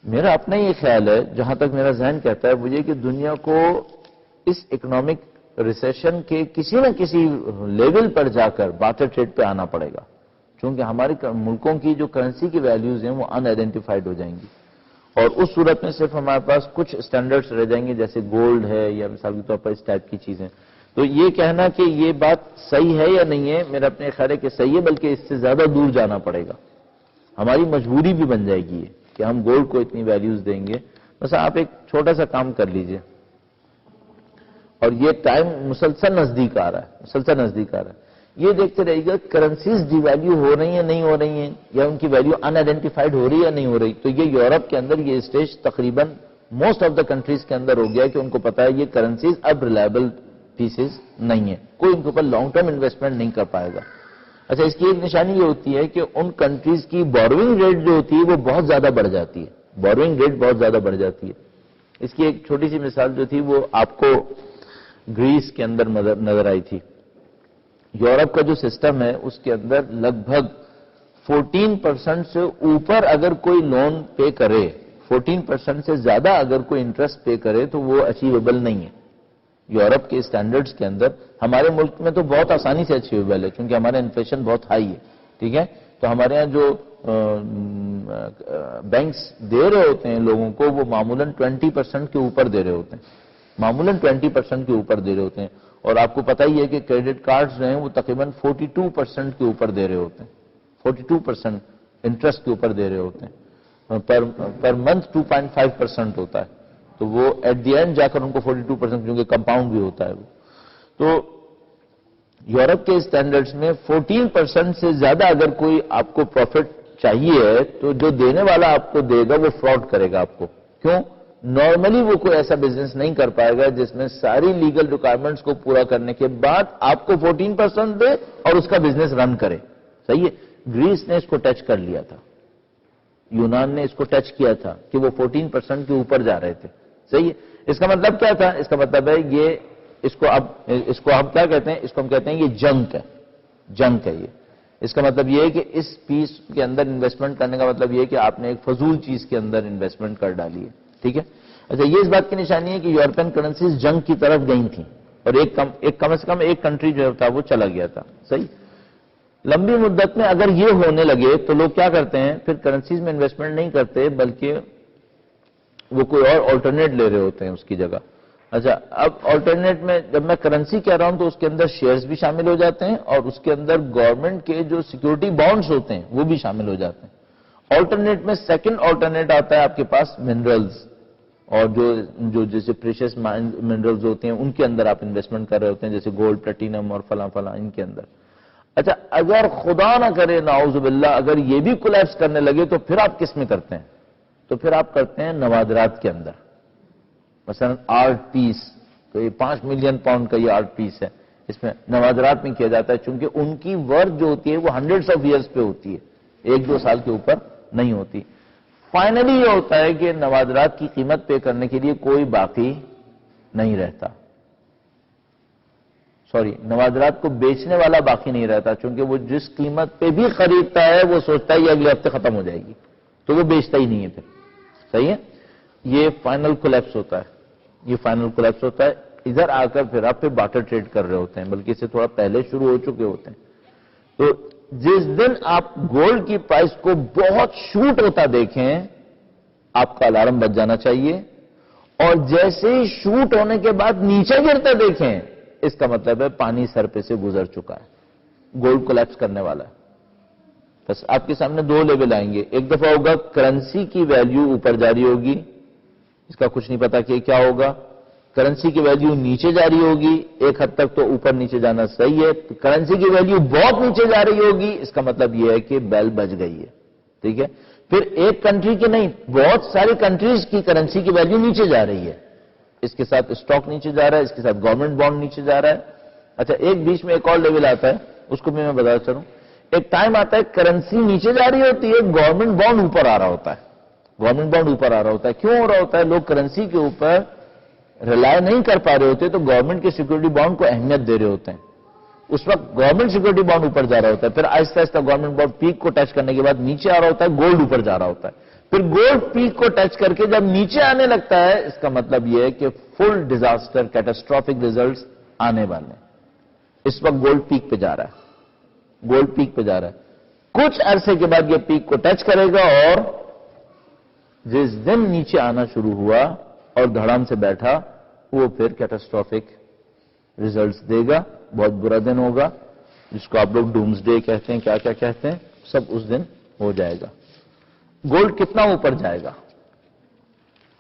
Speaker 1: میرا اپنا یہ خیال ہے، جہاں تک میرا ذہن کہتا ہے، وہ یہ کہ دنیا کو اس اکنامک ریسیشن کے کسی نہ کسی لیول پر جا کر بارٹر ٹریڈ پہ آنا پڑے گا. چونکہ ہمارے ملکوں کی جو کرنسی کی ویلیوز ہیں وہ ان آئیڈینٹیفائڈ ہو جائیں گی، اور اس صورت میں صرف ہمارے پاس کچھ اسٹینڈرڈز رہ جائیں گے جیسے گولڈ ہے یا مثال کے طور پر اس ٹائپ کی چیزیں. تو یہ کہنا کہ یہ بات صحیح ہے یا نہیں ہے، میرا اپنے خیال ہے کہ صحیح ہے، بلکہ اس سے زیادہ دور جانا پڑے گا. ہماری مجبوری بھی بن جائے گی یہ کہ ہم گولڈ کو اتنی ویلیوز دیں گے. بس آپ ایک چھوٹا سا کام کر لیجئے، اور یہ ٹائم مسلسل نزدیک آ رہا ہے، یہ دیکھتے رہیے گا کرنسیز ڈی ویلیو ہو رہی ہیں نہیں ہو رہی ہیں، یا ان کی ویلیو ان آئیڈینٹیفائڈ ہو رہی ہے یا نہیں ہو رہی. تو یہ یورپ کے اندر یہ اسٹیج تقریباً موسٹ آف دا کنٹریز کے اندر ہو گیا کہ ان کو پتا ہے یہ کرنسیز اب ریلائبل پیسز نہیں ہیں، کوئی ان کے اوپر لانگ ٹرم انویسٹمنٹ نہیں کر پائے گا. اچھا، اس کی ایک نشانی یہ ہوتی ہے کہ ان کنٹریز کی بوروئنگ ریٹ جو ہوتی ہے وہ بہت زیادہ بڑھ جاتی ہے. بوروئنگ ریٹ بہت زیادہ بڑھ جاتی ہے. اس کی ایک چھوٹی سی مثال جو تھی وہ آپ کو گریس کے اندر نظر آئی تھی. یورپ کا جو سسٹم ہے اس کے اندر لگ بھگ 14% سے اوپر اگر کوئی لون پے کرے، 14% سے زیادہ اگر کوئی انٹرسٹ پے کرے تو وہ اچیویبل نہیں ہے. یورپ کے اسٹینڈرڈز کے اندر ہمارے ملک میں تو بہت آسانی سے اچیویبل ہے کیونکہ ہمارا انفلیشن بہت ہائی ہے. ٹھیک ہے. تو ہمارے ہاں جو بینکس دے رہے ہوتے ہیں لوگوں کو وہ معمولاً 20% کے اوپر دے رہے ہوتے ہیں، معمولاً 20% کے اوپر دے رہے ہوتے ہیں. اور آپ کو پتہ ہی ہے کہ کریڈٹ کارڈز جو ہیں وہ تقریباً 42% کے اوپر دے رہے ہوتے ہیں، 42% انٹرسٹ کے اوپر دے رہے ہوتے ہیں. پر منتھ 2.5% ہوتا ہے. تو وہ ایٹ دی اینڈ جا کر ان کو 42% کیونکہ کمپاؤنڈ بھی ہوتا ہے وہ. تو یورپ کے اسٹینڈرڈز میں 14% سے زیادہ اگر کوئی آپ کو پروفٹ چاہیے تو جو دینے والا آپ کو دے گا وہ فراڈ کرے گا آپ کو. کیوں؟ نارملی وہ کوئی ایسا بزنس نہیں کر پائے گا جس میں ساری لیگل ریکوائرمنٹس کو پورا کرنے کے بعد آپ کو 14% دے اور اس کا بزنس رن کرے. صحیح ہے. گریس نے اس کو ٹچ کر لیا تھا، یونان نے اس کو ٹچ کیا تھا کہ وہ 14% کے اوپر جا رہے تھے. صحیح ہے. اس کا مطلب کیا تھا؟ اس کا مطلب ہے یہ اس کو ہم کیا کہتے ہیں؟ اس کو ہم کہتے ہیں یہ جنک ہے یہ. اس کا مطلب یہ ہے کہ اس پیس کے اندر انویسٹمنٹ کرنے کا مطلب یہ ہے کہ آپ نے ایک فضول چیز کے اندر انویسٹمنٹ کر ڈالی ہے. ٹھیک ہے. اچھا، یہ اس بات کی نشانی ہے کہ یورپین کرنسیز جنگ کی طرف گئی تھیں اور کم سے کم ایک کنٹری جو تھا وہ چلا گیا تھا. صحیح. لمبی مدت میں اگر یہ ہونے لگے تو لوگ کیا کرتے ہیں؟ پھر کرنسیز میں انویسٹمنٹ نہیں کرتے بلکہ وہ کوئی اور آلٹرنیٹ لے رہے ہوتے ہیں اس کی جگہ. اچھا، اب آلٹرنیٹ میں جب میں کرنسی کہہ رہا ہوں تو اس کے اندر شیئرز بھی شامل ہو جاتے ہیں اور اس کے اندر گورنمنٹ کے جو سیکورٹی بانڈز ہوتے ہیں وہ بھی شامل ہو جاتے ہیں. آلٹرنیٹ میں سیکنڈ آلٹرنیٹ آتا ہے آپ کے پاس منرلز، اور جو جیسے پریشس منرلز ہوتے ہیں ان کے اندر آپ انویسٹمنٹ کر رہے ہوتے ہیں، جیسے گولڈ، پلیٹینم اور فلاں ان کے اندر. اچھا، اگر خدا نہ کرے نعوذ باللہ اگر یہ بھی کولیپس کرنے لگے تو پھر آپ کس میں کرتے ہیں؟ تو پھر آپ کرتے ہیں نوادرات کے اندر. مثلا آرٹ پیس، تو یہ 5 ملین پاؤنڈ کا یہ آرٹ پیس ہے، اس میں نوادرات میں کیا جاتا ہے چونکہ ان کی ورتھ جو ہوتی ہے وہ ہنڈریڈز آف ایئرز پہ ہوتی ہے، 1-2 سال کے اوپر نہیں ہوتی. فائنلی یہ ہوتا ہے کہ نوادرات کی قیمت پے کرنے کے لیے کوئی باقی نہیں رہتا. نوادرات کو بیچنے والا باقی نہیں رہتا، چونکہ وہ جس قیمت پہ بھی خریدتا ہے وہ سوچتا ہے یہ اگلے ہفتے ختم ہو جائے گی، تو وہ بیچتا ہی نہیں ہے پھر. صحیح ہے. یہ فائنل کولیپس ہوتا ہے. ادھر آ کر پھر آپ پہ بارٹر ٹریڈ کر رہے ہوتے ہیں، بلکہ اس سے تھوڑا پہلے شروع ہو چکے ہوتے ہیں. تو جس دن آپ گولڈ کی پرائس کو بہت شوٹ ہوتا دیکھیں آپ کا الارم بج جانا چاہیے، اور جیسے ہی شوٹ ہونے کے بعد نیچے گرتا دیکھیں اس کا مطلب ہے پانی سر پہ سے گزر چکا ہے، گولڈ کولیپس کرنے والا ہے. بس آپ کے سامنے 2 لیول آئیں گے. ایک دفعہ ہوگا کرنسی کی ویلیو اوپر جاری ہوگی، اس کا کچھ نہیں پتا کہ کیا ہوگا. کرنسی کی ویلیو نیچے جاری ہوگی، ایک حد تک تو اوپر نیچے جانا صحیح ہے. کرنسی کی ویلیو بہت نیچے جا رہی ہوگی، اس کا مطلب یہ ہے کہ بیل بج گئی ہے. ٹھیک ہے. پھر ایک کنٹری کی نہیں، بہت ساری کنٹریز کی کرنسی کی ویلیو نیچے جا رہی ہے. اس کے ساتھ اسٹاک نیچے جا رہا ہے، اس کے ساتھ گورنمنٹ بانڈ نیچے جا رہا ہے. اچھا، ایک بیچ میں ایک اور لیول آتا ہے، اس کو بھی میں بتا چلوں. ایک ٹائم آتا ہے کرنسی نیچے جا رہی ہوتی ہے، گورنمنٹ بانڈ اوپر آ رہا ہوتا ہے. کیوں ہو رہا ہوتا ہے؟ لوگ کرنسی کے اوپر ریلائی نہیں کر پا رہے ہوتے تو گورنمنٹ کے سیکورٹی بانڈ کو اہمیت دے رہے ہوتے ہیں. اس وقت گورنمنٹ سیکورٹی بانڈ اوپر جا رہا ہوتا ہے، پھر آہستہ آہستہ گورنمنٹ بانڈ پیک کو ٹچ کرنے کے بعد نیچے آ رہا ہوتا ہے، گولڈ اوپر جا رہا ہوتا ہے. پھر گولڈ پیک کو ٹچ کر کے جب نیچے آنے لگتا ہے اس کا مطلب یہ ہے کہ فل ڈیزاسٹر، کیٹاسٹرافک ریزلٹس آنے والے ہیں. اس وقت گولڈ پیک پہ جا رہا ہے. کچھ عرصے کے بعد یہ پیک کو ٹچ کرے گا اور جس دن نیچے آنا شروع ہوا اور دھڑام سے بیٹھا وہ پھر کیٹاسٹرافک ریزلٹس دے گا. بہت برا دن ہوگا، جس کو آپ لوگ ڈومز ڈے کہتے ہیں، کیا کہتے ہیں، سب اس دن ہو جائے گا. گولڈ کتنا اوپر جائے گا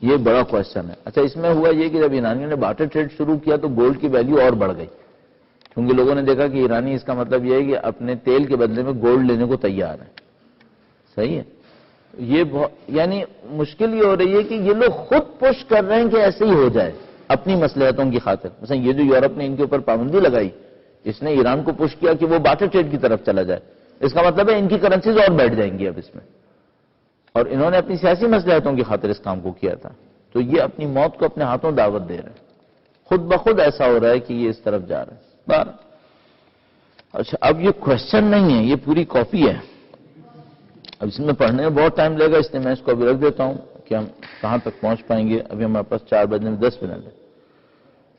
Speaker 1: یہ بڑا کوشچن ہے. اچھا، اس میں ہوا یہ کہ جب ایرانیوں نے بارٹر ٹریڈ شروع کیا تو گولڈ کی ویلیو اور بڑھ گئی، کیونکہ لوگوں نے دیکھا کہ ایرانی اس کا مطلب یہ ہے کہ اپنے تیل کے بدلے میں گولڈ لینے کو تیار ہے. صحیح ہے. یہ یعنی مشکل یہ ہو رہی ہے کہ یہ لوگ خود پش کر رہے ہیں کہ ایسے ہی ہو جائے اپنی مصلحتوں کی خاطر. مثلا یہ جو یورپ نے ان کے اوپر پابندی لگائی، اس نے ایران کو پش کیا کہ وہ بارٹر ٹریڈ کی طرف چلا جائے. اس کا مطلب ہے ان کی کرنسیز اور بیٹھ جائیں گی اب اس میں، اور انہوں نے اپنی سیاسی مصلحتوں کی خاطر اس کام کو کیا تھا. تو یہ اپنی موت کو اپنے ہاتھوں دعوت دے رہے ہیں. خود بخود ایسا ہو رہا ہے کہ یہ اس طرف جا رہے ہیں. اچھا، اب یہ کوشچن نہیں ہے، یہ پوری کاپی ہے. اب اس میں پڑھنے میں بہت ٹائم لگے گا، اس لیے میں اس کو ابھی رکھ دیتا ہوں کہ ہم کہاں تک پہنچ پائیں گے. ابھی ہمارے پاس 4 بجنے میں 10 منٹ ہے.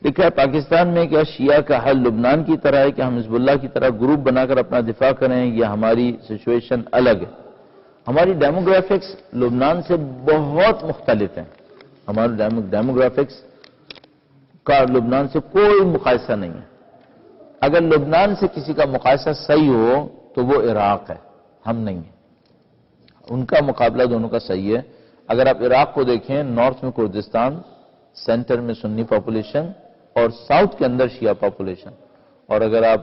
Speaker 1: لکھا ہے پاکستان میں کیا شیعہ کا حل لبنان کی طرح ہے کہ ہم حزب اللہ کی طرح گروپ بنا کر اپنا دفاع کریں، یا ہماری سچویشن الگ ہے؟ ہماری ڈیموگرافکس لبنان سے بہت مختلف ہیں. ہمارے ڈیموگرافکس کا لبنان سے کوئی مقایسہ نہیں ہے. اگر لبنان سے کسی کا مقایسہ صحیح ہو تو وہ عراق ہے، ہم نہیں ہیں. ان کا مقابلہ دونوں کا صحیح ہے. اگر آپ عراق کو دیکھیں، نارتھ میں کردستان، سینٹر میں سنی پاپولیشن اور ساؤتھ کے اندر شیعہ پاپولیشن. اور اگر آپ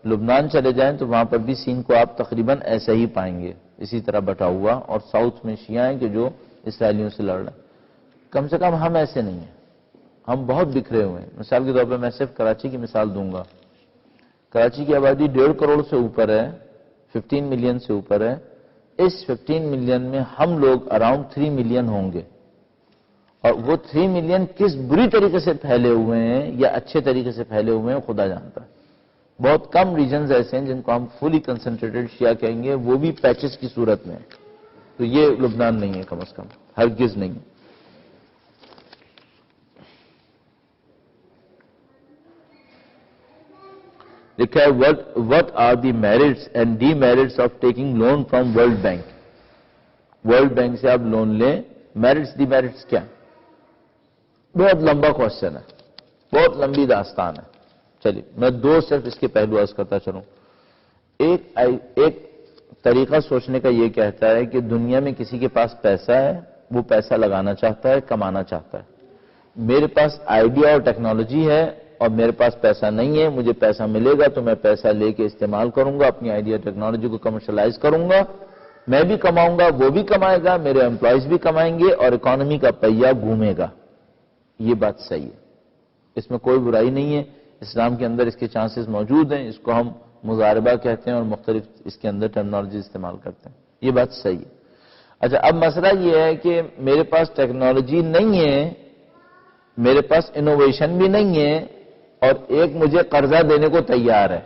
Speaker 1: لبنان چلے جائیں تو وہاں پر بھی سین کو آپ تقریباً ایسے ہی پائیں گے، اسی طرح بٹا ہوا. اور ساؤتھ میں شیعہ ہیں کہ جو اسرائیلیوں سے لڑ رہے ہیں. کم سے کم ہم ایسے نہیں ہیں، ہم بہت بکھرے ہوئے ہیں. مثال کے طور پہ میں صرف کراچی کی مثال دوں گا. کراچی کی آبادی 1.5 کروڑ سے اوپر ہے، 15 ملین سے اوپر ہے. اس 15 ملین میں ہم لوگ اراؤنڈ 3 ملین ہوں گے، اور وہ 3 ملین کس بری طریقے سے پھیلے ہوئے ہیں یا اچھے طریقے سے پھیلے ہوئے ہیں خدا جانتا ہے. بہت کم ریجنز ایسے ہیں جن کو ہم فلی کنسنٹریٹڈ شیعہ کہیں گے, وہ بھی پیچز کی صورت میں. تو یہ لبنان نہیں ہے, کم از کم ہرگز نہیں. لکھا ہے what are the merits and demerits of taking loan from World Bank. World bank سے آپ لون لیں, میرٹس ڈی میرٹس کیا؟ بہت لمبا کوشچن ہے, بہت لمبی داستان ہے. چلیے میں دو صرف اس کے پہلو عرض کرتا چلوں. ایک طریقہ سوچنے کا یہ کہتا ہے کہ دنیا میں کسی کے پاس پیسہ ہے, وہ پیسہ لگانا چاہتا ہے, کمانا چاہتا ہے. میرے پاس آئیڈیا اور ٹیکنالوجی ہے اور میرے پاس پیسہ نہیں ہے, مجھے پیسہ ملے گا تو میں پیسہ لے کے استعمال کروں گا, اپنی آئیڈیا ٹیکنالوجی کو کمرشلائز کروں گا, میں بھی کماؤں گا, وہ بھی کمائے گا, میرے امپلائیز بھی کمائیں گے اور اکانومی کا پہیہ گھومے گا. یہ بات صحیح ہے, اس میں کوئی برائی نہیں ہے. اسلام کے اندر اس کے چانسز موجود ہیں, اس کو ہم مضاربہ کہتے ہیں اور مختلف اس کے اندر ٹرمنالوجی استعمال کرتے ہیں. یہ بات صحیح ہے. اچھا, اب مسئلہ یہ ہے کہ میرے پاس ٹیکنالوجی نہیں ہے, میرے پاس انوویشن بھی نہیں ہے, اور ایک مجھے قرضہ دینے کو تیار ہے.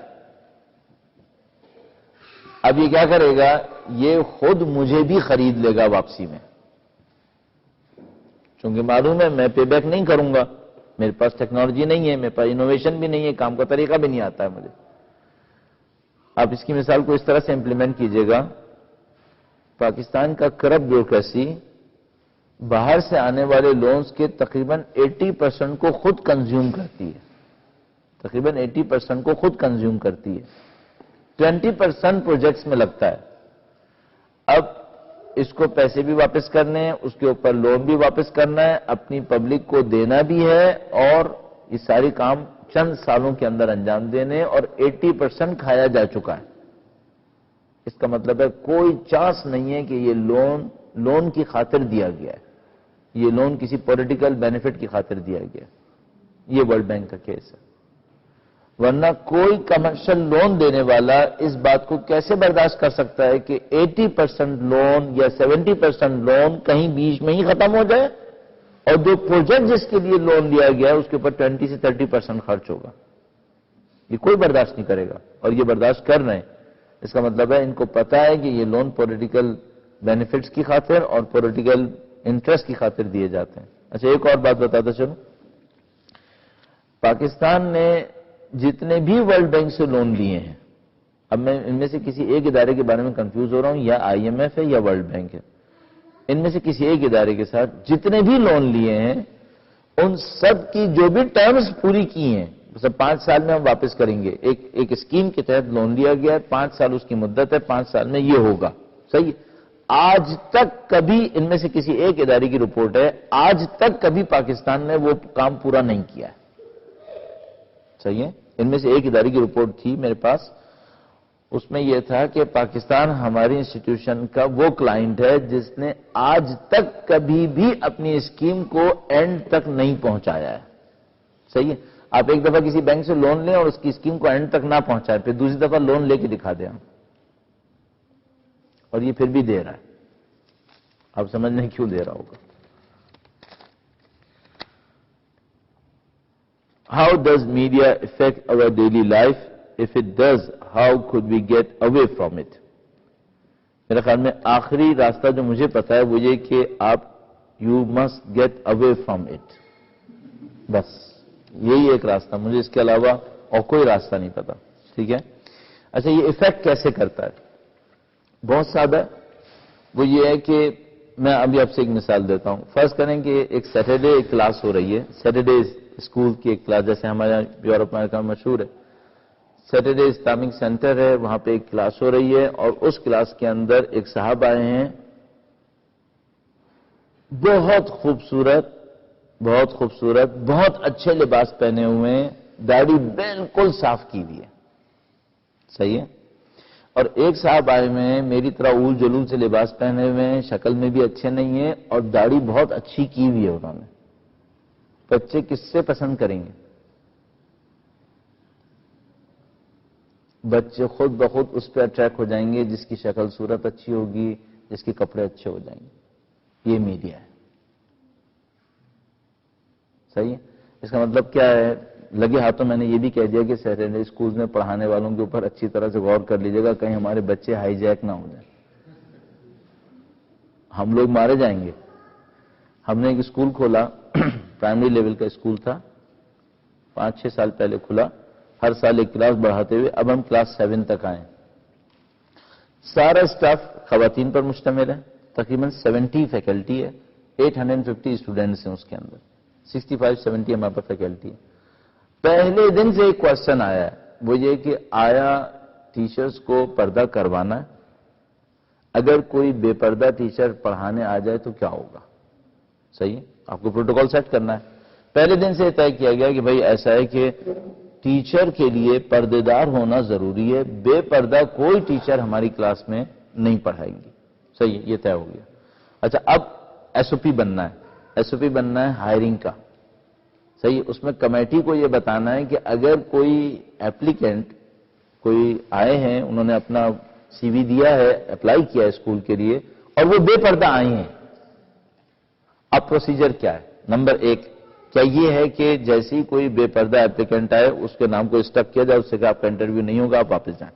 Speaker 1: اب یہ کیا کرے گا؟ یہ خود مجھے بھی خرید لے گا واپسی میں, چونکہ معلوم ہے میں پے بیک نہیں کروں گا, میرے پاس ٹیکنالوجی نہیں ہے, میرے پاس انوویشن بھی نہیں ہے, کام کا طریقہ بھی نہیں آتا ہے مجھے. آپ اس کی مثال کو اس طرح سے امپلیمنٹ کیجئے گا. پاکستان کا کرپٹ بیوروکریسی باہر سے آنے والے لونز کے تقریباً 80% کو خود کنزیوم کرتی ہے, تقریباً 80% کو خود کنزیوم کرتی ہے. 20% پروجیکٹس میں لگتا ہے. اب اس کو پیسے بھی واپس کرنے ہیں, اس کے اوپر لون بھی واپس کرنا ہے, اپنی پبلک کو دینا بھی ہے, اور یہ ساری کام چند سالوں کے اندر انجام دینے, اور 80% کھایا جا چکا ہے. اس کا مطلب ہے کوئی چانس نہیں ہے کہ یہ لون کی خاطر دیا گیا ہے, یہ لون کسی پولیٹیکل بینیفٹ کی خاطر دیا گیا ہے. یہ ورلڈ بینک کا کیس ہے. ورنہ کوئی کمرشل لون دینے والا اس بات کو کیسے برداشت کر سکتا ہے کہ 80% لون یا 70% لون کہیں بیچ میں ہی ختم ہو جائے, اور جو پروجیکٹ جس کے لیے لون لیا گیا ہے اس کے اوپر 20 سے 30% خرچ ہوگا. یہ کوئی برداشت نہیں کرے گا, اور یہ برداشت کر رہے ہیں. اس کا مطلب ہے ان کو پتا ہے کہ یہ لون پولیٹیکل بینیفٹس کی خاطر اور پولیٹیکل انٹرسٹ کی خاطر دیے جاتے ہیں. اچھا, ایک اور بات بتاتا چلوں. پاکستان نے جتنے بھی ورلڈ بینک سے لون لیے ہیں, اب میں ان میں سے کسی ایک ادارے کے بارے میں کنفیوز ہو رہا ہوں, یا آئی ایم ایف ہے یا ورلڈ بینک ہے, ان میں سے کسی ایک ادارے کے ساتھ جتنے بھی لون لیے ہیں ان سب کی جو بھی ٹرمز پوری کی ہیں, سب 5 سال میں ہم واپس کریں گے. ایک اسکیم کے تحت لون لیا گیا ہے, 5 سال اس کی مدت ہے, 5 سال میں یہ ہوگا. صحیح. آج تک کبھی ان میں سے کسی ایک ادارے کی رپورٹ ہے, آج تک کبھی پاکستان نے وہ کام پورا نہیں کیا ہے. صحیح ہے. ان میں سے ایک ادارے کی رپورٹ تھی میرے پاس, اس میں یہ تھا کہ پاکستان ہماری انسٹیٹیوشن کا وہ کلائنٹ ہے جس نے آج تک کبھی بھی اپنی اسکیم کو اینڈ تک نہیں پہنچایا ہے. صحیح ہے. آپ ایک دفعہ کسی بینک سے لون لیں اور اس کی اسکیم کو اینڈ تک نہ پہنچائیں, پھر دوسری دفعہ لون لے کے دکھا دیں, اور یہ پھر بھی دے رہا ہے. آپ سمجھ لیں کیوں دے رہا ہوگا. How does media affect our daily life? If it does, how could we get away from it? میرے خیال میں آخری راستہ جو مجھے پتا ہے وہ یہ کہ آپ you must get away from it. بس یہی ایک راستہ, مجھے اس کے علاوہ اور کوئی راستہ نہیں پتا. ٹھیک ہے. اچھا, یہ افیکٹ کیسے کرتا ہے؟ بہت سادہ. وہ یہ ہے کہ میں ابھی آپ سے ایک مثال دیتا ہوں. فرض کریں کہ ایک سیٹرڈے ایک کلاس ہو رہی ہے, سیٹرڈے اسکول کی ایک کلاس, جیسے ہمارے یورپ امریکہ میں مشہور ہے. سیٹرڈے اسلامک سینٹر ہے, وہاں پہ ایک کلاس ہو رہی ہے, اور اس کلاس کے اندر ایک صاحب آئے ہیں, بہت خوبصورت, بہت اچھے لباس پہنے ہوئے ہیں, داڑھی بالکل صاف کی ہوئی ہے. صحیح ہے. اور ایک صاحب آئے ہوئے ہیں میری طرح اول جلول سے لباس پہنے ہوئے ہیں, شکل میں بھی اچھے نہیں ہیں, اور داڑھی بہت اچھی کی ہوئی ہے انہوں نے. بچے کس سے پسند کریں گے؟ بچے خود بخود اس پہ اٹریکٹ ہو جائیں گے جس کی شکل صورت اچھی ہوگی, جس کے کپڑے اچھے ہو جائیں گے. یہ میڈیا ہے. صحیح ہے. اس کا مطلب کیا ہے؟ لگے ہاتھوں میں نے یہ بھی کہہ دیا کہ سیکنڈری اسکول میں پڑھانے والوں کے اوپر اچھی طرح سے غور کر لیجیے گا، کہیں ہمارے بچے ہائی جیک نہ ہو جائیں، ہم لوگ مارے جائیں گے. ہم نے ایک اسکول کھولا، پرائمری لیول کا اسکول تھا، 5-6 سال پہلے کھلا، ہر سال ایک کلاس بڑھاتے ہوئے اب ہم کلاس 7 تک آئے. سارا اسٹاف خواتین پر مشتمل ہے، تقریباً 70 فیکلٹی ہے، 850 اسٹوڈنٹس ہیں اس کے اندر، 65-70 ہمارے پاس فیکلٹی ہے. پہلے دن سے ایک کوشچن آیا ہے، وہ یہ کہ آیا ٹیچرز کو پردہ کروانا ہے؟ اگر کوئی بے پردہ ٹیچر پڑھانے آ جائے تو کیا ہوگا؟ صحیح ہے، آپ کو پروٹوکول سیٹ کرنا ہے. پہلے دن سے طے کیا گیا کہ بھائی ایسا ہے کہ ٹیچر کے لیے پردے دار ہونا ضروری ہے، بے پردہ کوئی ٹیچر ہماری کلاس میں نہیں پڑھائے گی. صحیح ہے، یہ طے ہو گیا. اچھا، اب ایس او پی بننا ہے. ایس او پی بننا ہے ہائرنگ کا. صحیح، اس میں کمیٹی کو یہ بتانا ہے کہ اگر کوئی ایپلیکینٹ، کوئی آئے ہیں، انہوں نے اپنا سی وی دیا ہے، اپلائی کیا ہے اسکول کے لیے، اور وہ بے پردہ آئی ہیں، اب پروسیجر کیا ہے؟ نمبر 1، کیا یہ ہے کہ جیسے ہی کوئی بے پردہ ایپلیکینٹ آئے اس کے نام کو اسٹک کیا جائے، اس سے کہ آپ کا انٹرویو نہیں ہوگا، آپ واپس جائیں؟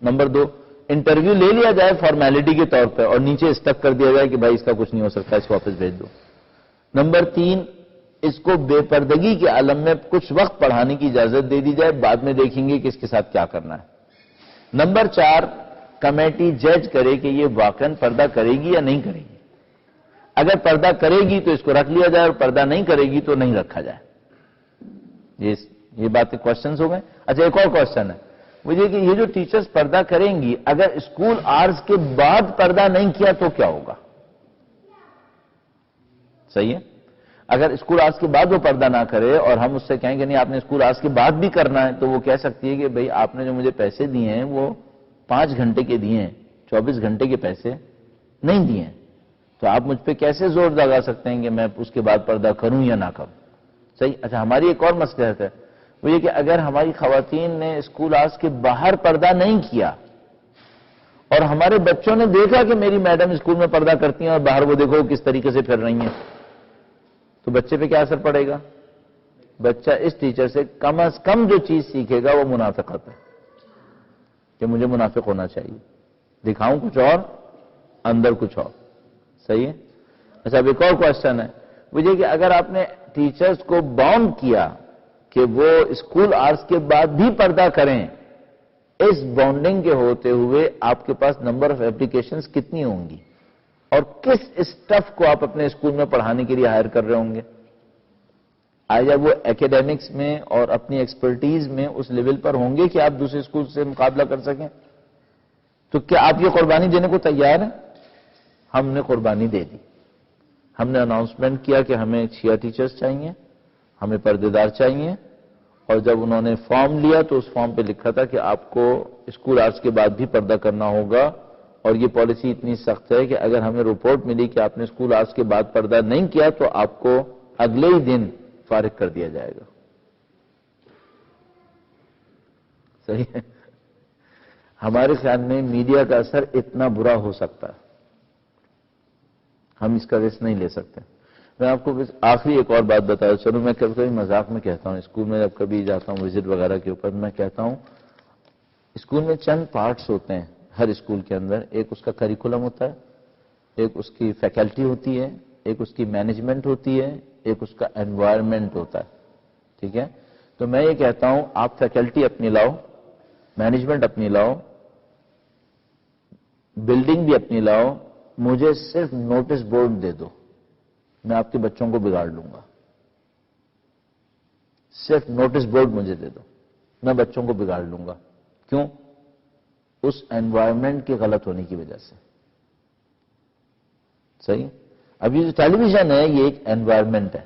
Speaker 1: نمبر 2، انٹرویو لے لیا جائے فارمیلٹی کے طور پہ اور نیچے اسٹک کر دیا جائے کہ بھائی اس کا کچھ نہیں ہو سکتا، اس کو واپس بھیج دو. نمبر 3، اس کو بے پردگی کے عالم میں کچھ وقت پڑھانے کی اجازت دے دی جائے، بعد میں دیکھیں گے کہ اس کے ساتھ کیا کرنا ہے. نمبر 4، کمیٹی جج کرے کہ یہ واقعاً پردہ کرے گی یا نہیں کرے گی. اگر پردہ کرے گی تو اس کو رکھ لیا جائے، اور پردہ نہیں کرے گی تو نہیں رکھا جائے. یہ باتیں کوشچنز ہو گئے. اچھا، ایک اور کوشچن ہے، وہ یہ کہ یہ جو ٹیچرز پردہ کریں گی، اگر اسکول آورز کے بعد پردہ نہیں کیا تو کیا ہوگا؟ صحیح ہے، اگر اسکول آورز کے بعد وہ پردہ نہ کرے اور ہم اس سے کہیں کہ نہیں آپ نے اسکول آورز کے بعد بھی کرنا ہے، تو وہ کہہ سکتی ہے کہ بھئی آپ نے جو مجھے پیسے دیے ہیں وہ 5 گھنٹے کے دیے ہیں، 24 گھنٹے کے پیسے نہیں دیے ہیں، تو آپ مجھ پہ کیسے زور لگا سکتے ہیں کہ میں اس کے بعد پردہ کروں یا نہ کروں؟ صحیح. اچھا، ہماری ایک اور مصلحت ہے، وہ یہ کہ اگر ہماری خواتین نے اسکول آورز کے باہر پردہ نہیں کیا اور ہمارے بچوں نے دیکھا کہ میری میڈم اسکول میں پردہ کرتی ہیں اور باہر وہ دیکھو کس طریقے سے پھر رہی ہیں، تو بچے پہ کیا اثر پڑے گا؟ بچہ اس ٹیچر سے کم از کم جو چیز سیکھے گا وہ منافقت ہے، کہ مجھے منافق ہونا چاہیے، دکھاؤں کچھ اور اندر کچھ اور. صحیح ہے. اچھا، اب ایک اور کوشچن ہے، وہ یہ کہ اگر آپ نے ٹیچرز کو باؤنڈ کیا کہ وہ اسکول آورز کے بعد بھی پردہ کریں، اس باؤنڈنگ کے ہوتے ہوئے آپ کے پاس نمبر آف اپلیکیشنز کتنی ہوں گی، اور کس اسٹف کو آپ اپنے اسکول میں پڑھانے کے لیے ہائر کر رہے ہوں گے؟ آیا وہ ایکیڈیمکس میں اور اپنی ایکسپرٹیز میں اس لیول پر ہوں گے کہ آپ دوسرے اسکول سے مقابلہ کر سکیں؟ تو کیا آپ یہ قربانی دینے کو تیار ہیں؟ ہم نے قربانی دے دی. ہم نے اناؤنسمنٹ کیا کہ ہمیں 6 ٹیچرز چاہیے، ہمیں پردے دار چاہیے، اور جب انہوں نے فارم لیا تو اس فارم پہ لکھا تھا کہ آپ کو اسکول آورز کے بعد بھی پردہ کرنا ہوگا، اور یہ پالیسی اتنی سخت ہے کہ اگر ہمیں رپورٹ ملی کہ آپ نے اسکول آورز کے بعد پردہ نہیں کیا تو آپ کو اگلے ہی دن فارغ کر دیا جائے گا. صحیح ہے. ہمارے خیال میں میڈیا کا اثر اتنا برا ہو سکتا ہے، ہم اس کا رسک نہیں لے سکتے. میں آپ کو آخری ایک اور بات بتایا چلوں، میں کبھی کبھی مذاق میں کہتا ہوں، اسکول میں جب کبھی جاتا ہوں وزٹ وغیرہ کے اوپر، میں کہتا ہوں اسکول میں چند پارٹس ہوتے ہیں ہر اسکول کے اندر. ایک اس کا کریکولم ہوتا ہے، ایک اس کی فیکلٹی ہوتی ہے، ایک اس کی مینجمنٹ ہوتی ہے، ایک اس کا انوائرمنٹ ہوتا ہے. ٹھیک ہے، تو میں یہ کہتا ہوں آپ فیکلٹی اپنی لاؤ، مینجمنٹ اپنی لاؤ، بلڈنگ بھی اپنی لاؤ، مجھے صرف نوٹس بورڈ دے دو، میں آپ کے بچوں کو بگاڑ لوں گا. صرف نوٹس بورڈ مجھے دے دو، میں بچوں کو بگاڑ لوں گا. کیوں؟ اس انوائرمنٹ کے غلط ہونے کی وجہ سے. صحیح. اب یہ جو ٹیلی ویژن ہے یہ ایک انوائرمنٹ ہے.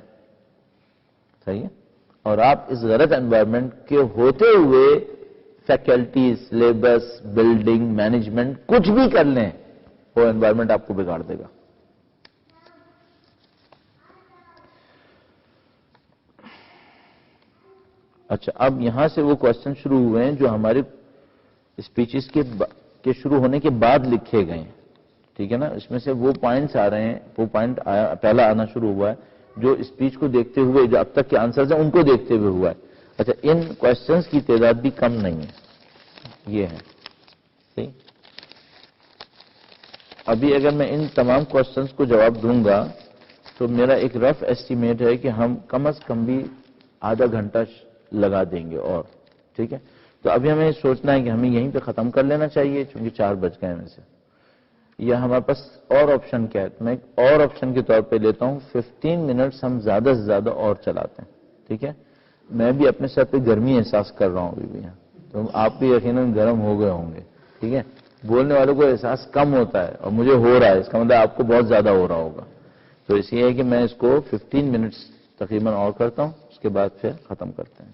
Speaker 1: صحیح ہے. اور آپ اس غلط انوائرمنٹ کے ہوتے ہوئے فیکلٹی، سلیبس، بلڈنگ، مینجمنٹ کچھ بھی کر لیں، وہ انوائرمنٹ آپ کو بگاڑ دے گا. اچھا، اب یہاں سے وہ کوشچن شروع ہوئے ہیں جو ہمارے اسپیچز کے شروع ہونے کے بعد لکھے گئے ہیں. ٹھیک ہے نا، اس میں سے وہ پوائنٹس آ رہے ہیں، وہ پوائنٹ پہلا آنا شروع ہوا ہے جو اسپیچ کو دیکھتے ہوئے جو اب تک کے آنسرز ہیں ان کو دیکھتے ہوئے ہوا ہے. اچھا ان کوشچنز کی تعداد بھی کم نہیں ہے, یہ ہے صحیح. ابھی اگر میں ان تمام کوشچنز کو جواب دوں گا تو میرا ایک رف ایسٹیمیٹ ہے کہ ہم کم از کم بھی آدھا گھنٹہ لگا دیں گے اور ٹھیک ہے. تو ابھی ہمیں سوچنا ہے کہ ہمیں یہیں پہ ختم کر لینا چاہیے چونکہ 4 بج گئے میں سے, یا ہمارے پاس اور آپشن کیا ہے. میں ایک اور آپشن کے طور پہ لیتا ہوں 15 منٹس ہم زیادہ سے زیادہ اور چلاتے ہیں, ٹھیک ہے. میں بھی اپنے سر پہ گرمی احساس کر رہا ہوں ابھی بھی, تو آپ بھی یقیناً گرم ہو گئے ہوں گے, ٹھیک ہے. بولنے والوں کو احساس کم ہوتا ہے اور مجھے ہو رہا ہے, اس کا مطلب آپ کو بہت زیادہ ہو رہا ہوگا. تو اس لیے ہے کہ میں اس کو 15 منٹس تقریباً اور کرتا ہوں, اس کے بعد پھر ختم کرتے ہیں.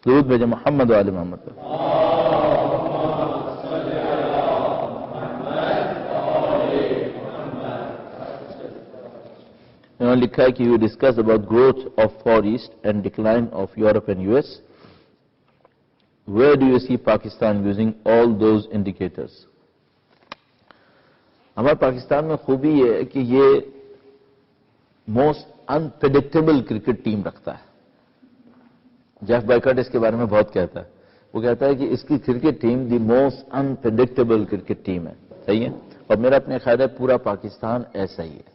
Speaker 1: درود بھیجیں محمد و آل محمد پر. انہوں نے لکھا ہے کہ you discuss about growth of far east and decline of Europe and U S. Where do you see Pakistan using all those indicators. ہمارے پاکستان میں خوبی یہ ہے کہ یہ موسٹ انپریڈکٹیبل کرکٹ ٹیم رکھتا ہے. جیف بائیکٹ اس کے بارے میں بہت کہتا ہے. وہ کہتا ہے کہ اس کی cricket team the most unpredictable cricket team ہے, صحیح ہے. اور میرا اپنے خیال ہے پورا پاکستان ایسا ہی ہے.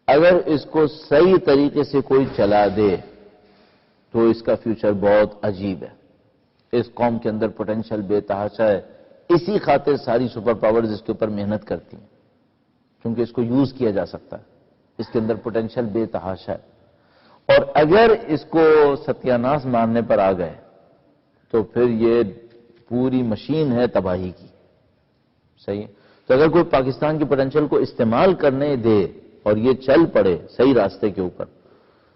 Speaker 1: اگر اس کو صحیح طریقے سے کوئی چلا دے تو اس کا فیوچر بہت عجیب ہے. اس قوم کے اندر پوٹینشیل بے تحاشا ہے. اسی خاطر ساری سپر پاورز اس کے اوپر محنت کرتی ہیں کیونکہ اس کو یوز کیا جا سکتا ہے. اس کے اندر پوٹینشیل بے تحاشا ہے. اور اگر اس کو ستیاناش مارنے پر آ گئے تو پھر یہ پوری مشین ہے تباہی کی, صحیح ہے. تو اگر کوئی پاکستان کی پوٹینشیل کو استعمال کرنے دے اور یہ چل پڑے صحیح راستے کے اوپر.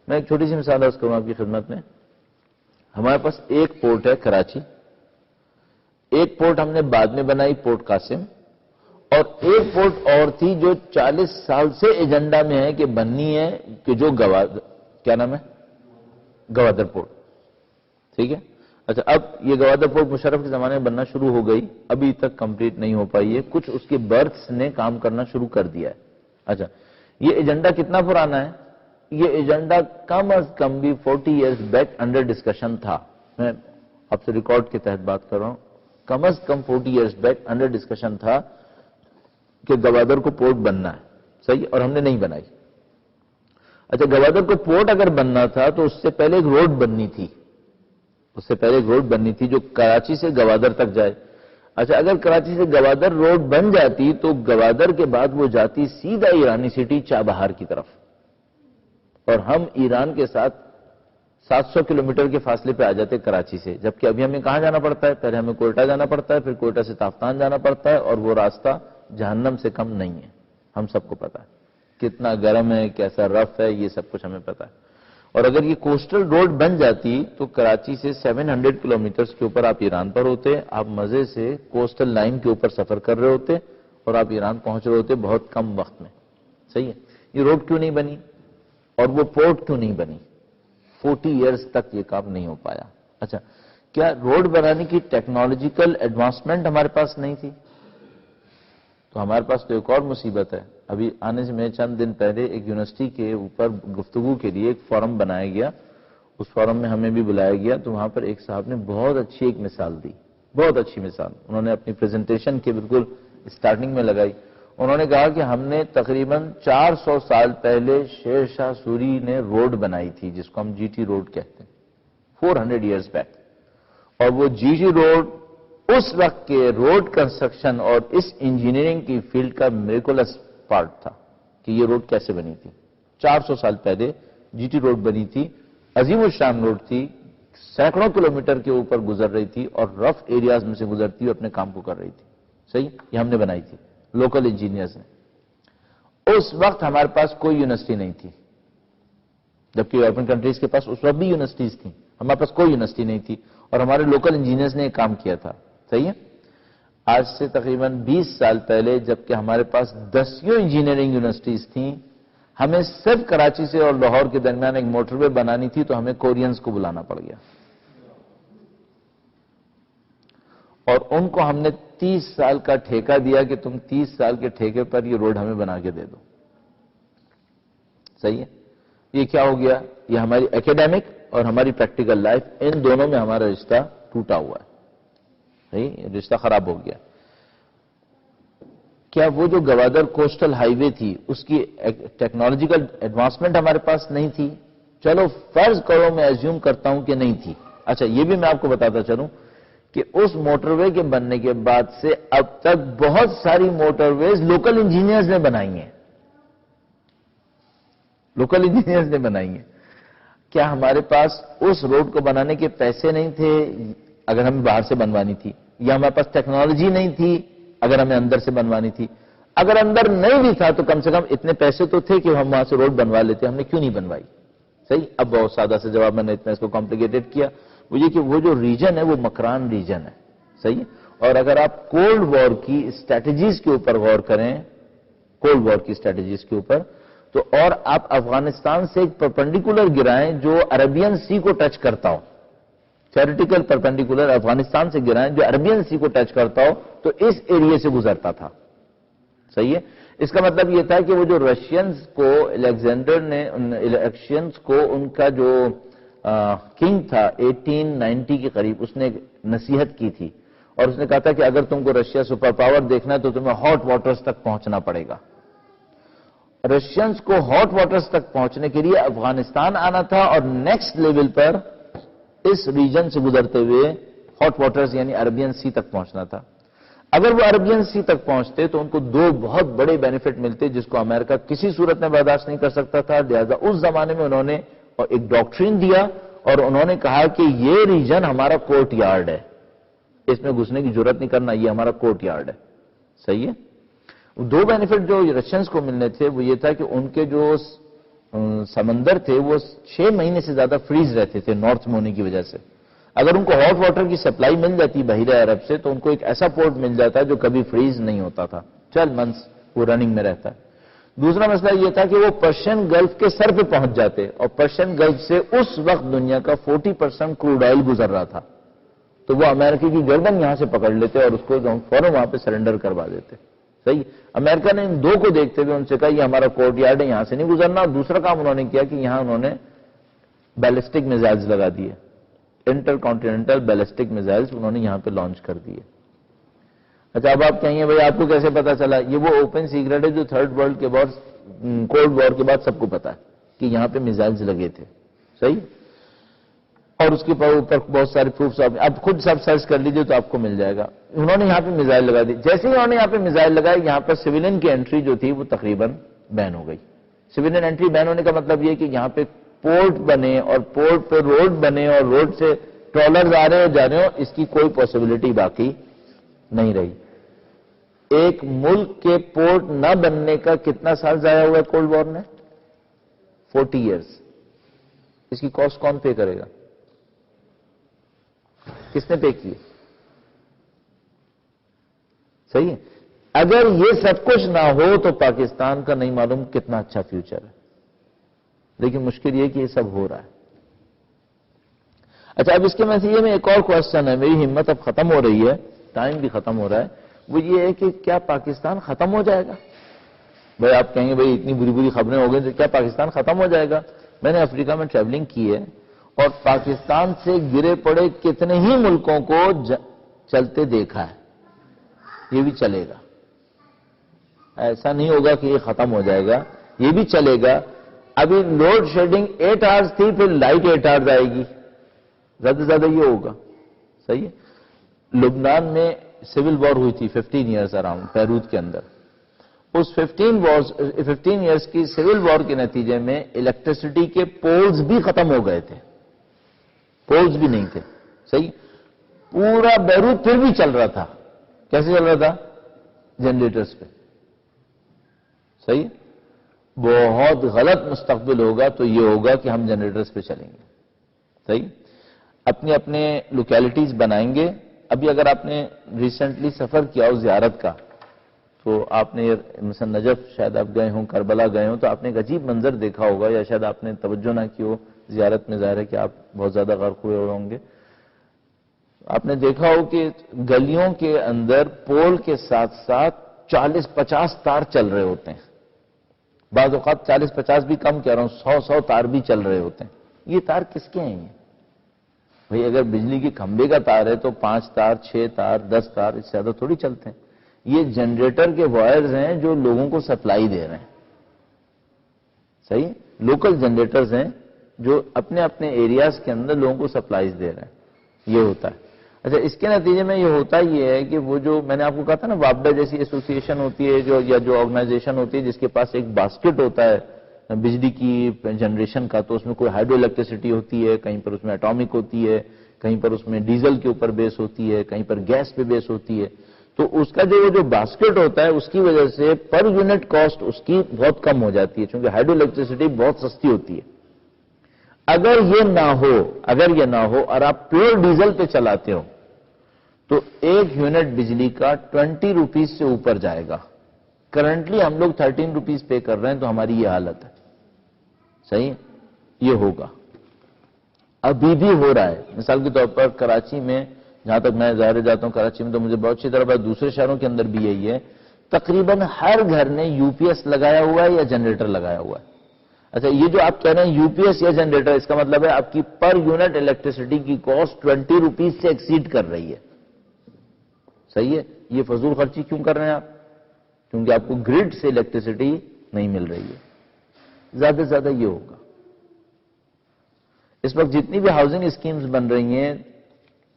Speaker 1: میں ایک چھوٹی سی مثال عرض کروں آپ کی خدمت میں. ہمارے پاس ایک پورٹ ہے کراچی, ایک پورٹ ہم نے بعد میں بنائی پورٹ قاسم, اور ایک پورٹ اور تھی جو 40 سال سے ایجنڈا میں ہے کہ بننی ہے, کہ جو کیا نام ہے, گوادر پورٹ, ٹھیک ہے. اچھا اب یہ گوادر پورٹ مشرف کے زمانے میں بننا شروع ہو گئی, ابھی تک کمپلیٹ نہیں ہو پائی ہے. کچھ اس کے برتھس نے کام کرنا شروع کر دیا ہے. اچھا یہ ایجنڈا کتنا پرانا ہے؟ یہ ایجنڈا کم از کم بھی 40 ایئرز بیک انڈر ڈسکشن تھا. میں آپ سے ریکارڈ کے تحت بات کر رہا ہوں. کم از کم 40 ایئرز بیک انڈر ڈسکشن تھا کہ گوادر کو پورٹ بننا ہے, صحیح, اور ہم نے نہیں بنائی. اچھا گوادر کو پورٹ اگر بننا تھا تو اس سے پہلے ایک روڈ بننی تھی, جو کراچی سے گوادر تک جائے. اچھا اگر کراچی سے گوادر روڈ بن جاتی تو گوادر کے بعد وہ جاتی سیدھا ایرانی سٹی چابہار کی طرف, اور ہم ایران کے ساتھ 700 کلومیٹر کے فاصلے پہ آ جاتے کراچی سے. جبکہ ابھی ہمیں کہاں جانا پڑتا ہے؟ پہلے ہمیں کوئٹہ جانا پڑتا ہے, پھر کوئٹہ سے تافتان جانا پڑتا ہے, اور وہ راستہ جہنم سے کم نہیں ہے. ہم سب کو پتا ہے کتنا گرم ہے, کیسا رف ہے, یہ سب کچھ ہمیں پتا ہے. اور اگر یہ کوسٹل روڈ بن جاتی تو کراچی سے 700 کلومیٹرز کے اوپر آپ ایران پر ہوتے, آپ مزے سے کوسٹل لائن کے اوپر سفر کر رہے ہوتے اور آپ ایران پہنچ رہے ہوتے بہت کم وقت میں, صحیح ہے. یہ روڈ کیوں نہیں بنی اور وہ پورٹ کیوں نہیں بنی؟ 40 ایئرز تک یہ کام نہیں ہو پایا. اچھا کیا روڈ بنانے کی ٹیکنالوجیکل ایڈوانسمنٹ ہمارے پاس نہیں تھی؟ تو ہمارے پاس تو ایک اور مصیبت ہے. ابھی آنے سے میں چند دن پہلے ایک یونیورسٹی کے اوپر گفتگو کے لیے ایک فورم بنایا گیا. اس فورم میں ہمیں بھی بلایا گیا, تو وہاں پر ایک صاحب نے بہت اچھی ایک مثال دی, بہت اچھی مثال. انہوں نے اپنی پریزنٹیشن کے بالکل اسٹارٹنگ میں لگائی. انہوں نے کہا کہ ہم نے تقریباً 400 سال پہلے شیر شاہ سوری نے روڈ بنائی تھی جس کو ہم جی ٹی روڈ کہتے ہیں, 400 ایئرز بیک. اور وہ جی ٹی روڈ اس وقت کے روڈ کنسٹرکشن اور اس انجینئرنگ کی فیلڈ کا میریکولس پارٹ تھا کہ یہ روڈ کیسے بنی تھی. 400 سال پہلے جی ٹی روڈ بنی تھی, عظیم الشان روڈ تھی, سینکڑوں کلومیٹر کے اوپر گزر رہی تھی اور رف ایریاز میں سے گزرتی اور اپنے کام کو کر رہی تھی, صحیح. یہ ہم نے بنائی تھی لوکل انجینئرز نے. اس وقت ہمارے پاس کوئی یونیورسٹی نہیں تھی, جبکہ یورپین کنٹریز کے پاس اس وقت بھی یونیورسٹیز تھیں, ہمارے پاس کوئی یونیورسٹی نہیں تھی, اور ہمارے لوکل انجینئرز نے یہ کام کیا تھا, صحیح ہے. آج سے تقریباً 20 سال پہلے جبکہ ہمارے پاس 10 انجینئرنگ یونیورسٹیز تھیں, ہمیں صرف کراچی سے اور لاہور کے درمیان ایک موٹر وے بنانی تھی تو ہمیں کورینز کو بلانا پڑ گیا, اور ان کو ہم نے 30 سال کا ٹھیکہ دیا کہ تم 30 سال کے ٹھیکے پر یہ روڈ ہمیں بنا کے دے دو, صحیح ہے. یہ کیا ہو گیا؟ یہ ہماری ایکیڈیمک اور ہماری پریکٹیکل لائف، ان دونوں میں ہمارا رشتہ ٹوٹا ہوا ہے، صحیح، رشتہ خراب ہو گیا۔ کیا وہ جو گوادر کوسٹل ہائی وے تھی اس کی ٹیکنالوجیکل ایڈوانسمنٹ ہمارے پاس نہیں تھی؟ چلو فرض کرو، میں ایزیوم کرتا ہوں کہ نہیں تھی۔ اچھا یہ بھی میں آپ کو بتاتا چلوں کہ اس موٹر وے کے بننے کے بعد سے اب تک بہت ساری موٹر ویز لوکل انجینئرز نے بنائی ہیں، لوکل انجینئرز نے بنائی ہیں۔ کیا ہمارے پاس اس روڈ کو بنانے کے پیسے نہیں تھے اگر ہمیں باہر سے بنوانی تھی؟ یا ہمارے پاس ٹیکنالوجی نہیں تھی اگر ہمیں اندر سے بنوانی تھی؟ اگر اندر نہیں بھی تھا تو کم سے کم اتنے پیسے تو تھے کہ ہم وہاں سے روڈ بنوا لیتے، ہم نے کیوں نہیں بنوائی؟ صحیح۔ اب بہت سادہ سے جواب، میں نے اتنا اس کو کمپلیکیٹڈ کیا، وہ یہ کہ وہ جو ریجن ہے وہ مکران ریجن ہے، صحیح۔ اور اگر آپ کولڈ وار کی اسٹریٹجیز کے اوپر غور کریں، کولڈ وار کی اسٹریٹجیز کے اوپر، تو اور آپ افغانستان سے ایک پرپنڈیکولر گرائیں جو عربین سی کو ٹچ کرتا ہو، تھیوریٹیکل پرپنڈیکولر افغانستان سے گرائیں جو عربین سی کو ٹچ کرتا ہو، تو اس ایریے سے گزرتا تھا، صحیح ہے۔ اس کا مطلب یہ تھا کہ وہ جو رشینز کو الیگزینڈر نے الیکشنز کو ان کا جو کنگ تھا 1890 کے قریب، اس نے نصیحت کی تھی اور اس نے کہا تھا کہ اگر تم کو رشیا سپر پاور دیکھنا ہے تو تمہیں ہاٹ واٹرز تک پہنچنا پڑے گا۔ رشینز کو ہاٹ واٹرز تک پہنچنے کے لیے افغانستان آنا تھا اور نیکسٹ لیول پر اس ریجن سے گزرتے ہوئے ہاٹ واٹرز یعنی عربین سی تک پہنچنا تھا۔ اگر وہ عربین سی تک پہنچتے تو ان کو دو بہت بڑے بینیفٹ ملتے جس کو امریکہ کسی صورت میں برداشت نہیں کر سکتا تھا، لہذا اس زمانے میں انہوں نے ایک ڈاکٹرین دیا اور انہوں نے کہا کہ یہ ریجن ہمارا کورٹ یارڈ ہے، اس میں گھسنے کی ضرورت نہیں کرنا، یہ ہمارا کورٹ یارڈ ہے، صحیح ہے۔ دو بینیفٹ جو رشینز کو ملنے تھے وہ یہ تھا کہ ان کے جو سمندر تھے وہ 6 مہینے سے زیادہ فریز رہتے تھے نارتھ میں ہونے کی وجہ سے۔ اگر ان کو ہاٹ واٹر کی سپلائی مل جاتی بحیرہ عرب سے تو ان کو ایک ایسا پورٹ مل جاتا ہے جو کبھی فریز نہیں ہوتا تھا، 12 منتھس وہ رننگ میں رہتا ہے۔ دوسرا مسئلہ یہ تھا کہ وہ پرشین گلف کے سر پہ پہنچ جاتے اور پرشین گلف سے اس وقت دنیا کا 40% کروڈ آئل گزر رہا تھا، تو وہ امریکہ کی گردن یہاں سے پکڑ لیتے اور اس کو فوراً وہاں پہ سرنڈر کروا دیتے، صحیح۔ امریکہ نے ان دو کو دیکھتے ہوئے ان سے کہا یہ ہمارا کورٹ یارڈ ہے، یہاں سے نہیں گزرنا۔ اور دوسرا کام انہوں نے کیا کہ یہاں انہوں نے بیلسٹک میزائلز لگا دیے، انٹر کانٹیننٹل بیلسٹک میزائلز انہوں نے یہاں پہ لانچ کر دیے۔ اچھا اب آپ کہیں گے بھائی آپ کو کیسے پتا چلا؟ یہ وہ اوپن سیکرٹ ہے جو تھرڈ ورلڈ کے بعد، کولڈ وار کے بعد سب کو پتا ہے کہ یہاں پہ میزائلز لگے تھے، صحیح۔ اور اس کے اوپر بہت سارے پروفس اب خود سب سرچ کر لیجئے تو آپ کو مل جائے گا۔ انہوں نے یہاں پہ میزائل لگا دی، جیسے ہی انہوں نے یہاں پہ میزائل لگائے یہاں پر سویلین کی انٹری جو تھی وہ تقریباً بین ہو گئی۔ سویلین انٹری بین ہونے کا مطلب یہ کہ یہاں پہ پورٹ بنے اور پورٹ پہ روڈ بنے اور روڈ سے ٹرالرز آ رہے ہو جا رہے ہو، اس کی کوئی پاسبلٹی باقی نہیں رہی۔ ایک ملک کے پورٹ نہ بننے کا کتنا سال ضائع ہوا ہے کولڈ وار میں؟ 40 ایئرز۔ اس کی کاسٹ کون پے کرے گا؟ کس نے پے کی؟ صحیح ہے۔ اگر یہ سب کچھ نہ ہو تو پاکستان کا نہیں معلوم کتنا اچھا فیوچر ہے، لیکن مشکل یہ کہ یہ سب ہو رہا ہے۔ اچھا اب اس کے نتیجے میں ایک اور کوشچن ہے، میری ہمت اب ختم ہو رہی ہے، ٹائم بھی ختم ہو رہا ہے، وہ یہ ہے کہ کیا پاکستان ختم ہو جائے گا؟ بھائی آپ کہیں گے بھائی اتنی بری بری خبریں ہو گئی تو کیا پاکستان ختم ہو جائے گا؟ میں نے افریقہ میں ٹریولنگ کی ہے اور پاکستان سے گرے پڑے کتنے ہی ملکوں کو چلتے دیکھا ہے، یہ بھی چلے گا، ایسا نہیں ہوگا کہ یہ ختم ہو جائے گا، یہ بھی چلے گا۔ ابھی لوڈ شیڈنگ 8 آورز تھی، پھر لائٹ 8 آورز آئے گی، زیادہ سے زیادہ یہ ہوگا، صحیح ہے۔ لبنان میں سول وار ہوئی تھی 15 ایئرز اراؤنڈ بیروت کے اندر، اس 15 ایئرز کی سول وار کے نتیجے میں الیکٹریسٹی کے پولز بھی ختم ہو گئے تھے، پولز بھی نہیں تھے، صحیح۔ پورا بیروت پھر بھی چل رہا تھا، کیسے چل رہا تھا؟ جنریٹرز پہ، صحیح۔ بہت غلط مستقبل ہوگا تو یہ ہوگا کہ ہم جنریٹرز پہ چلیں گے، صحیح۔ اپنے اپنے لوکیلٹیز بنائیں گے۔ ابھی اگر آپ نے ریسنٹلی سفر کیا ہو زیارت کا تو آپ نے مثلا نجف شاید آپ گئے ہوں، کربلا گئے ہوں، تو آپ نے ایک عجیب منظر دیکھا ہوگا یا شاید آپ نے توجہ نہ کی ہو، زیارت میں ظاہر ہے کہ آپ بہت زیادہ غرق ہوئے ہوں گے۔ آپ نے دیکھا ہو کہ گلیوں کے اندر پول کے ساتھ ساتھ 40-50 تار چل رہے ہوتے ہیں، بعض اوقات 40-50 بھی کم کہہ رہا ہوں، 100 تار بھی چل رہے ہوتے ہیں. یہ تار کس کے ہیں؟ بھئی اگر بجلی کے کھمبے کا تار ہے تو 5 تار، 6 تار، 10 تار، اس سے زیادہ تھوڑی چلتے ہیں. یہ جنریٹر کے وائرز ہیں جو لوگوں کو سپلائی دے رہے ہیں. صحیح؟ لوکل جنریٹرز ہیں جو اپنے اپنے ایریاز کے اندر لوگوں کو سپلائیز دے رہے ہیں. یہ ہوتا ہے. اچھا، اس کے نتیجے میں یہ ہوتا یہ ہے کہ وہ جو میں نے آپ کو کہا تھا نا، وابڈا جیسی ایسوسی ایشن ہوتی ہے یا جو آرگنائزیشن ہوتی ہے جس کے پاس ایک باسکٹ ہوتا ہے بجلی کی جنریشن کا، تو اس میں کوئی ہائیڈرو الیکٹریسٹی ہوتی ہے، کہیں پر اس میں اٹامک ہوتی ہے، کہیں پر اس میں ڈیزل کے اوپر بیس ہوتی ہے، کہیں پر گیس پہ بیس ہوتی ہے. تو اس کا جو باسکٹ ہوتا ہے اس کی وجہ سے پر یونٹ کاسٹ اس کی بہت کم ہو جاتی ہے، چونکہ ہائیڈرو الیکٹریسٹی بہت سستی ہوتی ہے. اگر یہ نہ ہو اور آپ پیور ڈیزل پہ چلاتے ہو تو 1 یونٹ بجلی کا 20 روپیز سے اوپر جائے گا. کرنٹلی ہم لوگ 13 روپیز پے کر رہے ہیں، تو ہماری یہ حالت ہے. صحیح؟ یہ ہوگا، ابھی بھی ہو رہا ہے. مثال کے طور پر کراچی میں، جہاں تک میں ظاہر جاتا ہوں کراچی میں، تو مجھے بہت اچھی طرح پتا، دوسرے شہروں کے اندر بھی یہی ہے، تقریباً ہر گھر نے یو پی ایس لگایا ہوا ہے یا جنریٹر لگایا ہوا ہے. اچھا، یہ جو آپ کہہ رہے ہیں یو پی ایس یا جنریٹر، اس کا مطلب ہے آپ کی پر یونٹ الیکٹریسٹی کی کاسٹ 20 روپیز سے ایکسیڈ کر رہی ہے. صحیح ہے؟ یہ فضول خرچی کیوں کر رہے ہیں آپ؟ کیونکہ آپ کو گریڈ سے الیکٹریسٹی نہیں مل رہی ہے. زیادہ سے زیادہ یہ ہوگا. اس وقت جتنی بھی ہاؤسنگ اسکیمز بن رہی ہیں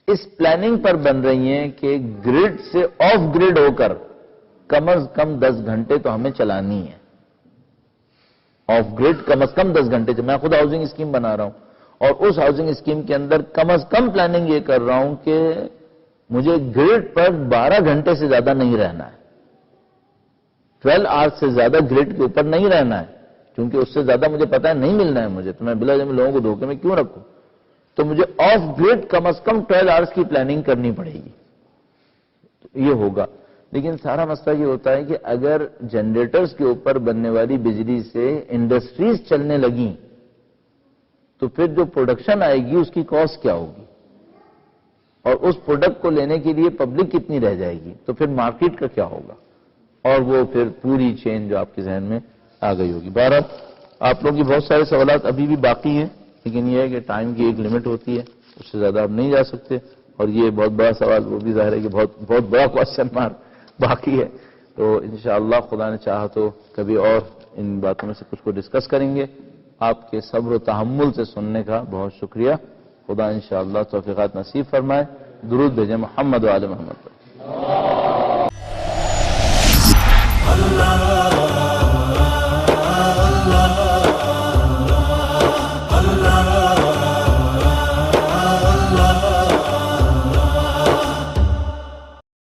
Speaker 1: اس پلاننگ پر بن رہی ہیں کہ گریڈ سے آف گریڈ ہو کر کم از کم 10 گھنٹے تو ہمیں چلانی ہے. آف گریڈ کم از کم 10 گھنٹے. میں خود ہاؤسنگ اسکیم بنا رہا ہوں اور اس ہاؤسنگ اسکیم کے اندر کم از کم پلاننگ یہ کر رہا ہوں کہ مجھے گریڈ پر 12 گھنٹے سے زیادہ نہیں رہنا ہے. 12 آورز سے زیادہ گریڈ کے اوپر نہیں رہنا ہے، کیونکہ اس سے زیادہ مجھے پتا ہے نہیں ملنا ہے مجھے، تو میں بلا جب لوگوں کو دھوکے میں کیوں رکھوں؟ تو مجھے آف گریڈ کم از کم 12 آورز کی پلاننگ کرنی پڑے گی. یہ ہوگا. لیکن سارا مسئلہ یہ ہوتا ہے کہ اگر جنریٹرز کے اوپر بننے والی بجلی سے انڈسٹریز چلنے لگیں تو پھر جو پروڈکشن آئے گی اس کی کاسٹ کیا ہوگی، اور اس پروڈکٹ کو لینے کے لیے پبلک کتنی رہ جائے گی، تو پھر مارکیٹ کا کیا ہوگا، اور وہ پھر پوری چین جو آپ کے ذہن میں آ گئی ہوگی. بہرحال آپ لوگوں کی بہت سارے سوالات ابھی بھی باقی ہیں، لیکن یہ ہے کہ ٹائم کی ایک لمٹ ہوتی ہے، اس سے زیادہ آپ نہیں جا سکتے. اور یہ بہت بڑا سوال، وہ بھی ظاہر ہے کہ بہت بڑا کوشچن مارک باقی ہے. تو انشاءاللہ خدا نے چاہا تو کبھی اور ان باتوں میں سے کچھ کو ڈسکس کریں گے. آپ کے صبر و تحمل سے سننے کا بہت شکریہ. خدا انشاءاللہ توفیقات نصیب فرمائے. درود بھیجیں محمد و آل محمد پر.